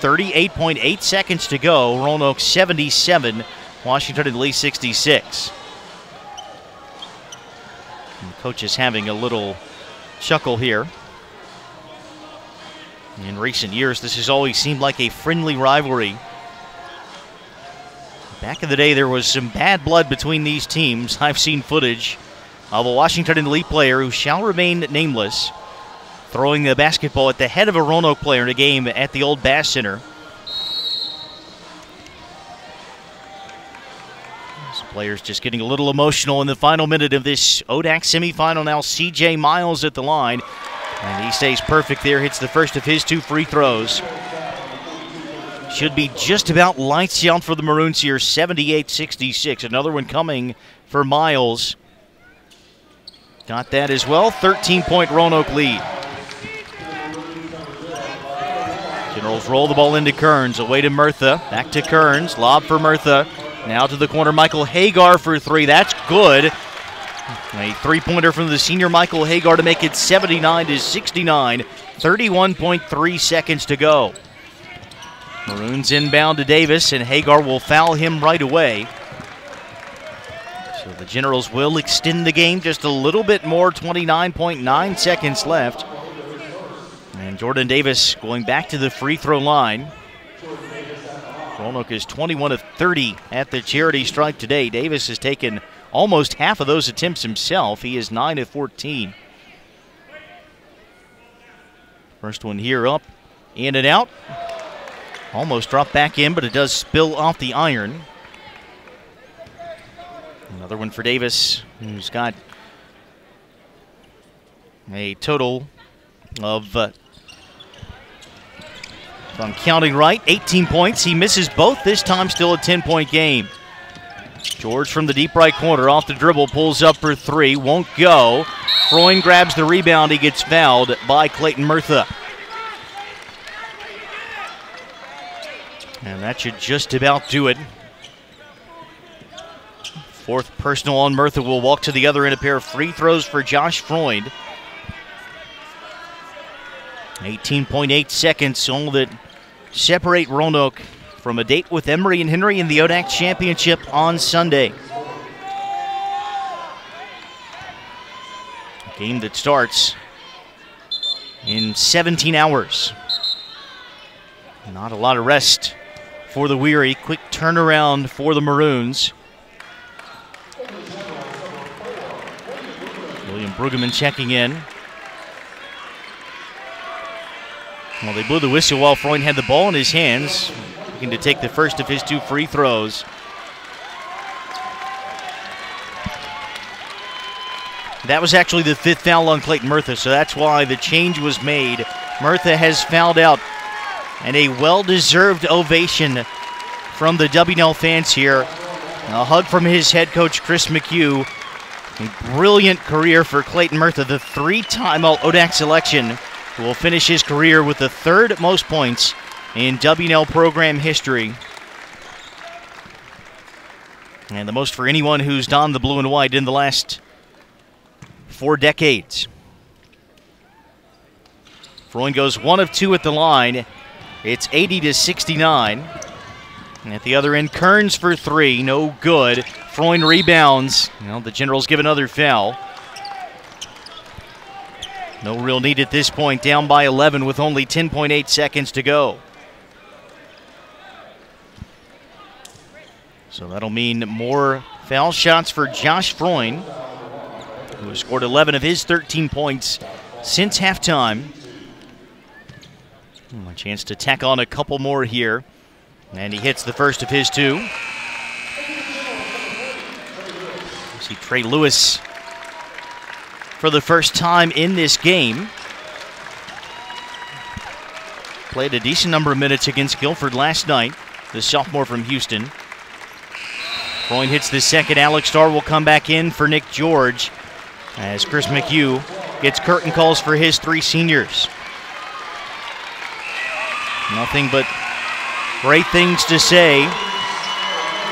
38.8 seconds to go. Roanoke 77, Washington and Lee 66. And the coach is having a little chuckle here. In recent years, this has always seemed like a friendly rivalry. Back in the day, there was some bad blood between these teams. I've seen footage of a Washington and Lee player who shall remain nameless throwing the basketball at the head of a Roanoke player in a game at the old Bass Center. This player's just getting a little emotional in the final minute of this ODAC semifinal. Now CJ Miles at the line. And he stays perfect there, hits the first of his 2 free throws. Should be just about lights out for the Maroons here, 78-66. Another one coming for Miles. Got that as well, 13-point Roanoke lead. Generals roll the ball into Kearns, away to Murtha, back to Kearns, lob for Murtha. Now to the corner, Michael Hagar for 3, that's good. A 3-pointer from the senior Michael Hagar to make it 79-69. 31.3 seconds to go. Maroons inbound to Davis, and Hagar will foul him right away. So the Generals will extend the game just a little bit more, 29.9 seconds left. And Jordan Davis going back to the free throw line. Roanoke is 21 of 30 at the charity stripe today. Davis has taken almost half of those attempts himself. He is 9 of 14. First one here up, in and out. Almost dropped back in, but it does spill off the iron. Another one for Davis, who's got a total of, if I'm counting right, 18 points. He misses both, this time still a 10-point game. George from the deep right corner, off the dribble, pulls up for three, won't go. Freund grabs the rebound, he gets fouled by Clayton Murtha. And that should just about do it. Fourth personal on Murtha. Will walk to the other end. A pair of free throws for Josh Freund. 18.8 seconds, all that separate Roanoke from a date with Emory and Henry in the ODAC Championship on Sunday. A game that starts in 17 hours. Not a lot of rest for the weary. Quick turnaround for the Maroons. William Brueggemann checking in. Well, they blew the whistle while Freund had the ball in his hands, looking to take the first of his two free throws. That was actually the fifth foul on Clayton Murtha, so that's why the change was made. Murtha has fouled out, and a well-deserved ovation from the W&L fans here. A hug from his head coach, Chris McHugh. A brilliant career for Clayton Murtha, the three-time All-ODAC selection, who will finish his career with the third most points in W&L program history. And the most for anyone who's donned the blue and white in the last 4 decades. Freund goes 1 of 2 at the line. It's 80-69. And at the other end, Kearns for 3, no good. Freund rebounds. Well, the Generals give another foul. No real need at this point, down by 11 with only 10.8 seconds to go. So that'll mean more foul shots for Josh Freund, who has scored 11 of his 13 points since halftime. A chance to tack on a couple more here. And he hits the first of his 2. See Trey Lewis for the first time in this game. Played a decent number of minutes against Guilford last night, the sophomore from Houston. Freund hits the second. Alex Starr will come back in for Nick George as Chris McHugh gets curtain calls for his 3 seniors. Nothing but great things to say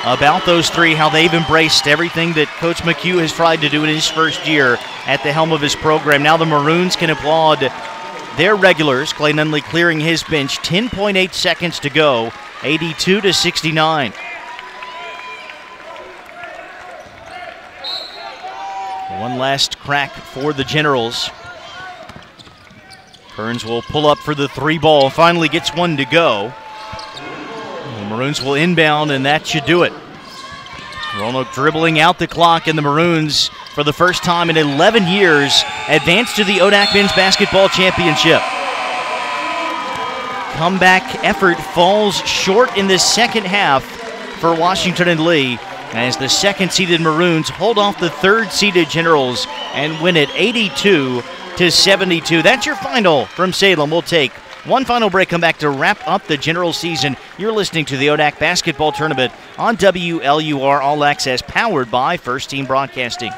about those 3, how they've embraced everything that Coach McHugh has tried to do in his first year at the helm of his program. Now the Maroons can applaud their regulars. Clay Nunley clearing his bench. 10.8 seconds to go. 82-69. One last crack for the Generals. Kearns will pull up for the 3 ball. Finally gets one to go. The Maroons will inbound, and that should do it. Roanoke dribbling out the clock, and the Maroons, for the first time in 11 years, advance to the ODAC Men's Basketball Championship. Comeback effort falls short in the second half for Washington and Lee, as the second-seeded Maroons hold off the third-seeded Generals and win it 82-72. That's your final from Salem. We'll take one final break, come back to wrap up the General season. You're listening to the ODAC Basketball Tournament on WLUR All Access, powered by First Team Broadcasting.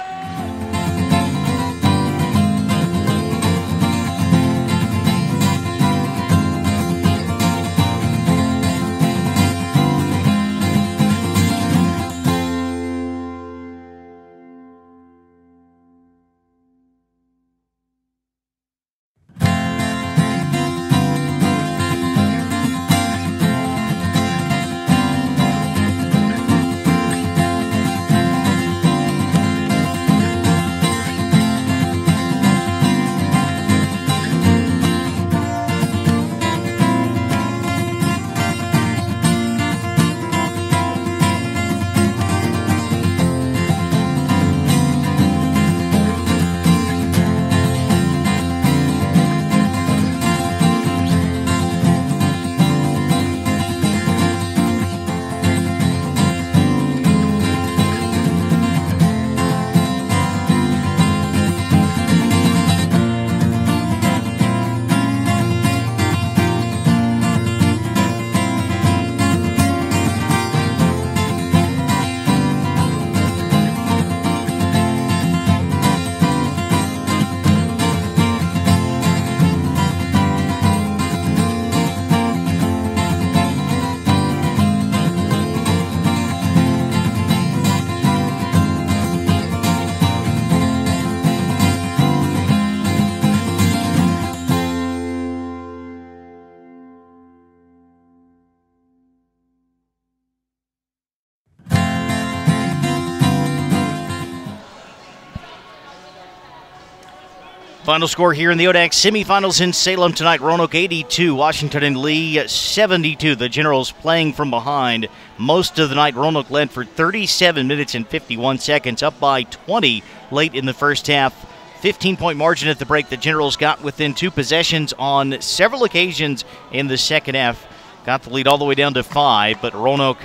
Final score here in the ODAC semifinals in Salem tonight. Roanoke 82, Washington and Lee 72. The Generals playing from behind most of the night. Roanoke led for 37 minutes and 51 seconds, up by 20 late in the first half. 15-point margin at the break. The Generals got within 2 possessions on several occasions in the second half. Got the lead all the way down to 5, but Roanoke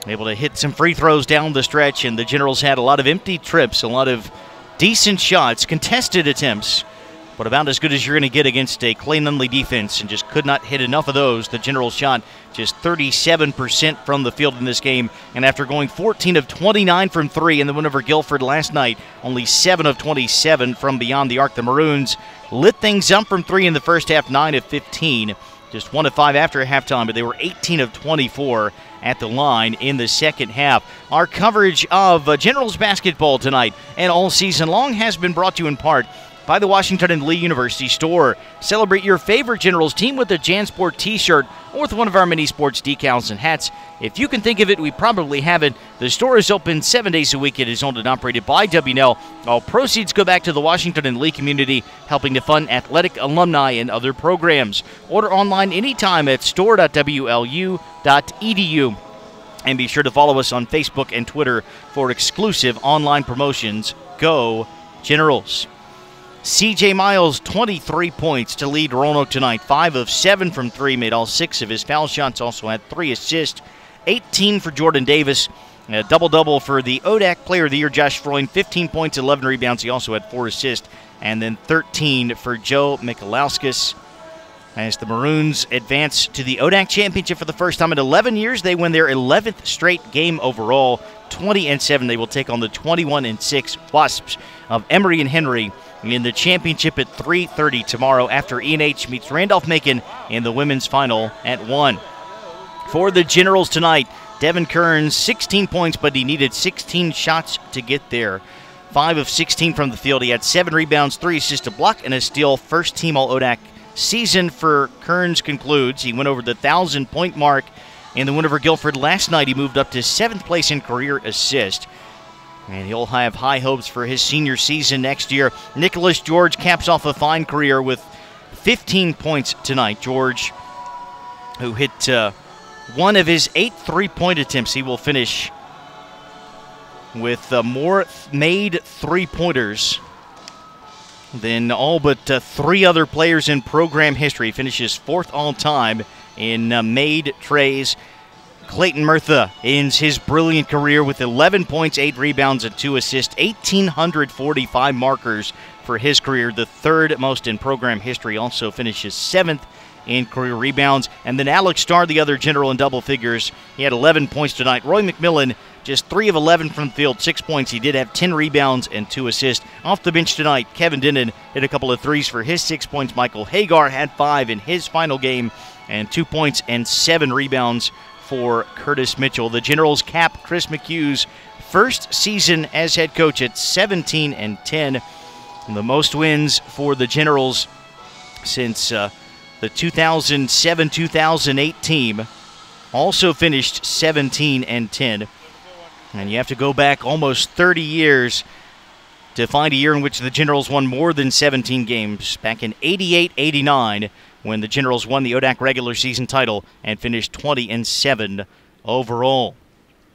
able to hit some free throws down the stretch, and the Generals had a lot of empty trips, a lot of decent shots, contested attempts, but about as good as you're going to get against a Clay Nunley defense, and just could not hit enough of those. The Generals shot just 37% from the field in this game, and after going 14 of 29 from 3 in the win over Guilford last night, only 7 of 27 from beyond the arc. The Maroons lit things up from 3 in the first half, 9 of 15, just 1 of 5 after halftime, but they were 18 of 24 at the line in the second half. Our coverage of Generals basketball tonight and all season long has been brought to you in part by the Washington and Lee University Store. Celebrate your favorite Generals team with a JanSport t-shirt or with one of our mini sports decals and hats. If you can think of it, we probably have it. The store is open 7 days a week. It is owned and operated by W&L. All proceeds go back to the Washington and Lee community, helping to fund athletic, alumni, and other programs. Order online anytime at store.wlu.edu. And be sure to follow us on Facebook and Twitter for exclusive online promotions. Go Generals! C.J. Miles, 23 points to lead Roanoke tonight. 5 of 7 from 3, made all 6 of his foul shots, also had 3 assists. 18 for Jordan Davis. A double-double for the ODAC Player of the Year, Josh Freund. 15 points, 11 rebounds. He also had 4 assists. And then 13 for Joe Michalauskas. As the Maroons advance to the ODAC Championship for the first time in 11 years, they win their 11th straight game overall. 20-7, they will take on the 21-6 Wasps of Emory and Henry in the championship at 3:30 tomorrow after E&H meets Randolph-Macon in the women's final at 1. For the Generals tonight, Devin Kearns, 16 points, but he needed 16 shots to get there. 5 of 16 from the field. He had 7 rebounds, 3 assists, a block, and a steal. First team All-ODAC season for Kearns concludes. He went over the 1,000-point mark in the win over Guilford last night. He moved up to 7th place in career assist. And he'll have high hopes for his senior season next year. Nicholas George caps off a fine career with 15 points tonight. George, who hit one of his 8 3-point attempts. He will finish with more made 3-pointers than all but 3 other players in program history. He finishes 4th all-time in made trays. Clayton Murtha ends his brilliant career with 11 points, 8 rebounds, and 2 assists. 1,845 markers for his career, the 3rd most in program history. Also finishes 7th in career rebounds. And then Alex Starr, the other General in double figures, he had 11 points tonight. Roy McMillan, just 3 of 11 from the field, 6 points. He did have 10 rebounds and 2 assists. Off the bench tonight, Kevin Denon hit a couple of threes for his 6 points. Michael Hagar had 5 in his final game, and 2 points and 7 rebounds for Curtis Mitchell. The Generals cap Chris McHugh's first season as head coach at 17-10. And the most wins for the Generals since the 2007-2008 team. Also finished 17-10. And you have to go back almost 30 years to find a year in which the Generals won more than 17 games. Back in 88-89, when the Generals won the ODAC regular season title and finished 20-7 overall.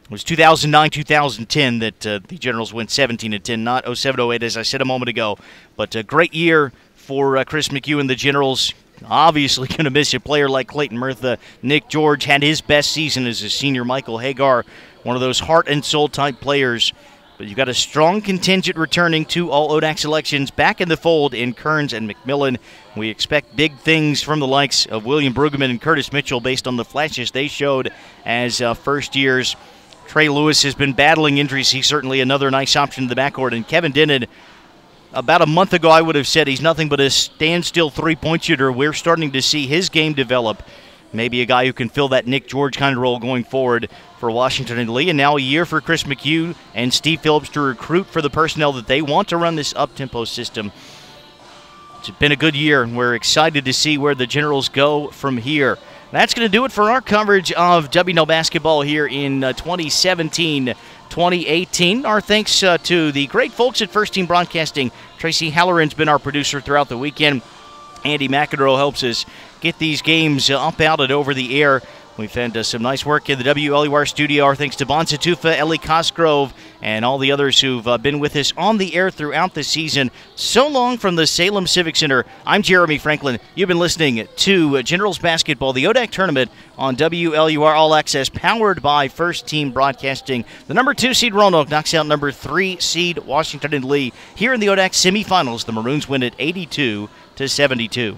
It was 2009-2010 that the Generals went 17-10, not 07-08, as I said a moment ago. But a great year for Chris McHugh and the Generals. Obviously going to miss a player like Clayton Murtha. Nick George had his best season as a senior. Michael Hagar, one of those heart and soul type players. But you've got a strong contingent returning to all ODAC selections back in the fold in Kearns and McMillan. We expect big things from the likes of William Brueggemann and Curtis Mitchell based on the flashes they showed as first years. Trey Lewis has been battling injuries. He's certainly another nice option in the backcourt. And Kevin Denon, about a month ago I would have said he's nothing but a standstill 3-point shooter. We're starting to see his game develop. Maybe a guy who can fill that Nick George kind of role going forward for Washington and Lee. And now a year for Chris McHugh and Steve Phillips to recruit for the personnel that they want to run this up-tempo system. It's been a good year, and we're excited to see where the Generals go from here. That's going to do it for our coverage of WNL basketball here in 2017-2018. Our thanks to the great folks at First Team Broadcasting. Tracy Halloran's been our producer throughout the weekend. Andy McEnroe helps us get these games up, out, and over the air. We've had some nice work in the WLUR studio. Our thanks to Bonsa Tufa, Ellie Cosgrove, and all the others who've been with us on the air throughout the season. So long from the Salem Civic Center. I'm Jeremy Franklin. You've been listening to Generals Basketball, the ODAC Tournament on WLUR All Access, powered by First Team Broadcasting. The number 2 seed Roanoke knocks out number 3 seed Washington and Lee. Here in the ODAC semifinals, the Maroons win it 82-72.